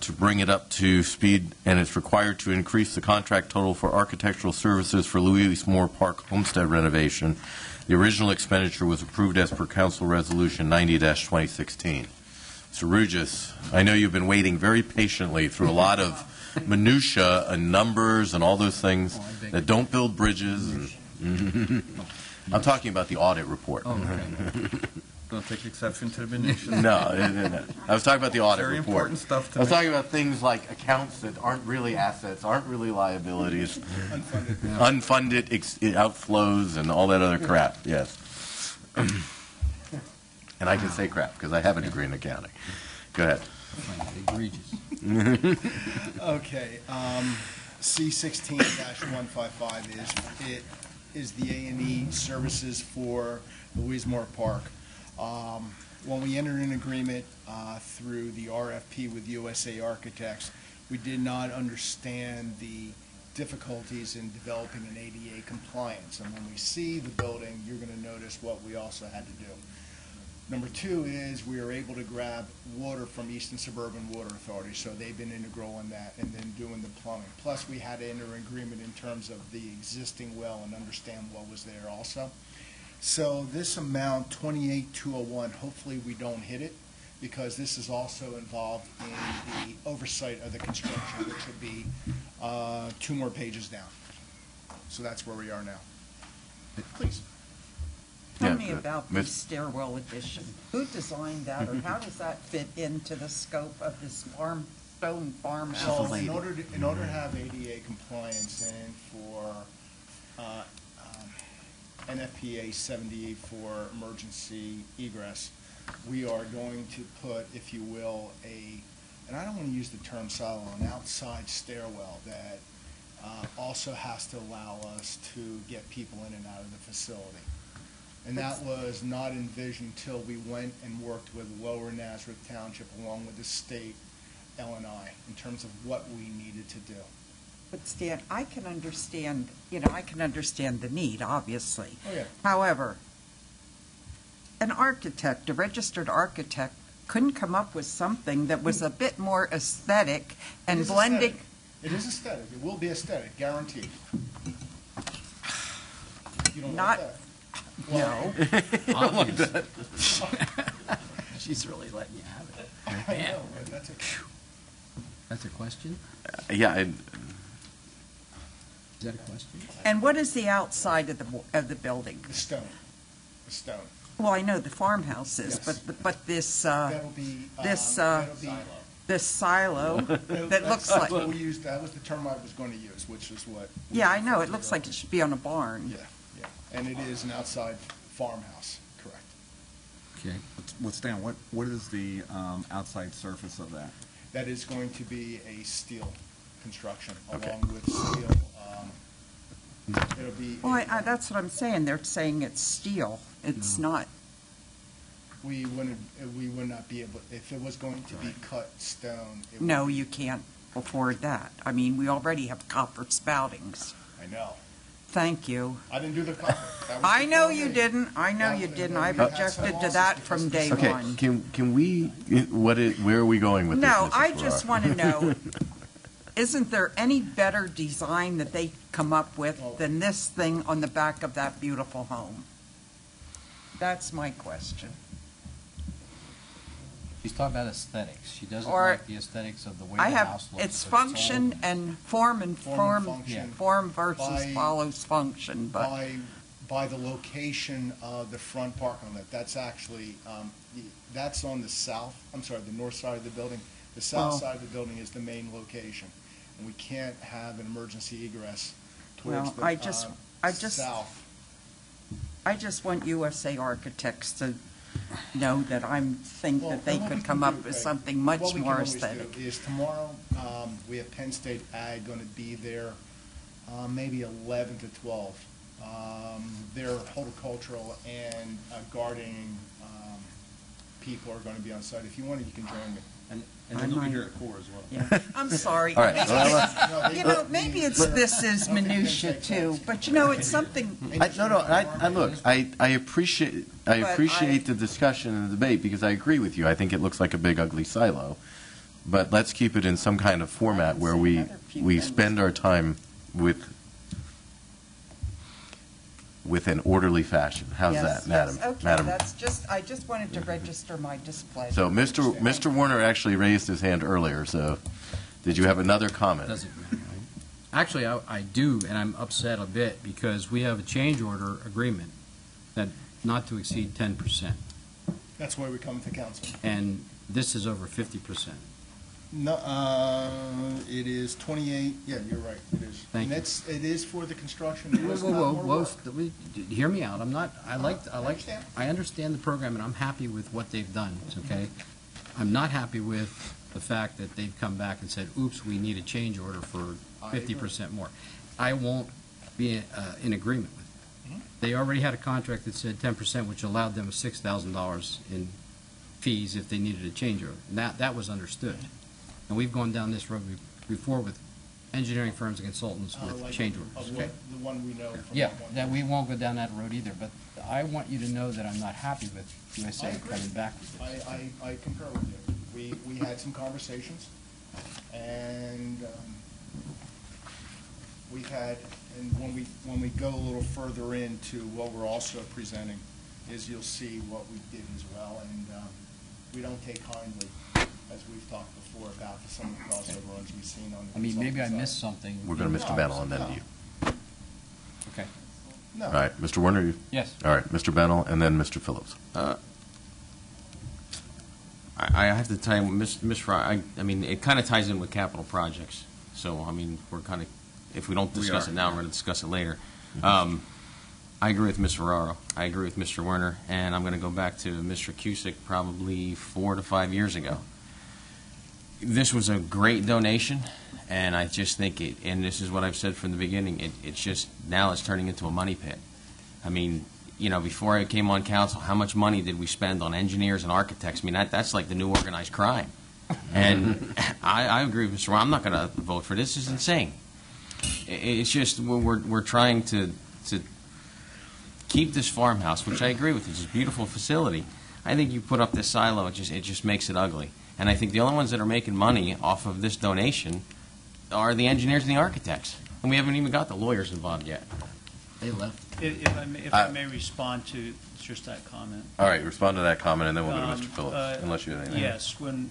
D: to bring it up to speed, and it's required to increase the contract total for architectural services for Louise Moore Park Homestead renovation. The original expenditure was approved as per Council Resolution 90-2016. Mr. Rugis, I know you've been waiting very patiently through a lot of minutia and numbers and all those things that don't build bridges. And I'm talking about the audit report.
L: Oh, okay. Don't take exception to the minutia.
D: No. I was talking about the audit
L: Very
D: report.
L: Important stuff to
D: I was talking about things like accounts that aren't really assets, aren't really liabilities, unfunded outflows, and all that other crap. Yes. And I can say crap because I have a degree in accounting. Go ahead.
T: Egregious. Okay. C16-155 is the A&E services for Louise Moore Park. When we entered an agreement through the RFP with USA Architects, we did not understand the difficulties in developing an ADA compliance. And when we see the building, you're going to notice what we also had to do. Number 2 is we were able to grab water from Eastern Suburban Water Authority, so they've been integral in that, and then doing the plumbing. Plus, we had to enter an agreement in terms of the existing well and understand what was there also. So this amount, 28,201, hopefully we don't hit it, because this is also involved in the oversight of the construction, which would be 2 more pages down. So that's where we are now. Please.
C: Tell me about the Stairwell Edition. Who designed that, or how does that fit into the scope of this stone farmhouse?
T: So in order to have ADA compliance and for Nfpa 78 for emergency egress, we are going to put, if you will, and I don't want to use the term silo, an outside stairwell that also has to allow us to get people in and out of the facility. And that was not envisioned until we went and worked with Lower Nazareth Township along with the state L&I in terms of what we needed to do.
C: But Stan, I can understand the need, obviously.
T: Oh, yeah.
C: However, an architect, a registered architect, couldn't come up with something that was a bit more aesthetic and blending.
T: It is aesthetic. It will be aesthetic, guaranteed. You don't
C: Not.
T: like that?
C: No.
S: She's really letting you have it.
T: I know, that's a...
S: That's a question?
D: Yeah.
S: Is that a question?
C: And what is the outside of the building?
T: The stone. The stone.
C: Well, I know the farmhouse is,
T: Yes.
C: but this,
T: That'll be,
C: this,
T: that'll be.
C: this silo that looks
T: That's
C: like,
T: what we used, that was the term I was going to use, which is what.
C: yeah, I know, it looks like it should be on a barn.
T: Yeah, yeah, and it is an outside farmhouse, correct.
S: Okay.
L: What's down, what is the outside surface of that?
T: That is going to be a steel construction,
D: Okay.
T: along with steel, it'll be.
C: Well, that's what I'm saying, they're saying it's steel, it's not.
T: We would not be able, if it was going to be cut stone. it would
C: No,
T: be-
C: you can't afford that. I mean, we already have copper spoutings.
T: I know.
C: Thank you.
T: I didn't do the copper. That was
C: I know
T: before
C: you
T: me.
C: didn't, I know
T: That
C: you
T: was-
C: didn't,
T: we
C: I've
T: had some
C: objected to
T: losses
C: that
T: because
C: from
T: of
C: day
T: this.
D: Okay,
C: one.
D: can we, where are we going with this?
C: No,
D: Mrs.
C: I just
D: Farrar?
C: want to know, isn't there any better design that they come up with than this thing on the back of that beautiful home? That's my question.
S: She's talking about aesthetics. She doesn't
C: Or-
S: like the aesthetics of the way
C: I
S: the
C: have,
S: house looks.
C: it's
S: but
C: function
S: all-
C: and form
T: function.
C: form versus
T: By-
C: follows function, but,
T: By the location of the front parking lot, that's actually, that's on the south, I'm sorry, the north side of the building. The south
C: Well-
T: side of the building is the main location, and we can't have an emergency egress towards
C: well,
T: the,
C: I just
T: south.
C: I just want USA Architects to know that think
T: Well,
C: that they
T: then what we
C: could
T: can
C: come
T: do,
C: up with
T: Craig,
C: something
T: what
C: much
T: we can
C: more
T: always do
C: aesthetic.
T: Is tomorrow, we have Penn State Ag going to be there, maybe 11 to 12. Their horticultural and gardening people are going to be on site. If you want, you can join me.
S: And then you'll be here at CORE as well.
C: Yeah. I'm sorry.
D: All right.
C: You know, maybe this is minutia too, but you know, it's something.
D: I appreciate the discussion and the debate, because I agree with you. I think it looks like a big ugly silo, but let's keep it in some kind of format where we spend our time with an orderly fashion. How's that, madam?
C: Yes, okay,
D: Madam?
C: that's just, I just wanted to register my displeasure.
D: So Mr. Warner actually raised his hand earlier, so did you have another comment?
S: Doesn't matter. Actually, I do, and I'm upset a bit because we have a change order agreement that not to exceed 10%,
T: That's why we come to council.
S: and this is over 50%.
T: No, it is 28, yeah, you're right, it is.
S: Thank you.
T: And it is for the construction.
S: Whoa,
T: It's
S: whoa,
T: not
S: whoa,
T: more
S: whoa,
T: work.
S: hear me out. I'm not,
T: understand.
S: I understand the program, and I'm happy with what they've done, okay? I'm not happy with the fact that they've come back and said, oops, we need a change order for 50% more. I won't be in agreement with it. They already had a contract that said 10%, which allowed them $6,000 in fees if they needed a change order. And that was understood. And we've gone down this road before with engineering firms and consultants with
T: Like
S: change
T: of
S: orders,
T: what-
S: okay?
T: The one we know from.
S: Yeah,
T: that one.
S: that we won't go down that road either, but I want you to know that I'm not happy with
T: I
S: USA
T: agree.
S: coming back with this.
T: I concur with you. We had some conversations, and we've had, and when we go a little further into what we're also presenting, is you'll see what we did as well, and we don't take kindly, as we've talked before, about some of the crossover runs we've seen on the
S: I mean, maybe I
T: consultant
S: missed
T: side.
S: something.
D: We're going to Mr. Bennell and then
T: No.
D: to you.
S: Okay.
T: No.
D: All right, Mr. Warner?
S: Yes.
D: All right, Mr. Bennell, and then Mr. Phillips.
R: I have to tell you, Ms. Fry, I mean, it kind of ties in with capital projects. So, I mean, we're kind of, if we don't discuss it now, we're going to discuss it later. I agree with Ms. Ferraro. I agree with Mr. Werner, and I'm going to go back to Mr. Cusick probably 4 to 5 years ago. This was a great donation, and I just think it, and this is what I've said from the beginning, it's just, now it's turning into a money pit. I mean, you know, before I came on council, how much money did we spend on engineers and architects? I mean, that's like the new organized crime. And I agree with Mr. Werner. I'm not going to vote for this. This is insane. It's just, we're trying to keep this farmhouse, which I agree with. It's a beautiful facility. I think you put up this silo, it just makes it ugly. And I think the only ones that are making money off of this donation are the engineers and the architects. And we haven't even got the lawyers involved yet.
S: They left.
O: If I may respond to just that comment.
D: All right, respond to that comment, and then we'll go to Mr. Phillips, unless you have anything.
O: Yes, when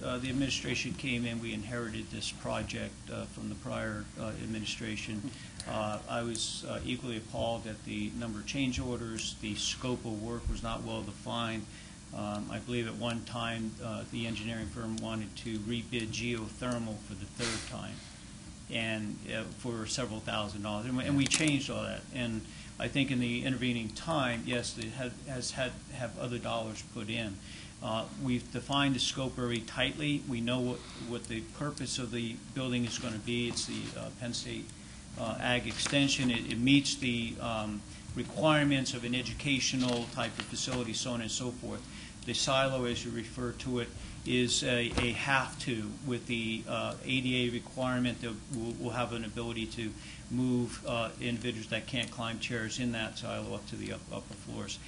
O: the administration came in, we inherited this project from the prior administration. I was equally appalled at the number of change orders. The scope of work was not well defined. I believe at one time the engineering firm wanted to rebid geothermal for the third time, and for several $1,000s, and we changed all that. And I think in the intervening time, yes, it has had to have other dollars put in. We've defined the scope very tightly. We know what the purpose of the building is going to be. It's the Penn State Ag Extension. It meets the requirements of an educational type of facility, so on and so forth. The silo, as you refer to it, is a have-to with the ADA requirement that we'll have an ability to move individuals that can't climb chairs in that silo up to the upper floors.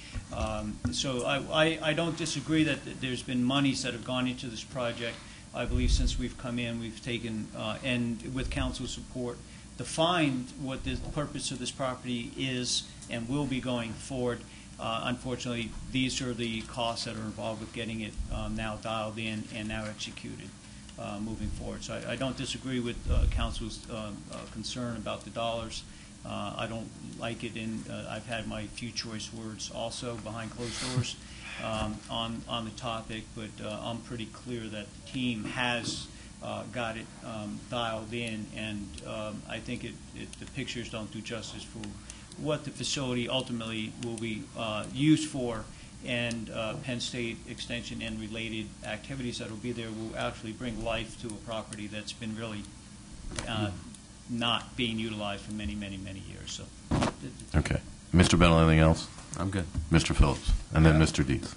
O: So I don't disagree that there's been monies that have gone into this project. I believe since we've come in, we've taken, and with council support, defined what the purpose of this property is and will be going forward. Unfortunately, these are the costs that are involved with getting it now dialed in and now executed moving forward. So I don't disagree with council's concern about the dollars. I don't like it in, I've had my few choice words also behind closed doors on the topic, but I'm pretty clear that the team has got it dialed in, and I think the pictures don't do justice for what the facility ultimately will be used for, and Penn State Extension and related activities that will be there will actually bring life to a property that's been really not being utilized for many, many, many years. So.
D: Okay. Mr. Bennell, anything else?
R: I'm good.
D: Mr. Phillips, and then Mr. Dees.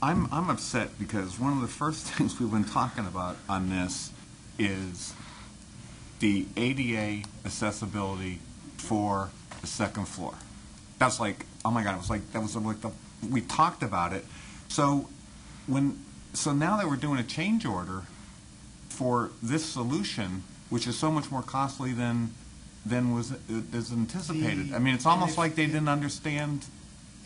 L: I'm upset because one of the first things we've been talking about on this is the ADA accessibility for the second floor. That's like, oh my God, it was like, that was like we talked about it. So now that we're doing a change order for this solution, which is so much more costly than was anticipated. I mean, it's almost like they didn't understand.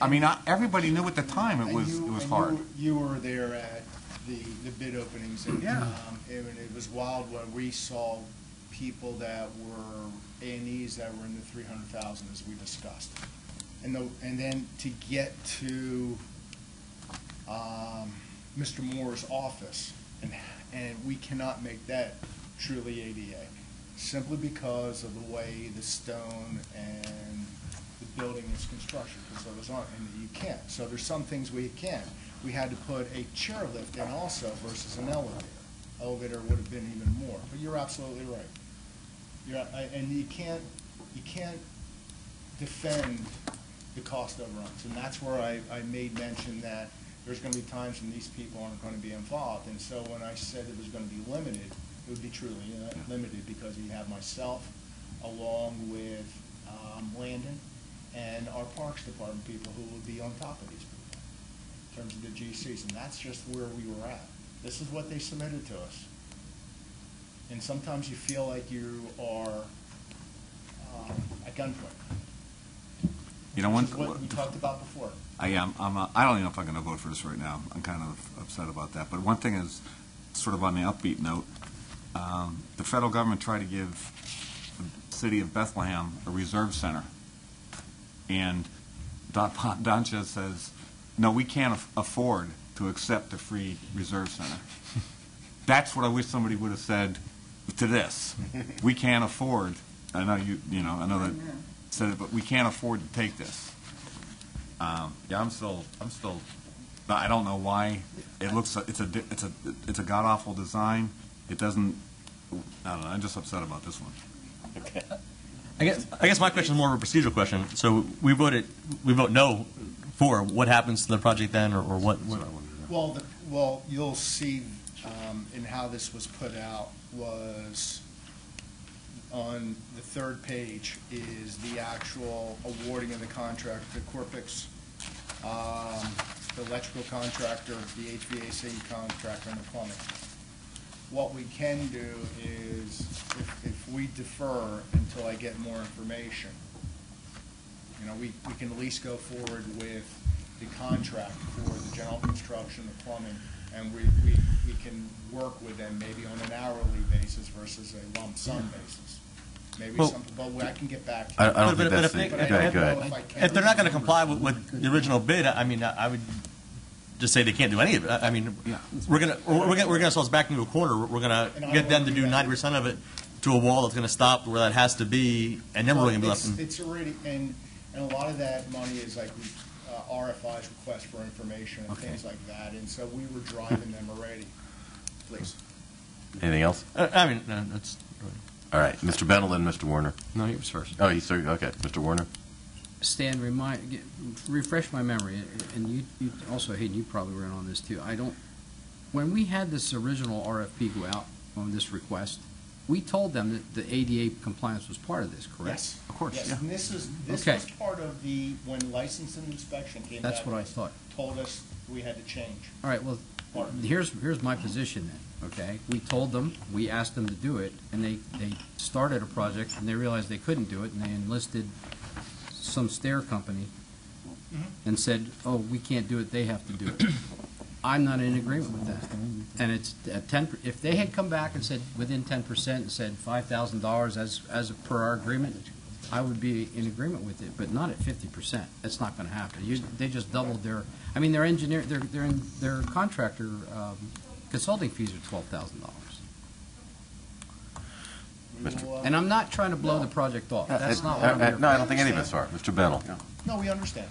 L: I mean, everybody knew at the time it was hard.
T: You were there at the bid openings, and it was wild when we saw people that were A&Es that were in the 300,000, as we discussed, and then to get to Mr. Moore's office, and we cannot make that truly ADA, simply because of the way the stone and the building is constructed. So and you can't. So there's some things we can. We had to put a chairlift in also versus an elevator. Elevator would have been even more. But you're absolutely right. And you can't defend the cost overruns, and that's where I made mention that there's going to be times when these people aren't going to be involved. And so when I said it was going to be limited, it would be truly limited, because we have myself along with Landon and our Parks Department people who will be on top of these people in terms of the GCs, and that's just where we were at. This is what they submitted to us. And sometimes you feel like you are at gunpoint.
L: You know,
T: what we talked about before.
L: I don't even know if I'm going to vote for this right now. I'm kind of upset about that. But one thing is, sort of on the upbeat note, the federal government tried to give the city of Bethlehem a reserve center. And Doncha says, no, we can't afford to accept a free reserve center. That's what I wish somebody would have said to this. We can't afford, I know I know that said it, but we can't afford to take this. I'm still, I don't know why it looks, it's a god-awful design. It doesn't, I don't know, I'm just upset about this one.
D: Okay.
K: I guess my question is more of a procedural question. So we vote no for. What happens to the project then, or what?
T: Well, you'll see in how this was put out was on the third page is the actual awarding of the contract to Corpix, the electrical contractor, the HVAC contractor, and the plumbing. what we can do is, if we defer until I get more information, you know, we can at least go forward with the contract for the general construction, the plumbing, and we can work with them maybe on an hourly basis versus a lump sum basis. Maybe
K: Well,
T: something, but I can get back to
D: I
T: you.
D: don't think
K: But
D: that's
K: if
D: the,
K: they-
D: go ahead.
K: If they're not going to comply with the original bid, I mean, I would just say they can't do any of it. I mean, we're going to ourselves back into a corner. We're going to get them to do 90% of it to a wall that's going to stop where that has to be, and then we're going to be left.
T: It's already, and a lot of that money is like RFIs, requests for information, and things like that, and so we were driving them already. Please.
D: Anything else?
K: I mean, that's.
D: All right, Mr. Bennell and Mr. Warner.
S: No, he was first.
D: Oh, he's sorry. Okay, Mr. Warner.
S: Stan, refresh my memory, and you also, Hayden, you probably were in on this too. When we had this original RFP go out on this request, we told them that the ADA compliance was part of this, correct?
T: Yes.
S: Of course,
T: Yes,
S: yeah.
T: and this was part of when license and inspection came back.
S: That's what I thought.
T: Told us we had to change.
S: All right, well, here's my position then, okay? We told them, we asked them to do it, and they started a project, and they realized they couldn't do it, and they enlisted some stair company and said, oh, we can't do it, they have to do it. I'm not in agreement with that. And it's at 10, if they had come back and said within 10% and said $5,000 as per our agreement, I would be in agreement with it, but not at 50%. That's not going to happen. They just doubled their, I mean, their engineer, their contractor consulting fees are $12,000. And I'm not trying to blow the project off. That's not what I'm here for.
D: No, I don't think any of us are. Mr. Bennell.
T: No, we understand.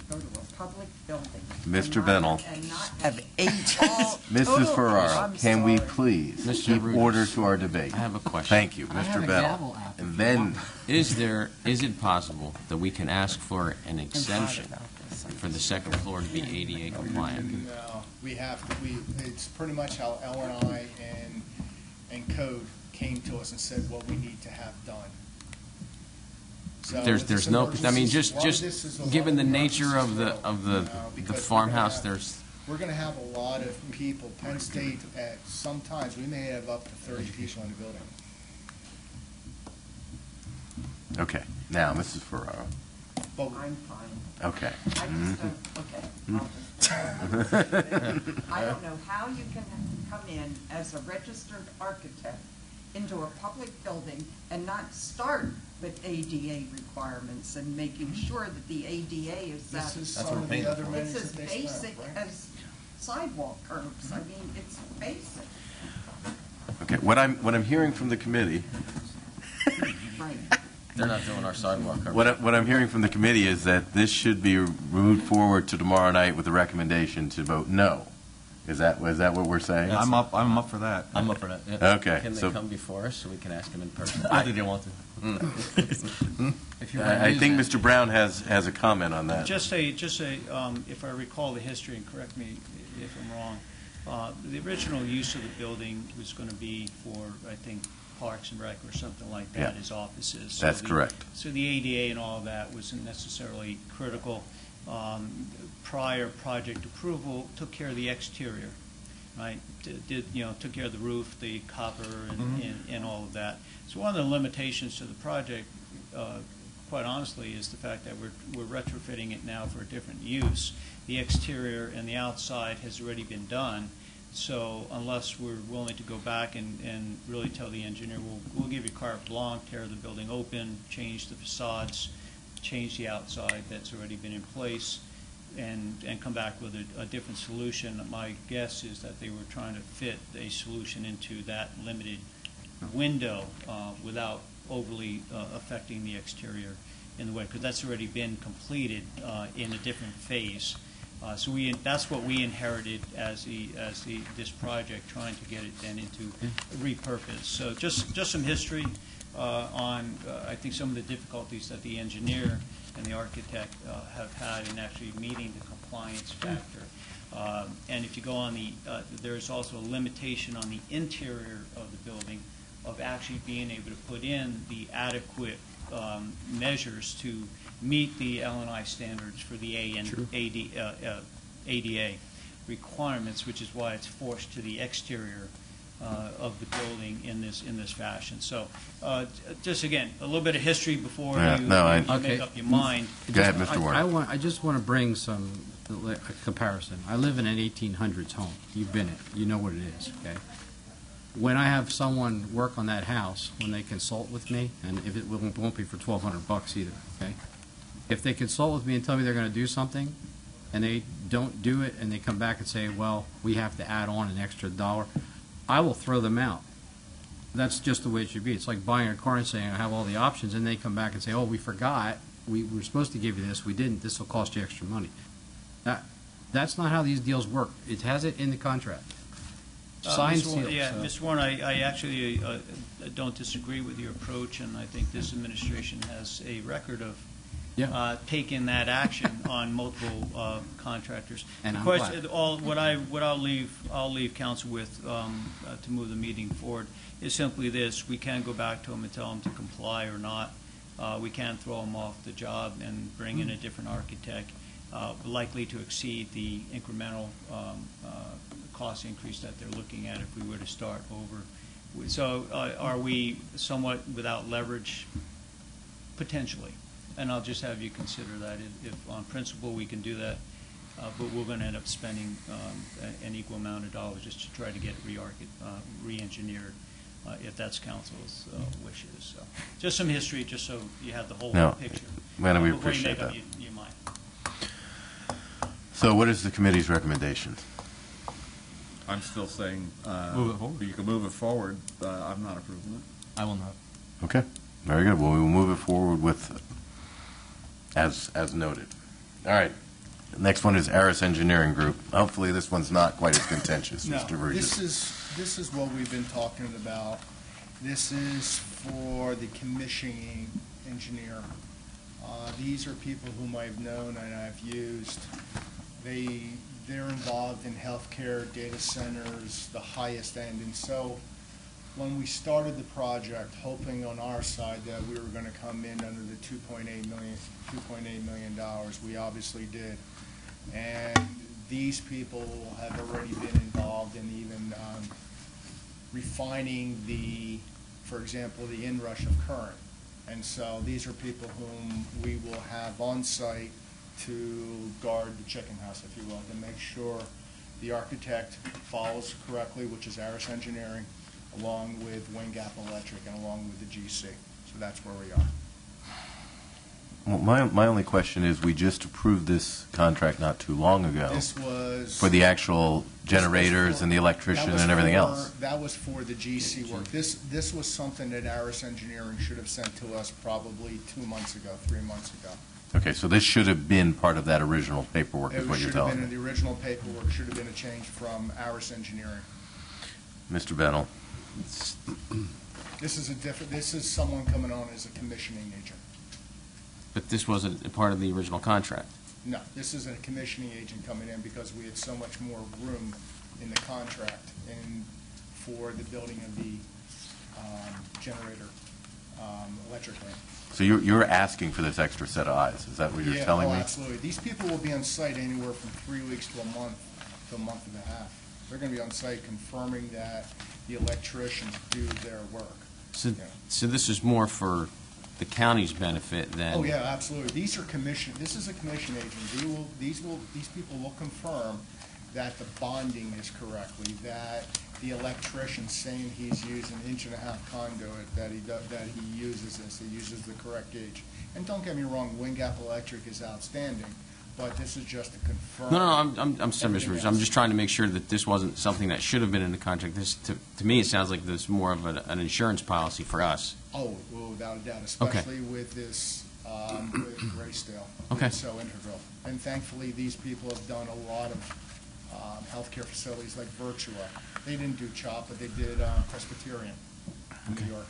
C: Go to a public building.
D: Mr. Bennell.
C: And not have eight.
D: Mrs. Ferraro,
C: I'm
D: can we
C: sorry.
D: please keep order to our debate?
R: I have a question.
D: Thank you,
R: I have
D: Mr.
R: a
D: Bennell.
R: gavel app
D: And then,
R: Is it possible that we can ask for an exemption for the second floor to be ADA compliant?
T: No, we have to, it's pretty much how L&I and code came to us and said what we need to have done. So
R: There's no, I mean, just given the nature of the farmhouse, there's.
T: We're going to have a lot of people. Penn State, at sometimes, we may have up to 30 people in the building.
D: okay, now, Mrs. Ferraro.
T: But
C: I'm fine.
D: Okay.
C: I just don't, okay. I don't know how you can come in as a registered architect into a public building and not start with ADA requirements and making sure that the ADA is
T: This is
C: satisfied.
T: some of the other
C: It's
T: minutes
C: as
T: that they spent,
C: basic
T: right?
C: as sidewalk curbs. I mean, it's basic.
D: Okay, what I'm hearing from the committee,
C: Right.
R: They're not doing our sidewalk.
D: what I'm hearing from the committee is that this should be moved forward to tomorrow night with a recommendation to vote no. Is that what we're saying?
K: I'm up for that.
R: I'm up for that. Yeah.
D: Okay,
R: Can they
D: so-
R: come before us so we can ask them in person?
K: I think they want to.
D: I think Mr. Brown has a comment on that.
O: Just say, if I recall the history, and correct me if I'm wrong, the original use of the building was going to be for, I think, Parks and Rec or something like that
D: Yeah.
O: as offices.
D: That's correct.
O: So the ADA and all of that wasn't necessarily critical. Prior project approval took care of the exterior, right? Took care of the roof, the copper, and all of that. So one of the limitations to the project, quite honestly, is the fact that we're retrofitting it now for a different use. The exterior and the outside has already been done. So unless we're willing to go back and really tell the engineer, we'll give you carte blanche, tear the building open, change the facades, change the outside that's already been in place, and come back with a different solution. My guess is that they were trying to fit a solution into that limited window without overly affecting the exterior in the way, because that's already been completed in a different phase. So that's what we inherited as this project, trying to get it then into repurpose. So just some history on I think some of the difficulties that the engineer and the architect have had in actually meeting the compliance factor. And if you go on there's also a limitation on the interior of the building of actually being able to put in the adequate measures to meet the L&I standards for the ADA requirements, which is why it's forced to the exterior of the building in this fashion. So, just again, a little bit of history before
D: Yeah,
O: you
D: okay.
O: make up your mind.
D: Go ahead, Mr. Warren.
S: I just want to bring some a comparison. I live in an 1800s home. You've been it. You know what it is, okay? When I have someone work on that house, when they consult with me, and if it won't be for $1,200 either, okay? If they consult with me and tell me they're going to do something, and they don't do it, and they come back and say, well, we have to add on an extra $1, I will throw them out. That's just the way it should be. It's like buying a car and saying, I have all the options, and they come back and say, oh, we forgot. We were supposed to give you this. We didn't. This will cost you extra money. That's not how these deals work. It has it in the contract. Signed, sealed.
O: Yeah,
S: So.
O: Mr. Warren, I actually don't disagree with your approach, and I think this administration has a record of taking that action on multiple contractors.
S: And
O: Of
S: I'm
O: course,
S: glad.
O: I'll leave council with to move the meeting forward is simply this: we can go back to them and tell them to comply or not. We can throw them off the job and bring in a different architect, likely to exceed the incremental cost increase that they're looking at if we were to start over. So are we somewhat without leverage? Potentially. And I'll just have you consider that. If on principle we can do that, but we're going to end up spending an equal amount of dollars just to try to get it re-engineered, if that's council's wishes. So just some history, just so you have the whole picture.
D: Man, we
O: before you
D: appreciate
O: make up
D: that.
O: your mind.
D: So what is the committee's recommendation?
L: I'm still saying
K: Move it forward.
L: you can move it forward. I'm not approving it.
K: I will not.
D: Okay, very good. Well, we will move it forward with, as noted. All right. Next one is Aris Engineering Group. Hopefully this one's not quite as contentious,
T: No,
D: Mr. Burgess.
T: this is what we've been talking about. This is for the commissioning engineer. These are people whom I've known and I've used. They're involved in healthcare, data centers, the highest end. And so when we started the project, hoping on our side that we were going to come in under the $2.8 million, we obviously did. And these people have already been involved in even refining for example, the inrush of current. And so these are people whom we will have on site to guard the chicken house, if you will, to make sure the architect follows correctly, which is Aris Engineering, along with Wayne Gap Electric and along with the GC. So that's where we are.
D: Well, my only question is, we just approved this contract not too long ago.
T: This was
D: for the actual generators and the electrician and everything else.
T: That was for the GC work. This was something that Aris Engineering should have sent to us probably 2 months ago, 3 months ago.
D: Okay, so this should have been part of that original paperwork, is what you're telling
T: It should have
D: me.
T: been in the original paperwork, should have been a change from Aris Engineering.
D: Mr. Bennell.
T: This is someone coming on as a commissioning agent.
R: But this wasn't a part of the original contract.
T: No, this is a commissioning agent coming in because we had so much more room in the contract and for the building of the generator electrically.
D: So you're asking for this extra set of eyes, is that what you're telling me?
T: Absolutely. These people will be on site anywhere from 3 weeks to a month and a half. They're going to be on site confirming that the electricians do their work.
R: So this is more for the county's benefit than...
T: Oh, yeah, absolutely. These are this is a commission agent. These people will confirm that the bonding is correctly, that the electrician saying he's using 1.5 inch conduit, that he uses this, he uses the correct gauge. And don't get me wrong, Wayne Gap Electric is outstanding, but this is just to confirm.
R: No, I'm sorry, Mr. Bruce. I'm just trying to make sure that this wasn't something that should have been in the contract. This, to me, it sounds like this is more of an insurance policy for us.
T: Oh, without a doubt, especially with this, with Graysdale.
R: Okay.
T: It's so integral. And thankfully, these people have done a lot of healthcare facilities like Virtua. They didn't do CHOP, but they did Presbyterian in New York.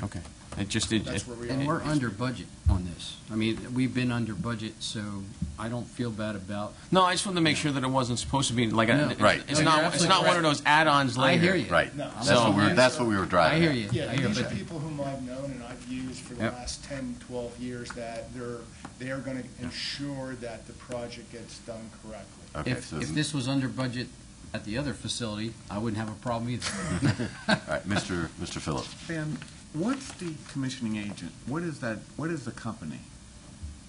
R: Okay.
T: That's where we
S: And
T: are.
S: we're under budget on this. I mean, we've been under budget, so I don't feel bad about.
R: No, I just wanted to make sure that it wasn't supposed to be like a...
S: No.
D: Right.
R: It's not one of those add-ons later.
S: I hear you.
D: Right.
T: No.
D: That's what we were driving
S: I hear
D: at.
S: you.
T: Yeah,
S: I hear
T: these
S: you.
T: are people whom I've known and I've used for the last 10, 12 years that they are going to ensure that the project gets done correctly.
D: Okay,
S: If this was under budget at the other facility, I wouldn't have a problem either.
D: All right, Mr. Phillip.
L: Ben, what's the commissioning agent? What is that? What is the company?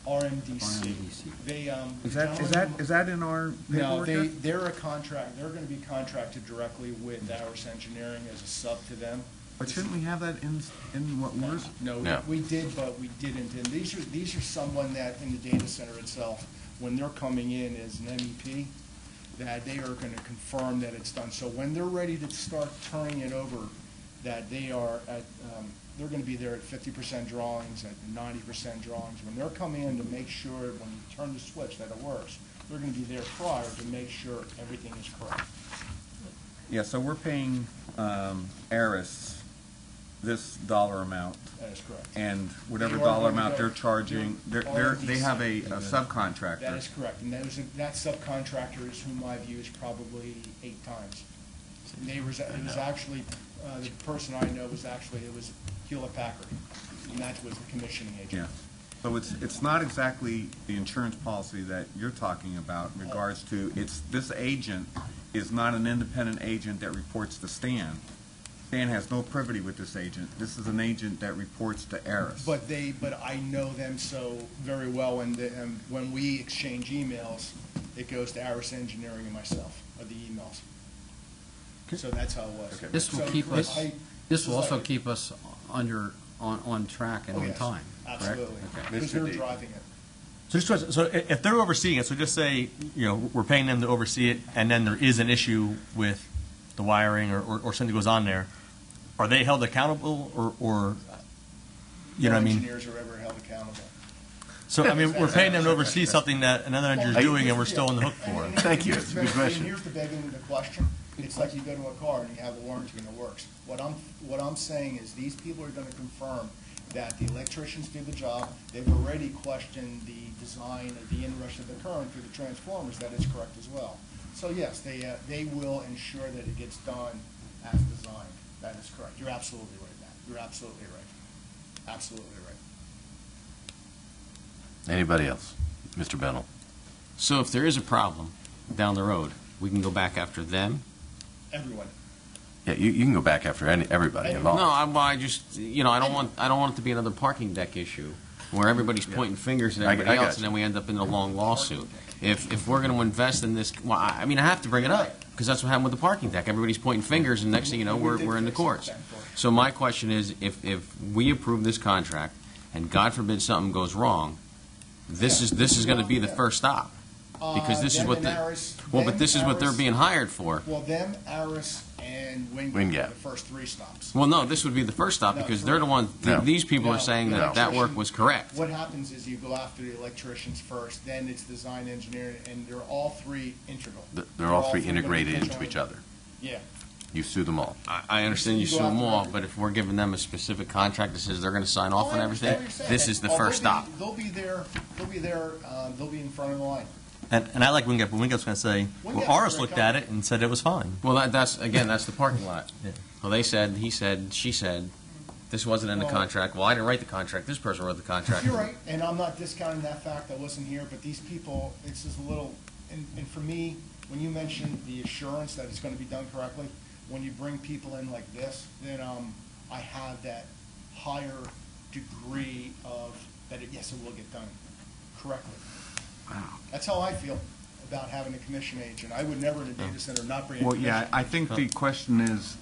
T: RMDC. They,
L: Is that in our
T: no,
L: paperwork here?
T: they're a contract, they're gonna be contracted directly with Ours Engineering as a sub to them.
L: But shouldn't we have that in what yours?
T: No, we did, but we didn't. And these are someone that in the data center itself, when they're coming in as an MEP, that they are gonna confirm that it's done. So when they're ready to start turning it over, that they are at, they're gonna be there at 50% drawings, at 90% drawings. When they're coming in to make sure, when you turn the switch, that it works, they're gonna be there prior to make sure everything is correct.
L: Yeah, so we're paying Egress this dollar amount.
T: That is correct.
L: And whatever
T: They are
L: dollar
T: going to
L: amount
T: go
L: they're charging, they have a subcontractor.
T: That is correct, and that subcontractor is whom I've used probably 8 times. It was actually, the person I know was actually, it was Hewlett Packard, and that was the commissioning agent.
L: Yeah. So it's not exactly the insurance policy that you're talking about in regards to, this agent is not an independent agent that reports to Stan. Stan has no privity with this agent. This is an agent that reports to Egress.
T: But I know them so very well, and when we exchange emails, it goes to Ours Engineering and myself, or the emails. So that's how it was.
L: Okay.
S: This will keep us, this will also keep us on track and on time, correct?
T: Absolutely,
S: Okay.
T: because they're driving it.
K: So if they're overseeing it, so just say, we're paying them to oversee it, and then there is an issue with the wiring or something goes on there, are they held accountable or you know what I mean?
T: Engineers are ever held accountable.
K: So, I mean, we're paying them to oversee something that another engineer is doing, and we're still on the hook for it.
D: Thank you. It's a good question.
T: And here's the begging of the question. It's like you go to a car and you have the warranty and it works. What I'm saying is these people are going to confirm that the electricians do the job. They've already questioned the design of the inrush of the current through the transformers. That is correct as well. So yes, they will ensure that it gets done as designed. That is correct. You're absolutely right, Matt. You're absolutely right. Absolutely right.
D: Anybody else? Mr. Bennell.
R: So if there is a problem down the road, we can go back after them?
T: Everyone.
D: Yeah, you can go back after everybody involved.
R: No, I just, I don't want it to be another parking deck issue where everybody's pointing fingers at everybody else, and then we end up in a long lawsuit. If we're going to invest in this, well, I have to bring it up because that's what happened with the parking deck. Everybody's pointing fingers, and next thing you know, we're in the courts. So my question is, if we approve this contract, and God forbid something goes wrong, this is going to be the first stop. Because this is what this is what they're being hired for.
T: Well, them, Aris, and
D: Wingate
T: are the first 3 stops.
R: Well, no, this would be the first stop because they're the one. These people are saying that work was correct.
T: What happens is you go after the electricians first, then it's design engineering, and they're all 3 integral.
D: They're all 3 integrated into each other.
T: Yeah.
D: You sue them all.
R: I understand you sue them all, but if we're giving them a specific contract that says they're going to sign off on everything, this is the first stop.
T: They'll be there. They'll be in front of the line.
K: And I like Wingate, but Wingate's going to say, well, Aris looked at it and said it was fine.
R: Well, that's the parking lot. Yeah. Well, they said, he said, she said, this wasn't in the contract. Well, I didn't write the contract. This person wrote the contract.
T: You're right, and I'm not discounting that fact. I wasn't here, but these people, it's just a little, and for me, when you mention the assurance that it's going to be done correctly, when you bring people in like this, then I have that higher degree of that yes, it will get done correctly. Wow. That's how I feel about having a commission agent. I would never in a data center not bring a commission agent.
L: I think the question is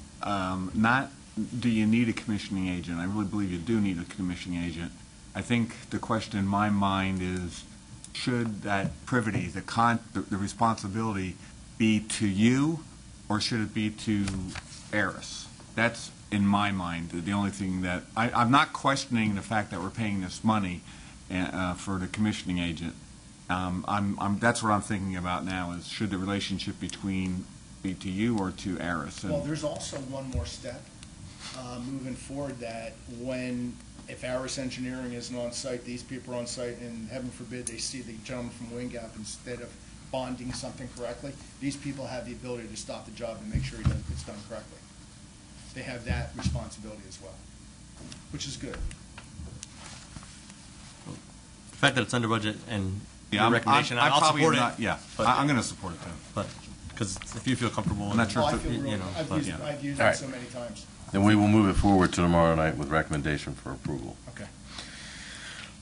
L: not do you need a commissioning agent. I really believe you do need a commissioning agent. I think the question in my mind is should that privity, the responsibility be to you or should it be to Egress? That's, in my mind, the only thing that I'm not questioning the fact that we're paying this money for the commissioning agent. That's what I'm thinking about now is should the relationship be to you or to Egress?
T: Well, there's also one more step moving forward that if Egress Engineering isn't on site, these people are on site, and heaven forbid they see the gentleman from Wingate instead of bonding something correctly, these people have the ability to stop the job and make sure it's done correctly. They have that responsibility as well, which is good.
K: The fact that it's under budget and
L: your
K: recommendation, I'll support it.
L: I'm going to support it too.
K: But Because if you feel comfortable.
T: I'm not sure
K: with
T: I feel
K: it,
T: real,
K: but,
T: I've used
D: All
T: it
D: right.
T: so many times.
D: Then we will move it forward to tomorrow night with recommendation for approval.
T: Okay.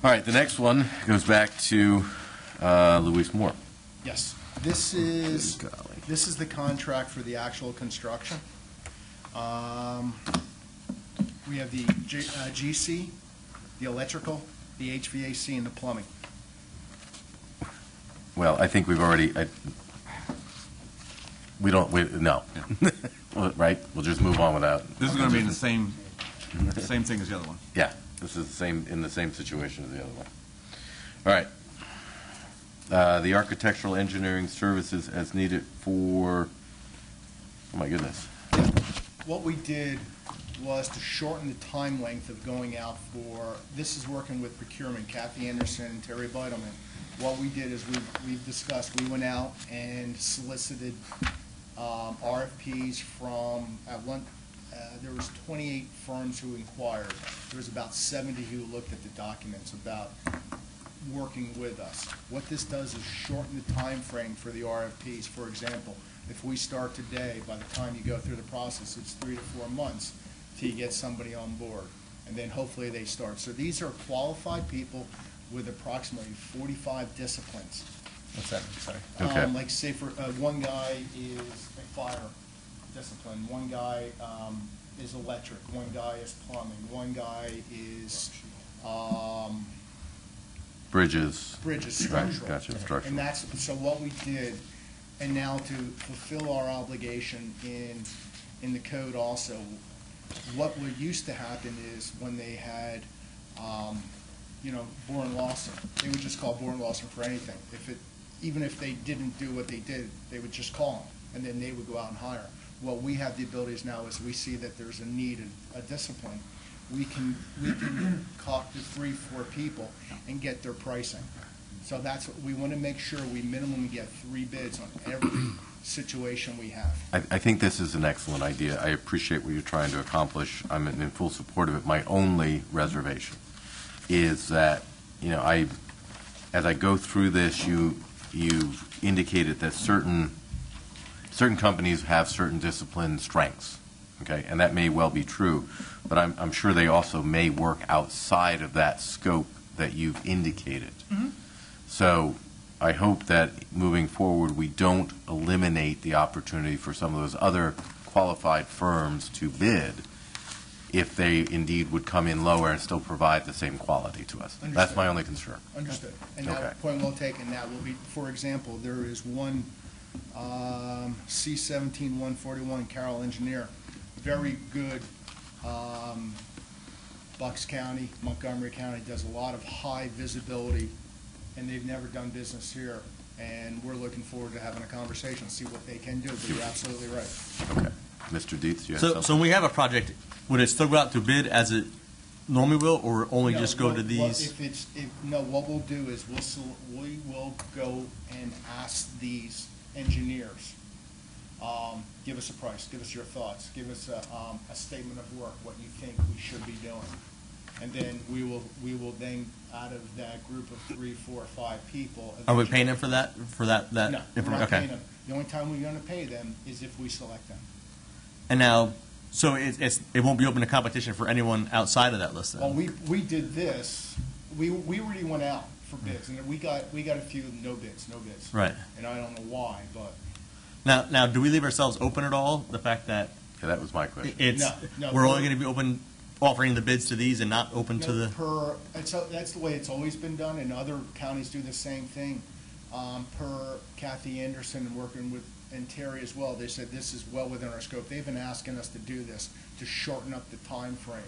D: All right, the next one goes back to Louise Moore.
T: Yes. This is the contract for the actual construction. We have the GC, the electrical, the HVAC, and the plumbing.
D: Well, I think we've already, no. Right? We'll just move on without.
L: This is going to be in the same thing as the other one.
D: Yeah, this is in the same situation as the other one. All right. The architectural engineering services as needed for, oh my goodness.
T: What we did was to shorten the time length of going out for, this is working with procurement, Kathy Anderson and Terry Vitalman. What we did is we've discussed, we went out and solicited RFPs from, there was 28 firms who inquired. There was about 70 who looked at the documents about working with us. What this does is shorten the time frame for the RFPs. For example, if we start today, by the time you go through the process, it's 3 to 4 months till you get somebody on board, and then hopefully they start. So these are qualified people with approximately 45 disciplines.
K: What's that? Sorry.
D: Okay.
T: Like say for, one guy is a fire discipline, one guy is electric, one guy is plumbing, one guy is
D: Bridges,
T: structural.
D: Right, gotcha, structural.
T: And that's, so what we did, and now to fulfill our obligation in the code also, what would used to happen is when they had, Boren Lawson, they would just call Boren Lawson for anything. Even if they didn't do what they did, they would just call them, and then they would go out and hire. What we have the abilities now is we see that there's a need, a discipline. We can talk to 3-4 people and get their pricing. So that's what we want to make sure we minimally get 3 bids on every situation we have.
D: I think this is an excellent idea. I appreciate what you're trying to accomplish. I'm in full support of it. My only reservation is that, as I go through this, you indicated that certain companies have certain discipline strengths, okay, and that may well be true, but I'm sure they also may work outside of that scope that you've indicated.
T: Mm-hmm.
D: So I hope that moving forward, we don't eliminate the opportunity for some of those other qualified firms to bid if they indeed would come in lower and still provide the same quality to us.
T: Understood.
D: That's my only concern.
T: Understood. And
D: Okay.
T: that point well taken, that will be, for example, there is one C-17-141 Carroll engineer, very good, Bucks County, Montgomery County, does a lot of high visibility, and they've never done business here, and we're looking forward to having a conversation, see what they can do, but you're absolutely right.
D: Okay. Mr. Dietz, you have
K: So
D: something?
K: when we have a project, would it still go out to bid as it normally will, or only just go to these?
T: What we'll do is we will go and ask these engineers, give us a price, give us your thoughts, give us a statement of work, what you think we should be doing. And then we will then, out of that group of 3, 4, 5 people.
K: Are we paying them for that?
T: No, we're not
K: Okay.
T: paying them. The only time we're going to pay them is if we select them.
K: And now, so it won't be open to competition for anyone outside of that list then?
T: Well, we did this, we already went out for bids, and we got a few no bids.
K: Right.
T: And I don't know why, but.
K: Now, do we leave ourselves open at all? The fact that
D: Yeah, that was my question.
K: we're only going to be open, offering the bids to these and not open to the.
T: That's the way it's always been done, and other counties do the same thing. Per Kathy Anderson and working with, and Terry as well, they said this is well within our scope. They've been asking us to do this to shorten up the time frame.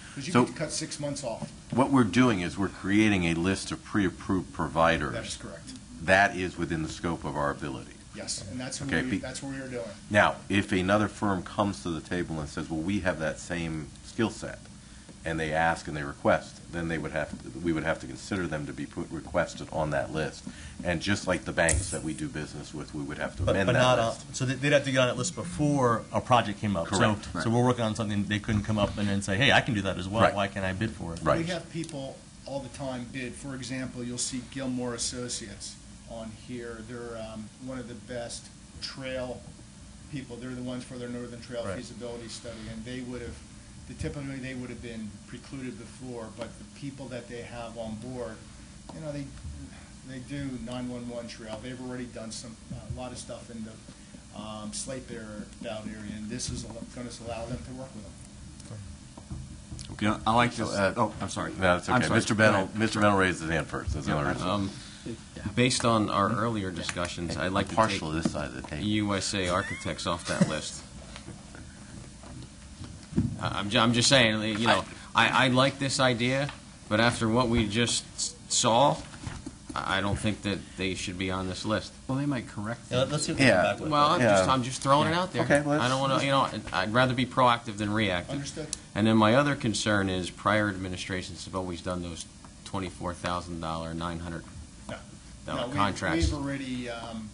T: Because you get to cut 6 months off.
D: What we're doing is we're creating a list of pre-approved providers.
T: That is correct.
D: That is within the scope of our ability.
T: Yes, and that's what
D: Okay,
T: we are doing.
D: Now, if another firm comes to the table and says, well, we have that same skill set, and they ask and they request, then we would have to consider them to be requested on that list. And just like the banks that we do business with, we would have to amend that list.
K: So they'd have to get on that list before a project came up.
D: Correct.
K: So we're working on something, they couldn't come up and then say, hey, I can do that as well.
D: Right.
K: Why can't I bid for it?
D: Right.
T: We have people all the time bid. For example, you'll see Gilmore Associates on here. They're one of the best trail people. They're the ones for their Northern Trail
D: Right.
T: feasibility study, and they would have, typically they would have been precluded before, but the people that they have on board, you know, they do 911 trail. They've already done a lot of stuff in the Slate Bear Belt area, and this is going to allow them to work with them.
U: Okay, I like this. I'm sorry.
D: No, it's okay.
U: I'm sorry.
D: Mr. Bennell raised his hand first. That's all right.
R: Based on our earlier discussions, I'd like to
D: Partial
R: take
D: this side of the table.
R: USA Architects off that list. I'm just saying, you know, I like this idea, but after what we just saw, I don't think that they should be on this list.
S: Well, they might correct
K: Yeah,
S: them.
K: let's see what they come back with.
R: Well, I'm just throwing it out there.
D: Okay, well,
R: I don't want to, you know, I'd rather be proactive than reactive.
T: Understood.
R: And then my other concern is prior administrations have always done those $24,000, $900
T: No,
R: contracts.
T: We've already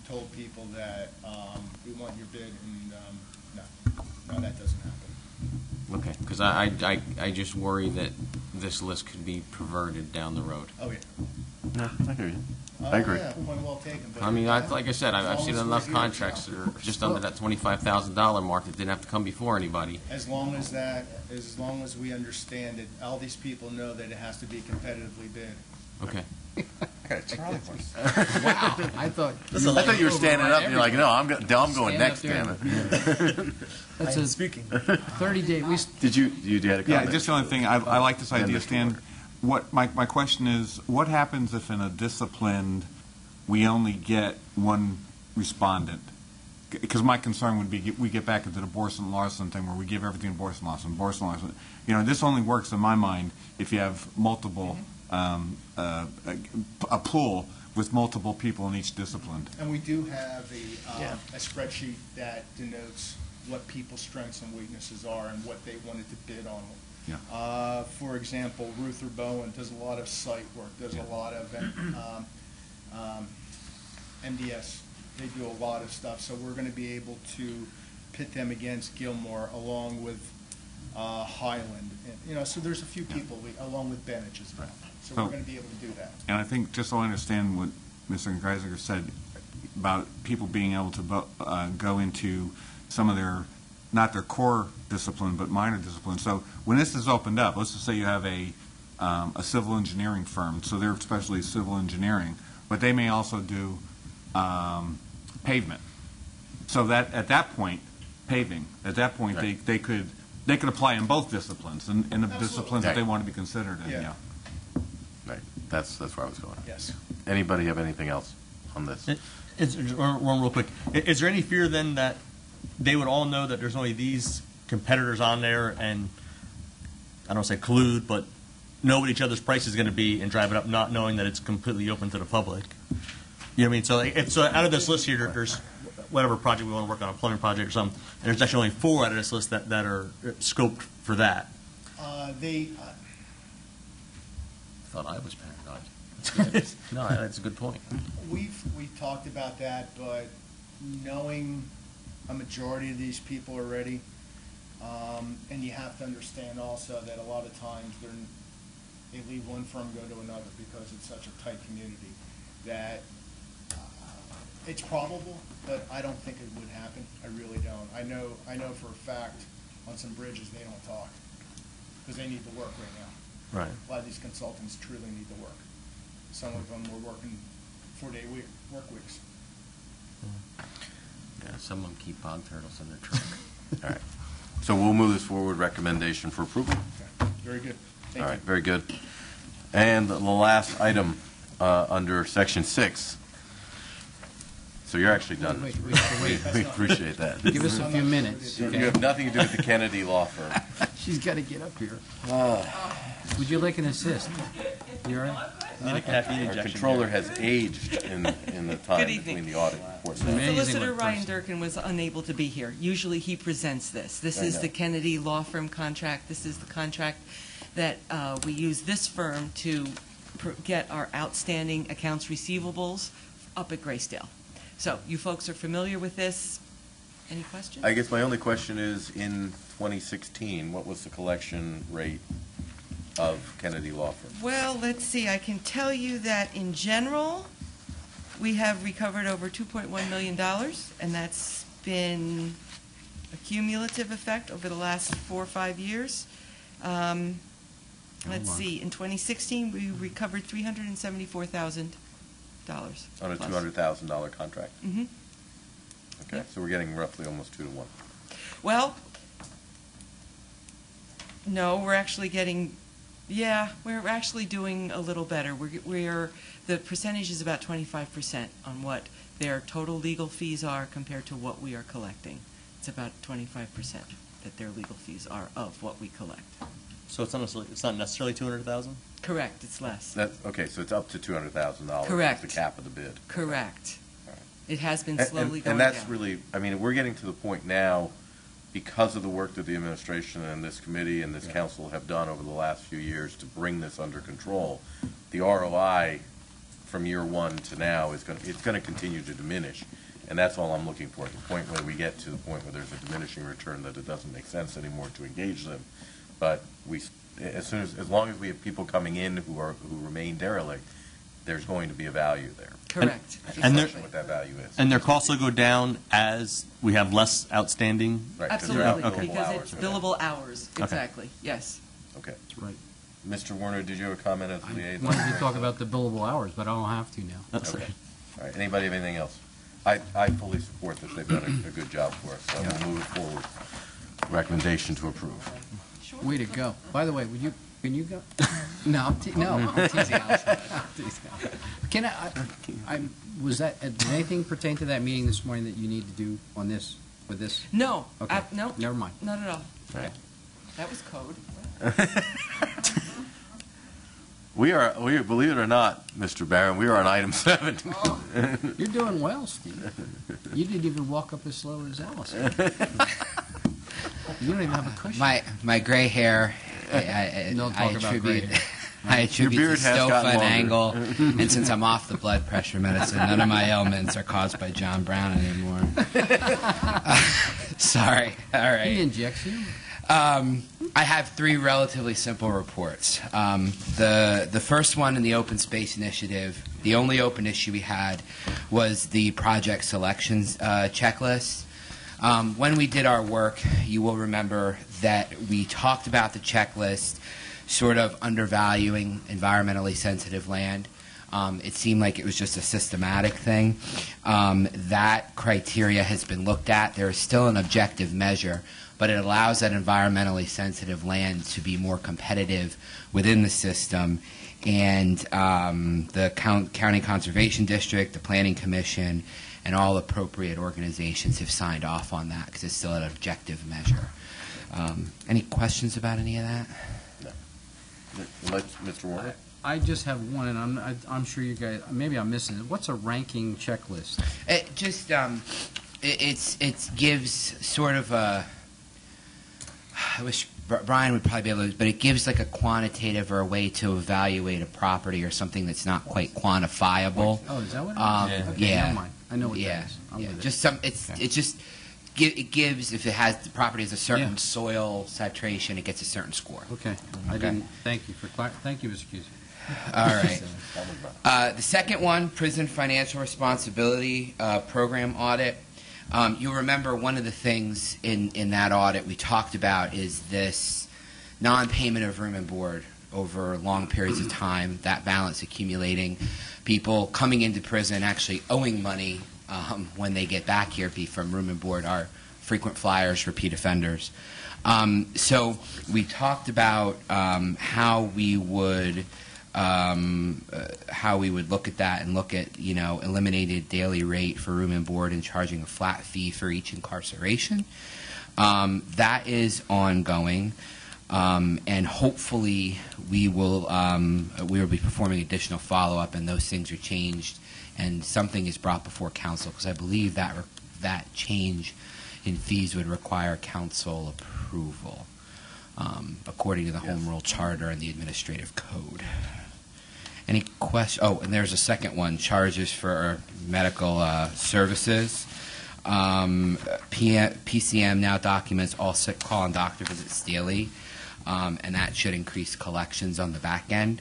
T: told people that we want your bid, and no, that doesn't happen.
R: Okay, because I just worry that this list could be perverted down the road.
T: Oh, yeah.
D: No, I hear you. I agree.
T: Yeah, point well taken. But
R: I mean, like I said, I've seen enough contracts that are just under that $25,000 mark that didn't have to come before anybody.
T: As long as we understand it, all these people know that it has to be competitively bid.
R: Okay.
S: Wow, I thought
D: you were standing up and you're like, no, I'm going next,
S: Stand
D: damn
S: up
D: it.
S: That's a
U: speaking.
S: 30-day,
D: Did you had a comment?
U: Yeah, just the only thing, I like this idea, Stan. My question is, what happens if in a disciplined, we only get one respondent? Because my concern would be we get back into the Borson Larson thing where we give everything to Borson Larson. You know, this only works in my mind if you have multiple, a pool with multiple people in each discipline.
T: And we do have a spreadsheet that denotes what people's strengths and weaknesses are and what they wanted to bid on.
U: Yeah.
T: For example, Ruther Bowen does a lot of site work, does a lot of MDS. They do a lot of stuff, so we're going to be able to pit them against Gilmore along with Highland. And, you know, so there's a few people along with Bennett as well. So we're going to be able to do that.
U: And I think, just so I understand what Mr. Geisinger said about people being able to go into some of their, not their core discipline, but minor discipline. So when this is opened up, let's just say you have a civil engineering firm, so they're especially civil engineering, but they may also do pavement. So that at that point, paving, at that point, right, they could apply in both disciplines, in the disciplines that they want to be considered in. Yeah.
D: Right. That's where I was going.
T: Yes.
D: Anybody have anything else on this?
K: One real quick. Is there any fear then that they would all know that there's only these competitors on there and, I don't say collude, but know what each other's price is going to be and drive it up, not knowing that it's completely open to the public? You know what I mean? So out of this list here, there's whatever project we want to work on, a plumbing project or something, and there's actually only 4 out of this list that are scoped for that.
R: Thought I was paranoid. No, that's a good point.
T: We've talked about that, but knowing a majority of these people already, and you have to understand also that a lot of times they leave one firm, go to another because it's such a tight community that it's probable, but I don't think it would happen. I really don't. I know for a fact on some bridges they don't talk because they need the work right now.
K: Right.
T: A lot of these consultants truly need the work. Some of them were working 4-day work weeks.
R: Yeah, some of them keep bog turtles in their truck.
D: All right. So we'll move this forward. Recommendation for approval.
T: Okay. Very good. Thank
D: All
T: you.
D: right. Very good. And the last item under Section 6. So you're actually done.
S: Wait.
D: We appreciate that.
S: Give us a few minutes.
D: You have nothing to do with the Kennedy Law Firm.
S: She's got to get up here. Would you like an assist? You all right?
K: Need a caffeine
D: Our
K: injection
D: controller
K: here.
D: has aged in the time
H: Good evening.
D: between the audit reports.
H: Solicitor Ryan Durkin was unable to be here. Usually he presents this. This is the Kennedy Law Firm contract. This is the contract that we use this firm to get our outstanding accounts receivables up at Graysdale. So you folks are familiar with this. Any questions?
D: I guess my only question is, in 2016, what was the collection rate of Kennedy Law Firm?
H: Well, let's see. I can tell you that in general, we have recovered over $2.1 million, and that's been a cumulative effect over the last 4 or 5 years. Let's see, in 2016, we recovered $374,000.
D: On a $200,000 contract?
H: Mm-hmm.
D: Okay,
H: Yep.
D: so we're getting roughly almost 2 to 1.
H: Well, no, we're actually getting, we're actually doing a little better. The percentage is about 25% on what their total legal fees are compared to what we are collecting. It's about 25% that their legal fees are of what we collect.
K: So it's not necessarily 200,000?
H: Correct, it's less.
D: Okay, so it's up to $200,000.
H: Correct.
D: That's the cap of the bid.
H: Correct.
D: All right.
H: It has been slowly going
D: And that's
H: down.
D: really, I mean, we're getting to the point now, because of the work that the administration and this committee and this council have done over the last few years to bring this under control, the ROI from year one to now it's going to continue to diminish. And that's all I'm looking for, at the point where we get to the point where there's a diminishing return, that it doesn't make sense anymore to engage them. But as long as we have people coming in who remain derelict, there's going to be a value there.
H: Correct.
K: And
D: what that value is.
K: And their costs will go down as we have less outstanding?
D: Right,
H: Absolutely,
K: Okay.
H: because it's billable hours,
K: Okay.
H: exactly, yes.
D: Okay.
S: That's right.
D: Mr. Warner, did you have a comment as a liaison?
S: I wanted to talk about the billable hours, but I don't have to now.
D: Okay. All right. Anybody have anything else? I fully support this. They've done a good job for us, so we'll move it forward. Recommendation to approve.
S: Way to go. By the way, can you go? No, I'm teasing. I'm teasing. Can did anything pertain to that meeting this morning that you need to do on this, with this?
H: No,
S: Okay.
H: no.
S: Never mind.
H: Not at all.
S: Okay.
H: That was code.
D: We are, believe it or not, Mr. Barron, we are on item 7.
S: You're doing well, Steve. You didn't even walk up as slow as Alice. You don't even have a cushion.
Q: My gray hair,
S: Don't talk about gray hair.
Q: I attribute
D: beard
Q: to
D: has
Q: stofa
D: gotten
Q: and
D: longer.
Q: angle, and since I'm off the blood pressure medicine, none of my ailments are caused by John Brown anymore. Sorry. All right.
S: He injects you?
Q: I have 3 relatively simple reports. The first one in the open space initiative, the only open issue we had was the project selections checklist. When we did our work, you will remember that we talked about the checklist sort of undervaluing environmentally sensitive land. It seemed like it was just a systematic thing. That criteria has been looked at. There is still an objective measure, but it allows that environmentally sensitive land to be more competitive within the system. And the County Conservation District, the Planning Commission, and all appropriate organizations have signed off on that because it's still an objective measure. Any questions about any of that?
D: No. Mr. Warner?
S: I just have one, and I'm sure you guys, maybe I'm missing it. What's a ranking checklist?
Q: It just it gives sort of a. I wish Brian would probably be able to, but it gives like a quantitative or a way to evaluate a property or something that's not quite quantifiable.
S: Oh, is that what it is? Okay,
Q: Yeah.
S: never mind. I know what that is. I'm
Q: Yeah.
S: with it.
Q: Just some. It just it gives, if it has, the property has a certain
S: Yeah.
Q: soil saturation, it gets a certain score.
S: Okay. I didn't. Thank you, Mr. Cusick.
Q: All right. The second one, prison financial responsibility program audit. You'll remember one of the things in that audit we talked about is this non-payment of room and board over long periods of time, that balance accumulating, people coming into prison actually owing money when they get back here from room and board are frequent flyers, repeat offenders. So we talked about how we would look at that and look at, eliminated daily rate for room and board and charging a flat fee for each incarceration. That is ongoing, and hopefully we will be performing additional follow-up, and those things are changed, and something is brought before council, because I believe that change in fees would require council approval, according to the Home Rule Charter and the Administrative Code. Any question? Oh, and there's a second one, charges for medical services. PCM now documents all sick call and doctor visits daily, and that should increase collections on the back end.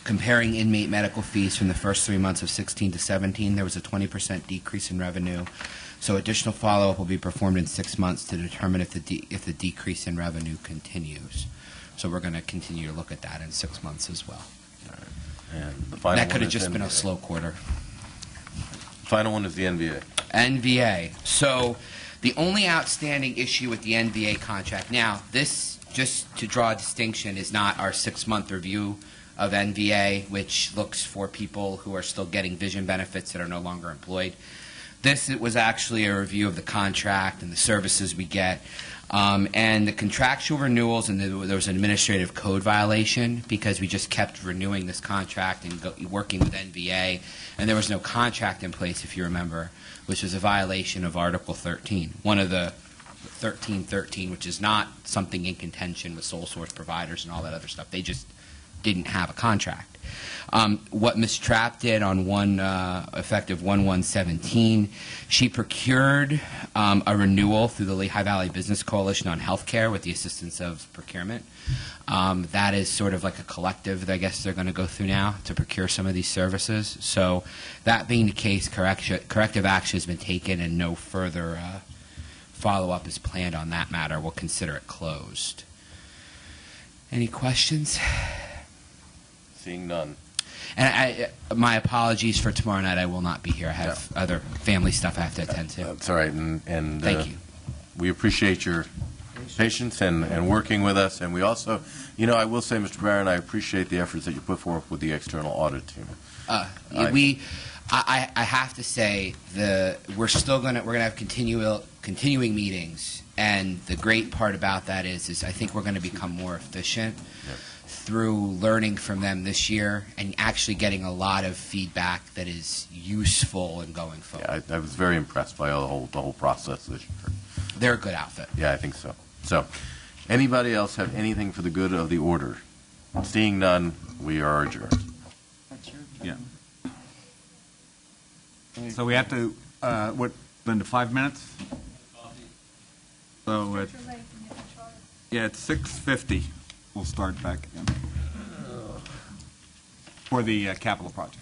Q: comparing inmate medical fees from the first 3 months of 16 to 17, there was a 20% decrease in revenue. So additional follow-up will be performed in 6 months to determine if the decrease in revenue continues. So we're going to continue to look at that in 6 months as well.
D: And the final
Q: That could
D: one
Q: have
D: is
Q: just been a
D: NVA.
Q: slow quarter.
D: Final one is the NVA.
Q: NVA. So the only outstanding issue with the NVA contract, now this, just to draw a distinction, is not our 6-month review of NVA, which looks for people who are still getting vision benefits that are no longer employed. This, it was actually a review of the contract and the services we get. And the contractual renewals, and there was an administrative code violation because we just kept renewing this contract and working with NVA, and there was no contract in place, if you remember, which was a violation of Article 13, one of the 1313, which is not something in contention with sole source providers and all that other stuff. They just didn't have a contract. What Ms. Trapp did on effective 1/1/17, she procured a renewal through the Lehigh Valley Business Coalition on healthcare with the assistance of procurement. That is sort of like a collective that I guess they're going to go through now to procure some of these services. So that being the case, corrective action has been taken and no further follow-up is planned on that matter. We'll consider it closed. Any questions?
D: Seeing none.
Q: And my apologies for tomorrow night. I will not be here. I have other family stuff I have to attend to.
D: That's all right, and
Q: Thank you.
D: We appreciate your patience and working with us, and we also, I will say, Mr. Barron, I appreciate the efforts that you put forth with the external audit team.
Q: I have to say we're gonna have continuing meetings, and the great part about that is I think we're going to become more efficient.
D: Yep.
Q: Through learning from them this year and actually getting a lot of feedback that is useful in going forward.
D: Yeah, I was very impressed by the whole process this year.
Q: They're a good outfit.
D: Yeah, I think so. So, anybody else have anything for the good of the order? Seeing none, we are adjourned.
U: Yeah. So we have to, Linda, 5 minutes? So it's, it's 6:50. We'll start back again for the capital project.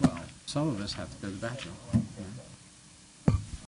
S: Well, some of us have to go to the bathroom.